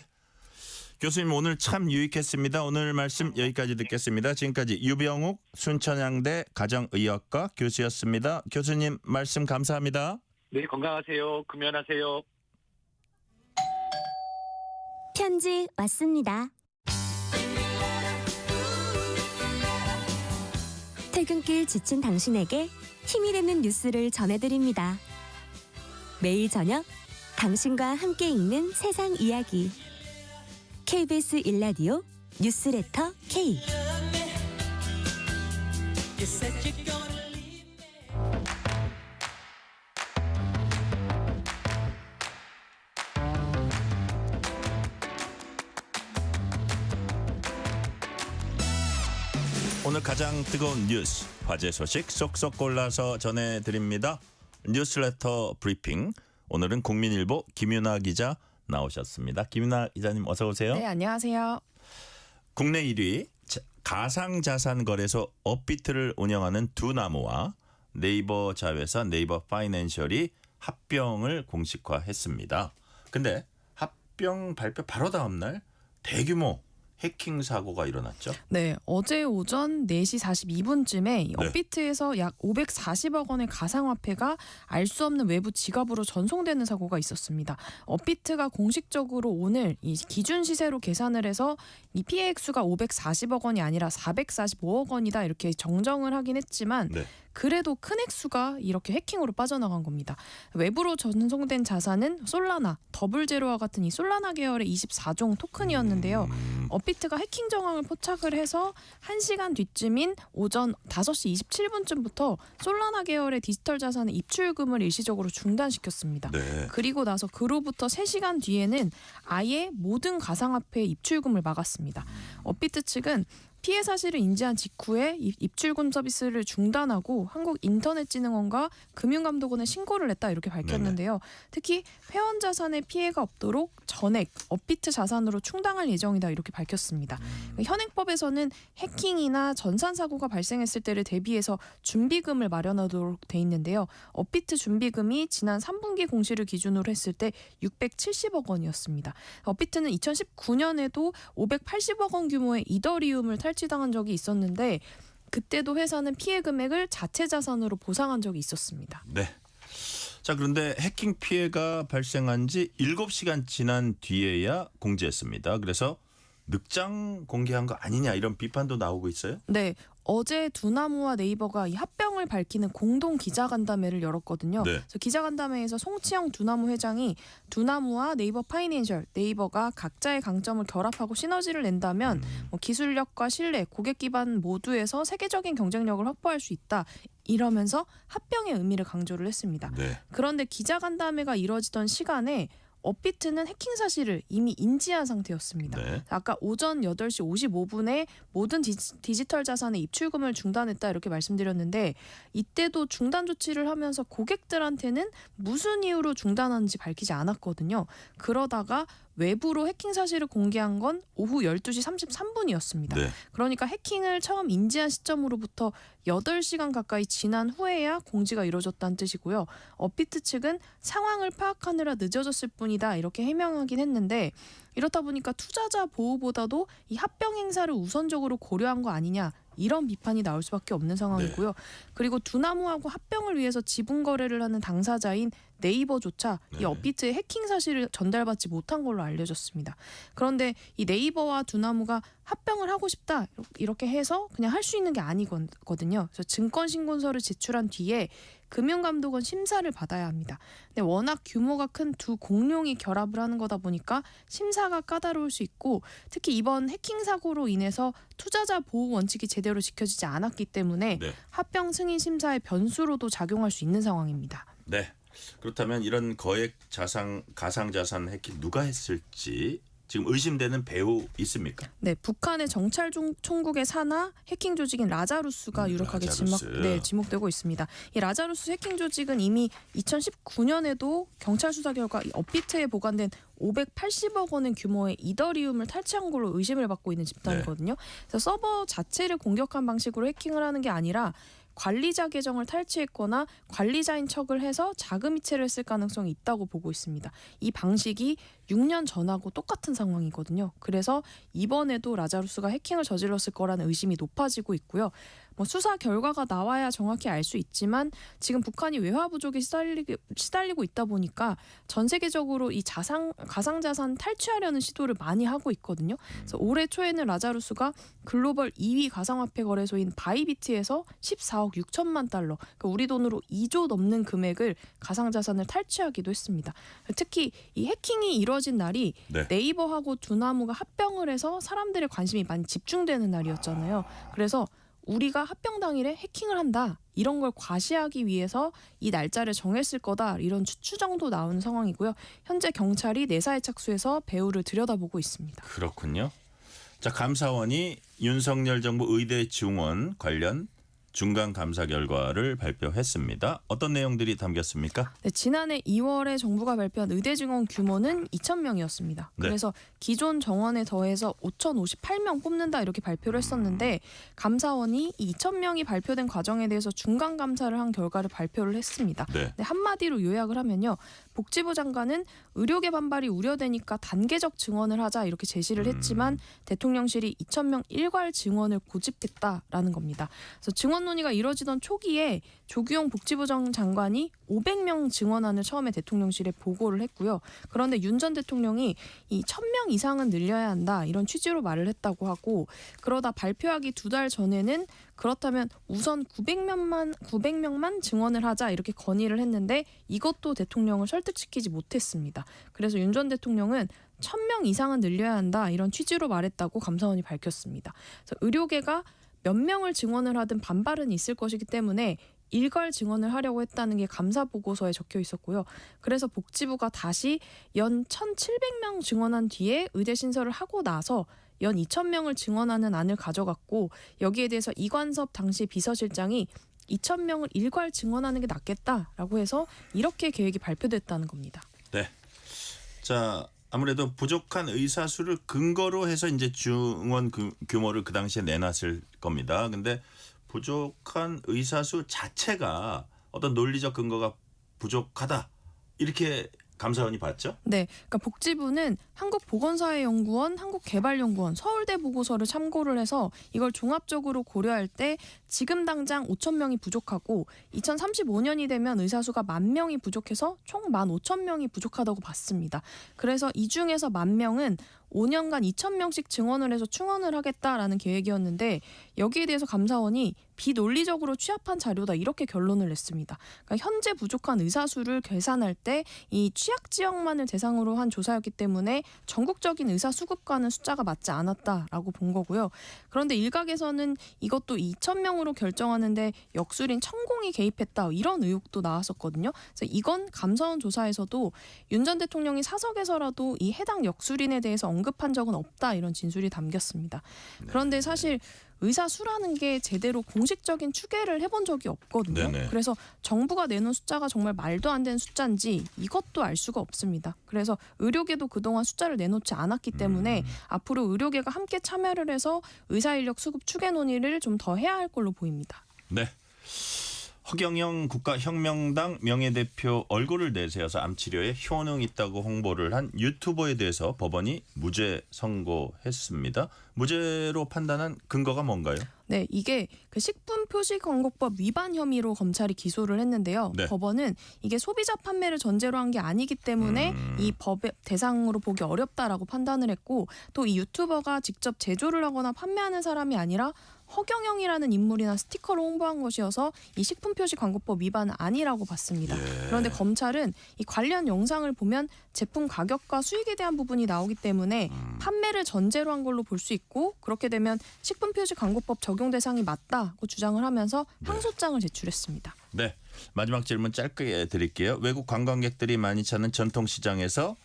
교수님 오늘 참 유익했습니다. 오늘 말씀 여기까지 듣겠습니다. 지금까지 유병욱 순천향대 가정의학과 교수였습니다. 교수님 말씀 감사합니다. 네, 건강하세요. 금연하세요. 편지 왔습니다. 퇴근길 지친 당신에게 힘이 되는 뉴스를 전해드립니다. 매일 저녁 당신과 함께 읽는 세상 이야기. KBS 1라디오 뉴스레터 K. 오늘 가장 뜨거운 뉴스, 화제 소식 쏙쏙 골라서 전해드립니다. 뉴스레터 브리핑. 오늘은 국민일보 김윤아 기자 나오셨습니다. 김윤아 기자님 어서 오세요. 네, 안녕하세요. 국내 1위 가상자산 거래소 업비트를 운영하는 두나무와 네이버 자회사 네이버 파이낸셜이 합병을 공식화했습니다. 근데 합병 발표 바로 다음 날 대규모 해킹 사고가 일어났죠. 네, 어제 오전 4시 42분쯤에 네. 업비트에서 약 540억 원의 가상화폐가 알 수 없는 외부 지갑으로 전송되는 사고가 있었습니다. 업비트가 공식적으로 오늘 이 기준 시세로 계산을 해서 이 피해 액수가 540억 원이 아니라 445억 원이다 이렇게 정정을 하긴 했지만 네. 그래도 큰 액수가 이렇게 해킹으로 빠져나간 겁니다. 외부로 전송된 자산은 솔라나, 더블제로와 같은 이 솔라나 계열의 24종 토큰이었는데요. 업비트가 해킹 정황을 포착을 해서 1시간 뒤쯤인 오전 5시 27분쯤부터 솔라나 계열의 디지털 자산의 입출금을 일시적으로 중단시켰습니다. 네. 그리고 나서 그로부터 3시간 뒤에는 아예 모든 가상화폐의 입출금을 막았습니다. 업비트 측은 피해 사실을 인지한 직후에 입출금 서비스를 중단하고 한국인터넷진흥원과 금융감독원에 신고를 했다 이렇게 밝혔는데요. 특히 회원 자산에 피해가 없도록 전액 업비트 자산으로 충당할 예정이다 이렇게 밝혔습니다. 현행법에서는 해킹이나 전산 사고가 발생했을 때를 대비해서 준비금을 마련하도록 돼 있는데요. 업비트 준비금이 지난 3분기 공시를 기준으로 했을 때 670억 원이었습니다. 업비트는 2019년에도 580억 원 규모의 이더리움을 탈취당한 적이 있었는데 그때도 회사는 피해 금액을 자체 자산으로 보상한 적이 있었습니다. 네. 자, 그런데 해킹 피해가 발생한 지 7시간 지난 뒤에야 공지했습니다. 그래서 늑장 공개한 거 아니냐 이런 비판도 나오고 있어요. 네. 어제 두나무와 네이버가 이 합병을 밝히는 공동 기자간담회를 열었거든요. 네. 그래서 기자간담회에서 송치영 두나무 회장이 두나무와 네이버 파이낸셜, 네이버가 각자의 강점을 결합하고 시너지를 낸다면 뭐 기술력과 신뢰, 고객 기반 모두에서 세계적인 경쟁력을 확보할 수 있다. 이러면서 합병의 의미를 강조를 했습니다. 네. 그런데 기자간담회가 이뤄지던 시간에 업비트는 해킹 사실을 이미 인지한 상태였습니다. 네. 아까 오전 8시 55분에 모든 디지털 자산의 입출금을 중단했다 이렇게 말씀드렸는데 이때도 중단 조치를 하면서 고객들한테는 무슨 이유로 중단하는지 밝히지 않았거든요. 그러다가 외부로 해킹 사실을 공개한 건 오후 12시 33분이었습니다. 네. 그러니까 해킹을 처음 인지한 시점으로부터 8시간 가까이 지난 후에야 공지가 이루어졌다는 뜻이고요. 업비트 측은 상황을 파악하느라 늦어졌을 뿐이다 이렇게 해명하긴 했는데 이렇다 보니까 투자자 보호보다도 이 합병 행사를 우선적으로 고려한 거 아니냐 이런 비판이 나올 수밖에 없는 상황이고요. 그리고 두나무하고 합병을 위해서 지분 거래를 하는 당사자인 네이버조차 이 네네. 업비트의 해킹 사실을 전달받지 못한 걸로 알려졌습니다. 그런데 이 네이버와 두나무가 합병을 하고 싶다 이렇게 해서 그냥 할 수 있는 게 아니거든요. 그래서 증권신고서를 제출한 뒤에 금융감독원 심사를 받아야 합니다. 근데 워낙 규모가 큰 두 공룡이 결합을 하는 거다 보니까 심사가 까다로울 수 있고 특히 이번 해킹 사고로 인해서 투자자 보호 원칙이 제대로 지켜지지 않았기 때문에 네. 합병 승인 심사의 변수로도 작용할 수 있는 상황입니다. 네. 그렇다면 이런 거액 가상자산 해킹 누가 했을지 지금 의심되는 배우 있습니까? 네, 북한의 정찰 총국의 산하 해킹 조직인 라자루스가 유력하게 라자루스. 지목되고 있습니다. 이 라자루스 해킹 조직은 이미 2019년에도 경찰 수사 결과 이 업비트에 보관된 580억 원의 규모의 이더리움을 탈취한 걸로 의심을 받고 있는 집단이거든요. 그래서 서버 자체를 공격한 방식으로 해킹을 하는 게 아니라 관리자 계정을 탈취했거나 관리자인 척을 해서 자금이체를 했을 가능성이 있다고 보고 있습니다. 이 방식이 6년 전하고 똑같은 상황이거든요. 그래서 이번에도 라자루스가 해킹을 저질렀을 거라는 의심이 높아지고 있고요. 수사 결과가 나와야 정확히 알 수 있지만 지금 북한이 외화 부족에 시달리고 있다 보니까 전 세계적으로 이 가상자산 탈취하려는 시도를 많이 하고 있거든요. 그래서 올해 초에는 라자루스가 글로벌 2위 가상화폐 거래소인 바이비트에서 14억 6천만 달러, 그러니까 우리 돈으로 2조 넘는 금액을 가상자산을 탈취하기도 했습니다. 특히 이 해킹이 이루어진 날이 네. 네이버하고 두나무가 합병을 해서 사람들의 관심이 많이 집중되는 날이었잖아요. 그래서 우리가 합병 당일에 해킹을 한다 이런 걸 과시하기 위해서 이 날짜를 정했을 거다 이런 추정도 나오는 상황이고요. 현재 경찰이 내사에 착수해서 배후를 들여다보고 있습니다. 그렇군요. 자, 감사원이 윤석열 정부 의대 증원 관련 중간 감사 결과를 발표했습니다. 어떤 내용들이 담겼습니까? 네, 지난해 2월에 정부가 발표한 의대 증원 규모는 2,000명이었습니다. 네. 그래서 기존 정원에 더해서 5,058명 뽑는다 이렇게 발표를 했었는데 감사원이 이 2,000명이 발표된 과정에 대해서 중간 감사를 한 결과를 발표를 했습니다. 네. 네, 한마디로 요약을 하면요. 복지부 장관은 의료계 반발이 우려되니까 단계적 증원을 하자 이렇게 제시를 했지만 대통령실이 2,000명 일괄 증원을 고집했다라는 겁니다. 그래서 증원 논의가 이뤄지던 초기에 조규용 복지부 장관이 500명 증원안을 처음에 대통령실에 보고를 했고요. 그런데 윤 전 대통령이 이 1,000명 이상은 늘려야 한다 이런 취지로 말을 했다고 하고 그러다 발표하기 2달 전에는 그렇다면 우선 900명만 증원을 하자 이렇게 건의를 했는데 이것도 대통령을 설득시키지 못했습니다. 그래서 윤 전 대통령은 1,000명 이상은 늘려야 한다 이런 취지로 말했다고 감사원이 밝혔습니다. 그래서 의료계가 몇 명을 증원을 하든 반발은 있을 것이기 때문에 일괄 증원을 하려고 했다는 게 감사 보고서에 적혀 있었고요. 그래서 복지부가 다시 연 1,700명 증원한 뒤에 의대 신설을 하고 나서 연 2,000명을 증원하는 안을 가져갔고 여기에 대해서 이관섭 당시 비서실장이 2,000명을 일괄 증원하는 게 낫겠다라고 해서 이렇게 계획이 발표됐다는 겁니다. 네. 자, 아무래도 부족한 의사 수를 근거로 해서 이제 증원 규모를 그 당시에 내놨을 겁니다. 근데 부족한 의사 수 자체가 어떤 논리적 근거가 부족하다 이렇게 감사원이 봤죠? 네, 그러니까 복지부는 한국보건사회연구원, 한국개발연구원, 서울대 보고서를 참고를 해서 이걸 종합적으로 고려할 때 지금 당장 5,000명이 부족하고 2035년이 되면 의사 수가 10,000명이 부족해서 총 15,000명이 부족하다고 봤습니다. 그래서 이 중에서 10,000명은 5년간 2,000명씩 증원을 해서 충원을 하겠다라는 계획이었는데 여기에 대해서 감사원이 비논리적으로 취합한 자료다 이렇게 결론을 냈습니다. 그러니까 현재 부족한 의사 수를 계산할 때 이 취약 지역만을 대상으로 한 조사였기 때문에 전국적인 의사 수급과는 숫자가 맞지 않았다라고 본 거고요. 그런데 일각에서는 이것도 2,000명으로 결정하는데 역술인 천공이 개입했다 이런 의혹도 나왔었거든요. 그래서 이건 감사원 조사에서도 윤 전 대통령이 사석에서라도 이 해당 역술인에 대해서 언급한 적은 없다 이런 진술이 담겼습니다. 그런데 사실 의사 수라는 게 제대로 공식적인 추계를 해본 적이 없거든요. 네네. 그래서 정부가 내놓은 숫자가 정말 말도 안 되는 숫자인지 이것도 알 수가 없습니다. 그래서 의료계도 그동안 숫자를 내놓지 않았기 때문에 앞으로 의료계가 함께 참여를 해서 의사 인력 수급 추계 논의를 좀 더 해야 할 걸로 보입니다. 네. 허경영 국가혁명당 명예대표 얼굴을 내세워서 암치료에 효능 있다고 홍보를 한 유튜버에 대해서 법원이 무죄 선고했습니다. 무죄로 판단한 근거가 뭔가요? 네, 이게 그 식품표시광고법 위반 혐의로 검찰이 기소를 했는데요. 네. 법원은 이게 소비자 판매를 전제로 한 게 아니기 때문에 이 법의 대상으로 보기 어렵다라고 판단을 했고 또 이 유튜버가 직접 제조를 하거나 판매하는 사람이 아니라 허경영이라는 인물이나 스티커로 홍보한 것이어서 이 식품표시광고법 위반은 아니라고 봤습니다. 그런데 검찰은 이 관련 영상을 보면 제품 가격과 수익에 대한 부분이 나오기 때문에 판매를 전제로 한 걸로 볼 수 있고 그렇게 되면 식품표시광고법 적용 대상이 맞다고 주장을 하면서 항소장을 제출했습니다. 네. 마지막 질문 짧게 드릴게요. 외국 관광객들이 많이 찾는 전통시장에서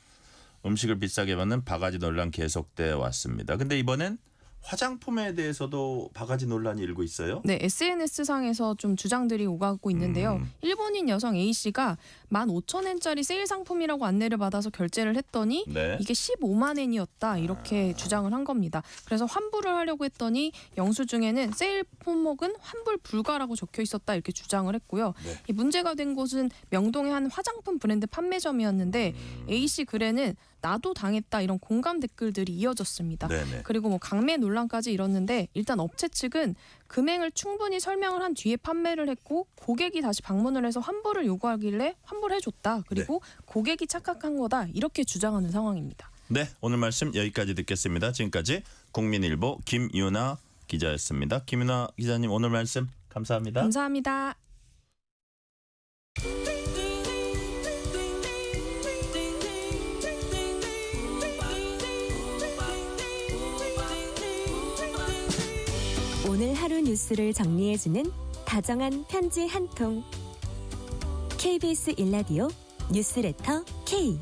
음식을 비싸게 받는 바가지 논란 계속돼 왔습니다. 근데 이번엔 화장품에 대해서도 바가지 논란이 일고 있어요? 네, SNS상에서 좀 주장들이 오가고 있는데요. 일본인 여성 A씨가 15,000엔짜리 세일 상품이라고 안내를 받아서 결제를 했더니 네. 이게 15만 엔이었다 이렇게 주장을 한 겁니다. 그래서 환불을 하려고 했더니 영수증에는 세일 품목은 환불 불가라고 적혀 있었다 이렇게 주장을 했고요. 네. 이 문제가 된 곳은 명동의 한 화장품 브랜드 판매점이었는데 A씨 글에는 나도 당했다 이런 공감 댓글들이 이어졌습니다. 네네. 그리고 뭐 강매 논란까지 일었는데 일단 업체 측은 금액을 충분히 설명을 한 뒤에 판매를 했고 고객이 다시 방문을 해서 환불을 요구하길래 환불해줬다. 그리고 고객이 착각한 거다 이렇게 주장하는 상황입니다. 네, 오늘 말씀 여기까지 듣겠습니다. 지금까지 국민일보 김유나 기자였습니다. 김유나 기자님 오늘 말씀 감사합니다. 감사합니다. 오늘 하루 뉴스를 정리해주는 다정한 편지 한 통. KBS 일라디오 뉴스레터 K.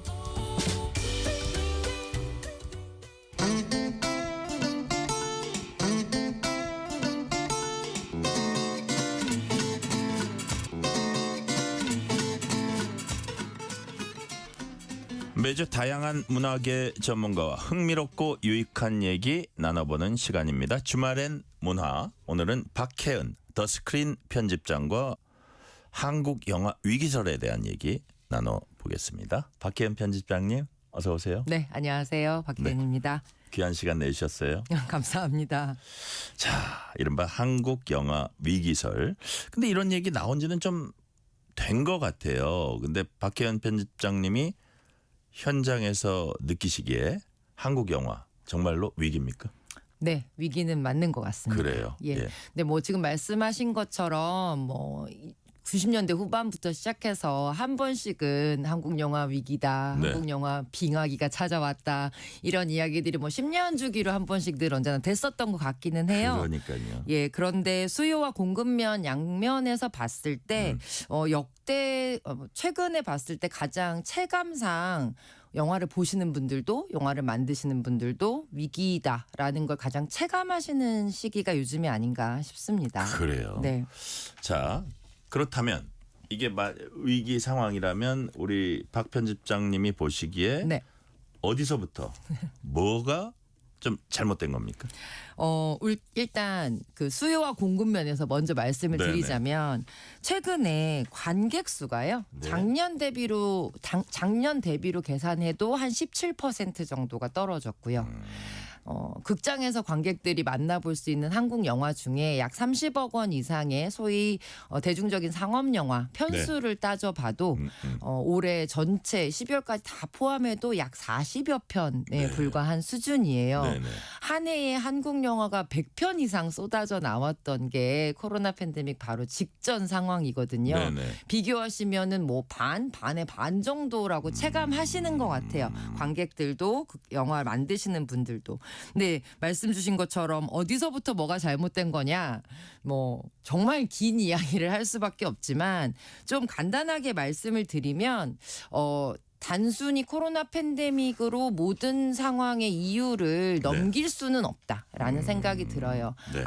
매주 다양한 문화계 전문가와 흥미롭고 유익한 얘기 나눠보는 시간입니다. 주말엔 문화. 오늘은 박혜은 더 스크린 편집장과 한국 영화 위기설에 대한 얘기 나눠보겠습니다. 박혜은 편집장님 어서 오세요. 네, 안녕하세요. 박혜은입니다. 귀한 시간 내주셨어요. 감사합니다. 자, 이른바 한국 영화 위기설. 근데 이런 얘기 나온 지는 좀 된 것 같아요. 근데 박혜은 편집장님이 현장에서 느끼시기에 한국 영화 정말로 위기입니까? 네, 위기는 맞는 것 같습니다. 그래요. 예. 예. 근데 뭐 지금 말씀하신 것처럼 뭐 90년대 후반부터 시작해서 한 번씩은 한국 영화 위기다, 네. 한국 영화 빙하기가 찾아왔다 이런 이야기들이 뭐 10년 주기로 한 번씩 늘 언제나 됐었던 것 같기는 해요. 그러니까요. 예, 그런데 수요와 공급면 양면에서 봤을 때 역대 최근에 봤을 때 가장 체감상 영화를 보시는 분들도 영화를 만드시는 분들도 위기다라는 걸 가장 체감하시는 시기가 요즘이 아닌가 싶습니다. 그래요. 네. 자, 그렇다면 이게 위기 상황이라면 우리 박 편집장님이 보시기에 네. 어디서부터 뭐가 좀 잘못된 겁니까? 일단 그 수요와 공급 면에서 먼저 말씀을 네네. 드리자면 최근에 관객 수가요. 네. 작년 대비로 계산해도 한 17% 정도가 떨어졌고요. 극장에서 관객들이 만나볼 수 있는 한국 영화 중에 약 30억 원 이상의 소위 대중적인 상업 영화 편수를 따져봐도 올해 전체 12월까지 다 포함해도 약 40여 편에 불과한 수준이에요. 네네. 한 해에 한국 영화가 100편 이상 쏟아져 나왔던 게 코로나 팬데믹 바로 직전 상황이거든요. 네네. 비교하시면은 뭐 반의 반 정도라고 체감하시는 것 같아요. 관객들도 영화 만드시는 분들도. 네, 말씀 주신 것처럼 어디서부터 뭐가 잘못된 거냐? 뭐 정말 긴 이야기를 할 수밖에 없지만 좀 간단하게 말씀을 드리면 단순히 코로나 팬데믹으로 모든 상황의 이유를 넘길 수는 없다라는 생각이 들어요. 네.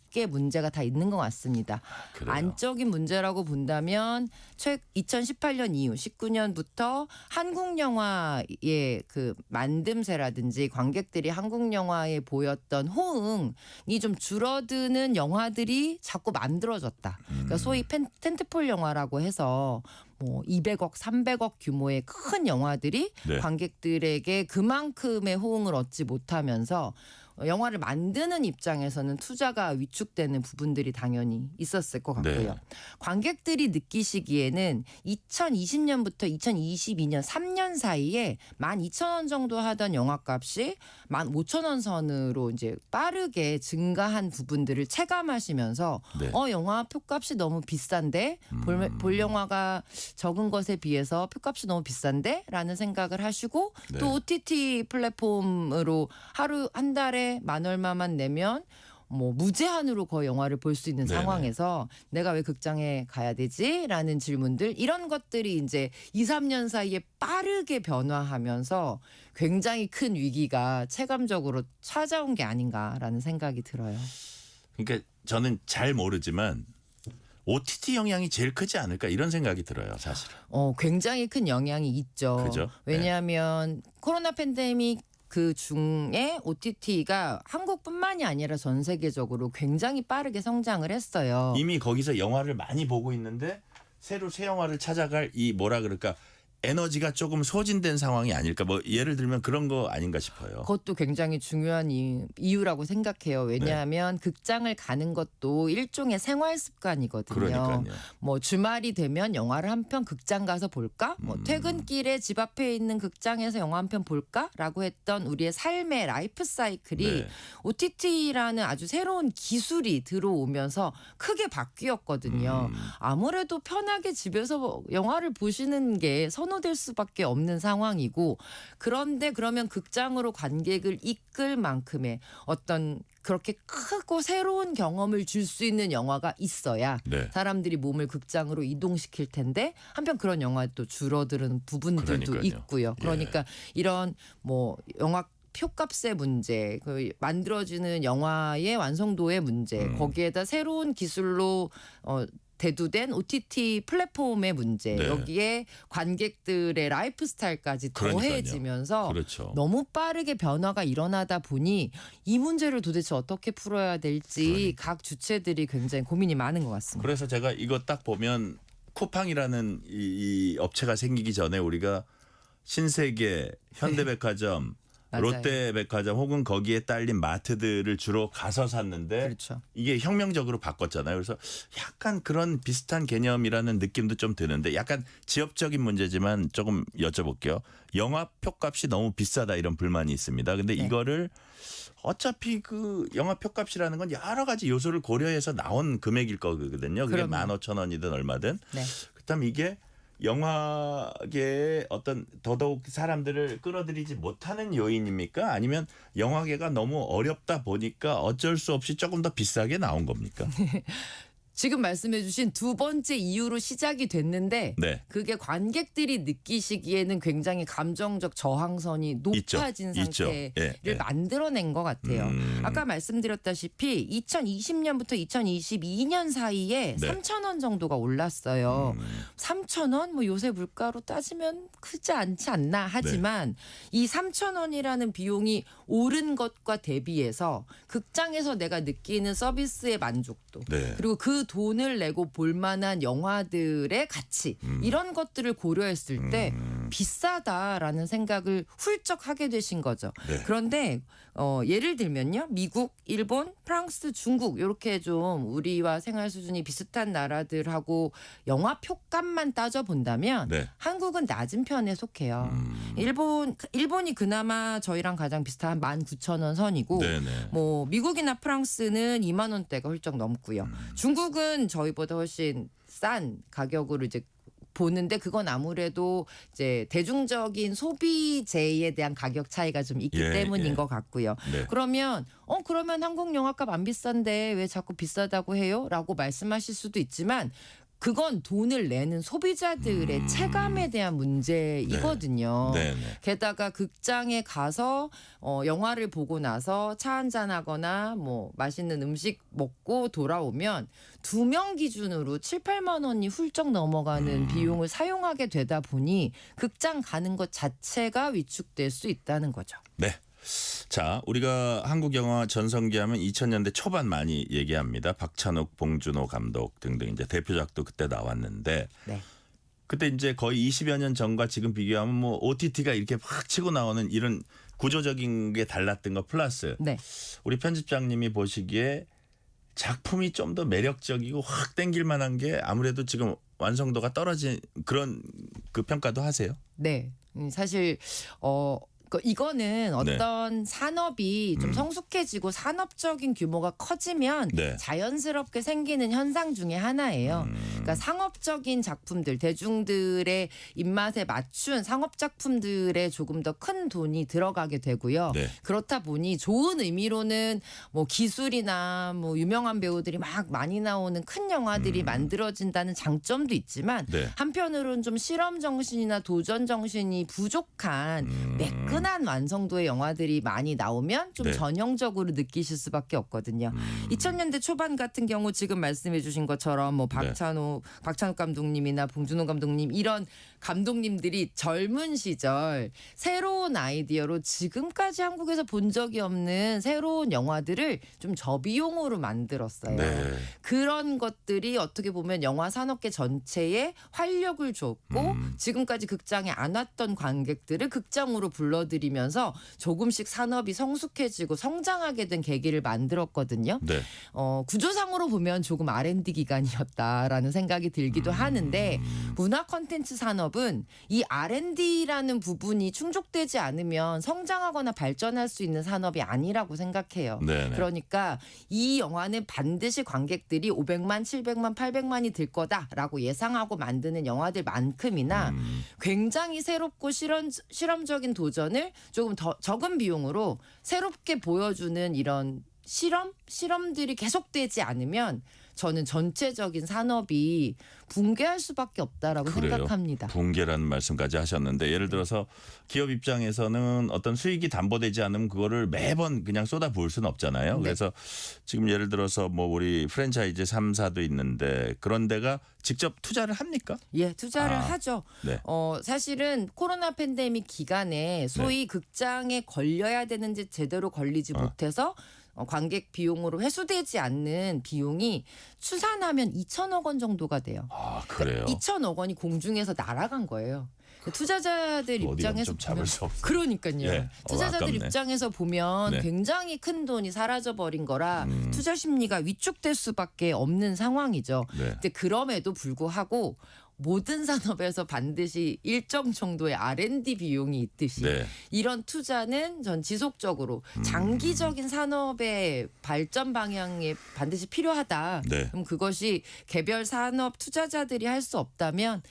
밖에 문제가 다 있는 것 같습니다. 그래요? 안적인 문제라고 본다면 2018년 이후 19년부터 한국 영화의 그 만듦새라든지 관객들이 한국 영화에 보였던 호응이 좀 줄어드는 영화들이 자꾸 만들어졌다. 그러니까 소위 텐트폴 영화라고 해서 뭐 200억, 300억 규모의 큰 영화들이 네. 관객들에게 그만큼의 호응을 얻지 못하면서 영화를 만드는 입장에서는 투자가 위축되는 부분들이 당연히 있었을 것 같고요. 네. 관객들이 느끼시기에는 2020년부터 2022년 3년 사이에 12,000원 정도 하던 영화값이 15,000원 선으로 이제 빠르게 증가한 부분들을 체감하시면서 네. 영화 표값이 너무 비싼데 볼 영화가 적은 것에 비해서 표값이 너무 비싼데 라는 생각을 하시고 네. 또 OTT 플랫폼으로 하루 한 달에 만 얼마만 내면 뭐 무제한으로 거의 영화를 볼 수 있는 네네. 상황에서 내가 왜 극장에 가야 되지? 라는 질문들 이런 것들이 이제 2, 3년 사이에 빠르게 변화하면서 굉장히 큰 위기가 체감적으로 찾아온 게 아닌가라는 생각이 들어요. 그러니까 저는 잘 모르지만 OTT 영향이 제일 크지 않을까 이런 생각이 들어요, 사실은. 굉장히 큰 영향이 있죠. 그죠? 왜냐하면 코로나 팬데믹 그 중에 OTT가 한국뿐만이 아니라 전 세계적으로 굉장히 빠르게 성장을 했어요. 이미 거기서 영화를 많이 보고 있는데 새로 새 영화를 찾아갈 이 뭐라 그럴까 에너지가 조금 소진된 상황이 아닐까 뭐 예를 들면 그런 거 아닌가 싶어요. 그것도 굉장히 중요한 이유라고 생각해요. 왜냐하면 극장을 가는 것도 일종의 생활 습관이거든요. 그러니까요. 뭐 주말이 되면 영화를 한 편 극장 가서 볼까? 뭐 퇴근길에 집 앞에 있는 극장에서 영화 한 편 볼까?라고 했던 우리의 삶의 라이프 사이클이 네. OTT라는 아주 새로운 기술이 들어오면서 크게 바뀌었거든요. 아무래도 편하게 집에서 영화를 보시는 게 선호될 수밖에 없는 상황이고 그런데 그러면 극장으로 관객을 이끌 만큼의 어떤 그렇게 크고 새로운 경험을 줄 수 있는 영화가 있어야 네. 사람들이 몸을 극장으로 이동시킬 텐데 한편 그런 영화도 줄어드는 부분들도 그러니까요. 있고요. 그러니까 이런 뭐 영화 표값의 문제, 그 만들어지는 영화의 완성도의 문제, 거기에다 새로운 기술로 대두된 OTT 플랫폼의 문제, 네. 여기에 관객들의 라이프 스타일까지 그러니까요. 더해지면서 그렇죠. 너무 빠르게 변화가 일어나다 보니 이 문제를 도대체 어떻게 풀어야 될지 각 주체들이 굉장히 고민이 많은 것 같습니다. 그래서 제가 이거 딱 보면 쿠팡이라는 이 업체가 생기기 전에 우리가 신세계, 현대백화점, 맞아요. 롯데백화점 혹은 거기에 딸린 마트들을 주로 가서 샀는데 그렇죠. 이게 혁명적으로 바꿨잖아요. 그래서 약간 그런 비슷한 개념이라는 느낌도 좀 드는데 약간 지역적인 문제지만 조금 여쭤볼게요. 영화 표값이 너무 비싸다 이런 불만이 있습니다. 근데 네. 이거를 어차피 그 영화 표값이라는 건 여러 가지 요소를 고려해서 나온 금액일 거거든요. 그게 그럼요. 15,000원이든 얼마든. 네. 그렇다면 이게 영화계의 어떤 더더욱 사람들을 끌어들이지 못하는 요인입니까? 아니면 영화계가 너무 어렵다 보니까 어쩔 수 없이 조금 더 비싸게 나온 겁니까? 지금 말씀해 주신 두 번째 이유로 시작이 됐는데 네. 그게 관객들이 느끼시기에는 굉장히 감정적 저항선이 높아진 있죠. 상태를 예. 만들어낸 것 같아요. 아까 말씀드렸다시피 2020년부터 2022년 사이에 네. 3,000원 정도가 올랐어요. 3,000원 뭐 요새 물가로 따지면 크지 않지 않나 하지만 이 3,000원이라는 비용이 오른 것과 대비해서 극장에서 내가 느끼는 서비스의 만족도 네. 그리고 그 돈을 내고 볼 만한 영화들의 가치 이런 것들을 고려했을 때 비싸다라는 생각을 훌쩍 하게 되신 거죠. 네. 그런데 예를 들면요. 미국, 일본, 프랑스, 중국 이렇게 좀 우리와 생활 수준이 비슷한 나라들하고 영화 표값만 따져본다면 네. 한국은 낮은 편에 속해요. 일본이 그나마 저희랑 가장 비슷한 19,000원 선이고 네네. 뭐 미국이나 프랑스는 2만 원대가 훌쩍 넘고요. 중국은 저희보다 훨씬 싼 가격으로 이제 보는데 그건 아무래도 이제 대중적인 소비재에 대한 가격 차이가 좀 있기 예, 때문인 예. 것 같고요. 네. 그러면 한국 영화값 안 비싼데 왜 자꾸 비싸다고 해요? 라고 말씀하실 수도 있지만 그건 돈을 내는 소비자들의 체감에 대한 문제이거든요. 네. 게다가 극장에 가서 영화를 보고 나서 차 한잔 하거나 뭐 맛있는 음식 먹고 돌아오면 2명 기준으로 7, 8만 원이 훌쩍 넘어가는 비용을 사용하게 되다 보니 극장 가는 것 자체가 위축될 수 있다는 거죠. 네. 자, 우리가 한국 영화 전성기 하면 2000년대 초반 많이 얘기합니다. 박찬욱, 봉준호 감독 등등 이제 대표작도 그때 나왔는데 네. 그때 이제 거의 20여 년 전과 지금 비교하면 뭐 OTT가 이렇게 확 치고 나오는 이런 구조적인 게 달랐던 거 플러스 네. 우리 편집장님이 보시기에 작품이 좀 더 매력적이고 확 땡길 만한 게 아무래도 지금 완성도가 떨어진 그런 그 평가도 하세요? 네. 사실 이거는 어떤 산업이 좀 성숙해지고 산업적인 규모가 커지면 네. 자연스럽게 생기는 현상 중에 하나예요. 그러니까 상업적인 작품들, 대중들의 입맛에 맞춘 상업 작품들에 조금 더 큰 돈이 들어가게 되고요. 네. 그렇다 보니 좋은 의미로는 뭐 기술이나 뭐 유명한 배우들이 막 많이 나오는 큰 영화들이 만들어진다는 장점도 있지만 네. 한편으로는 좀 실험 정신이나 도전 정신이 부족한 매끈한 완성도의 영화들이 많이 나오면 좀 네. 전형적으로 느끼실 수밖에 없거든요. 2000년대 초반 같은 경우 지금 말씀해 주신 것처럼 뭐 박찬욱 감독님이나 봉준호 감독님 이런 감독님들이 젊은 시절 새로운 아이디어로 지금까지 한국에서 본 적이 없는 새로운 영화들을 좀 저비용으로 만들었어요. 네. 그런 것들이 어떻게 보면 영화 산업계 전체에 활력을 줬고 지금까지 극장에 안 왔던 관객들을 극장으로 불러들이면서 조금씩 산업이 성숙해지고 성장하게 된 계기를 만들었거든요. 네. 구조상으로 보면 조금 R&D 기간이었다라는 생각이 들기도 하는데 문화 콘텐츠 산업은 이 R&D라는 부분이 충족되지 않으면 성장하거나 발전할 수 있는 산업이 아니라고 생각해요. 네네. 그러니까 이 영화는 반드시 관객들이 500만, 700만, 800만이 들 거다라고 예상하고 만드는 영화들만큼이나 굉장히 새롭고 실험적인 도전을 조금 더 적은 비용으로 새롭게 보여주는 이런 실험들이 계속되지 않으면 저는 전체적인 산업이 붕괴할 수밖에 없다라고 그래요. 생각합니다. 붕괴라는 말씀까지 하셨는데 예를 들어서 기업 입장에서는 어떤 수익이 담보되지 않으면 그거를 매번 그냥 쏟아부을 수는 없잖아요. 네. 그래서 지금 예를 들어서 뭐 우리 프랜차이즈 3사도 있는데 그런 데가 직접 투자를 합니까? 예, 투자를 하죠. 네. 사실은 코로나 팬데믹 기간에 소위 극장에 걸려야 되는지 제대로 걸리지 못해서 관객 비용으로 회수되지 않는 비용이 추산하면 2천억 원 정도가 돼요. 아, 그래요? 2천억 원이 공중에서 날아간 거예요. 투자자들 입장에서 좀 잡을 수 없어. 그러니까요. 예. 투자자들 아깝네. 입장에서 보면 네. 굉장히 큰 돈이 사라져 버린 거라 투자 심리가 위축될 수밖에 없는 상황이죠. 네. 근데 그럼에도 불구하고 모든 산업에서 반드시 일정 정도의 R&D 비용이 있듯이 네. 이런 투자는 전 지속적으로 장기적인 산업의 발전 방향에 반드시 필요하다. 네. 그럼 그것이 개별 산업 투자자들이 할 수 없다면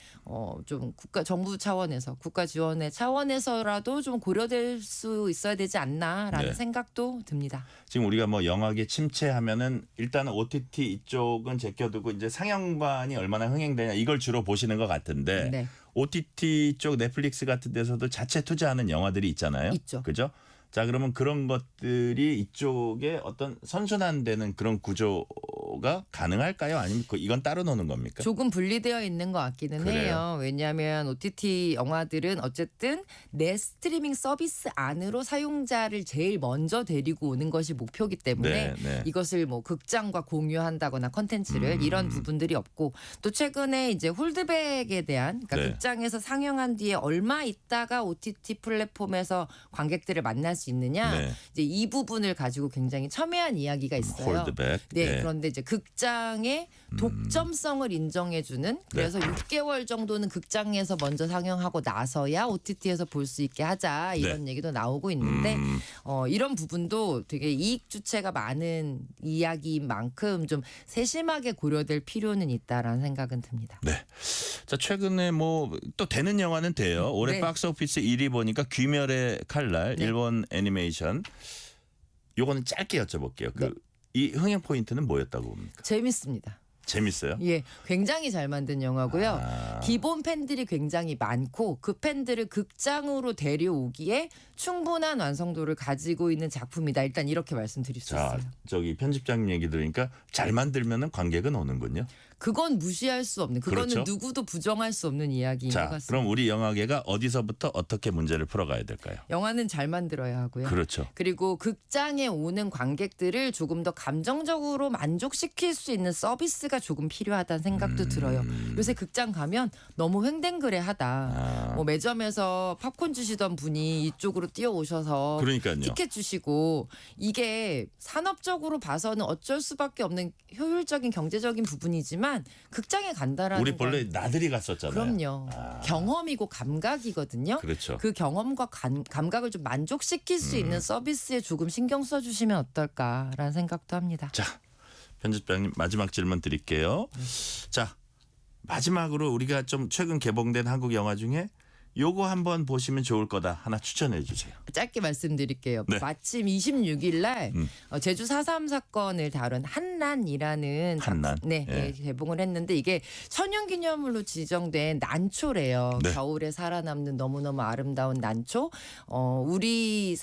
좀 정부 차원에서 국가 지원의 차원에서라도 좀 고려될 수 있어야 되지 않나라는 네. 생각도 듭니다. 지금 우리가 뭐 영화계 침체하면은 일단은 OTT 이쪽은 제껴두고 이제 상영관이 얼마나 흥행되냐 이걸 주로 보시는 것 같은데 네. OTT 쪽 넷플릭스 같은 데서도 자체 투자하는 영화들이 있잖아요. 있죠. 그죠? 자, 그러면 그런 것들이 이쪽에 어떤 선순환되는 그런 구조가 가능할까요? 아니면 이건 따로 노는 겁니까? 조금 분리되어 있는 것 같기는 그래요? 해요. 왜냐하면 OTT 영화들은 어쨌든 내 스트리밍 서비스 안으로 사용자를 제일 먼저 데리고 오는 것이 목표이기 때문에 네. 이것을 뭐 극장과 공유한다거나 컨텐츠를 이런 부분들이 없고 또 최근에 이제 홀드백에 대한 그러니까 네. 극장에서 상영한 뒤에 얼마 있다가 OTT 플랫폼에서 관객들을 만날 수 있느냐 네. 이제 이 부분을 가지고 굉장히 첨예한 이야기가 있어요. 홀드백. 네, 그런데 이제 극장의 독점성을 인정해주는 그래서 6개월 정도는 극장에서 먼저 상영하고 나서야 OTT에서 볼 수 있게 하자 이런 얘기도 나오고 있는데 이런 부분도 되게 이익 주체가 많은 이야기인 만큼 좀 세심하게 고려될 필요는 있다라는 생각은 듭니다. 네. 자, 최근에 뭐 또 되는 영화는 돼요. 올해 네. 박스 오피스 1위 보니까 귀멸의 칼날 네. 일본 애니메이션. 요거는 짧게 여쭤볼게요. 네. 이 흥행 포인트는 뭐였다고 봅니까? 재밌습니다. 재밌어요? 예, 굉장히 잘 만든 영화고요. 기본 팬들이 굉장히 많고 그 팬들을 극장으로 데려오기에 충분한 완성도를 가지고 있는 작품이다. 일단 이렇게 말씀드릴 수 자, 있어요. 저기 편집장님 얘기 들으니까 잘 만들면은 관객은 오는군요. 그건 무시할 수 없는, 그거는 그렇죠. 누구도 부정할 수 없는 이야기인 것 자, 같습니다. 그럼 우리 영화계가 어디서부터 어떻게 문제를 풀어가야 될까요? 영화는 잘 만들어야 하고요. 그렇죠. 그리고 극장에 오는 관객들을 조금 더 감정적으로 만족시킬 수 있는 서비스가 조금 필요하다는 생각도 들어요. 요새 극장 가면 너무 횡댕그레하다. 뭐 매점에서 팝콘 주시던 분이 이쪽으로 뛰어오셔서 그러니까요. 티켓 주시고, 이게 산업적으로 봐서는 어쩔 수밖에 없는 효율적인 경제적인 부분이지만 극장에 간다라는 우리 건 본래 나들이 갔었잖아요. 그럼요. 경험이고 감각이거든요. 그렇죠. 그 경험과 감각을 좀 만족시킬 수 있는 서비스에 조금 신경 써주시면 어떨까라는 생각도 합니다. 자, 편집장님 마지막 질문 드릴게요. 자, 마지막으로 우리가 좀 최근 개봉된 한국 영화 중에 요거 한번 보시면 좋을 거다 하나 추천해 주세요. 짧게 말씀드릴게요. 네. 마침 26일 날 제주 4.3 사건을 다룬 한난이라는 한난. 네, 예. 예, 개봉을 했는데 이게 천연기념물로 지정된 난초래요. 네. 겨울에 살아남는 너무너무 아름다운 난초. 우리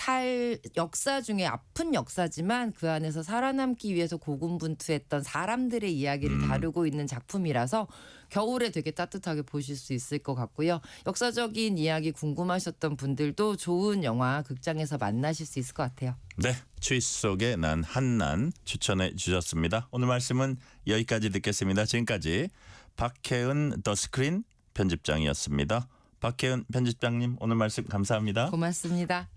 역사 중에 아픈 역사지만 그 안에서 살아남기 위해서 고군분투했던 사람들의 이야기를 다루고 있는 작품이라서 겨울에 되게 따뜻하게 보실 수 있을 것 같고요. 역사적인 이야기 궁금하셨던 분들도 좋은 영화 극장에서 만나실 수 있을 것 같아요. 네, 추위 속에 난 한난 추천해 주셨습니다. 오늘 말씀은 여기까지 듣겠습니다. 지금까지 박혜은 더 스크린 편집장이었습니다. 박혜은 편집장님 오늘 말씀 감사합니다. 고맙습니다.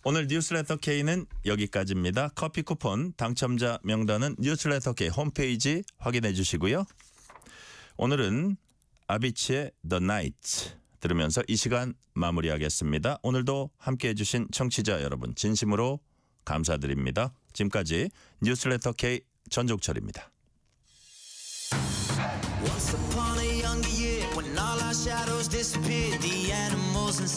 오늘 뉴스레터 K는 여기까지입니다. 커피 쿠폰 당첨자 명단은 뉴스레터 K 홈페이지 확인해 주시고요. 오늘은 아비치의 The Night 들으면서 이 시간 마무리하겠습니다. 오늘도 함께해 주신 청취자 여러분 진심으로 감사드립니다. 지금까지 뉴스레터 K 전종철입니다. Once upon a younger year, when all our shadows disappeared, the animals and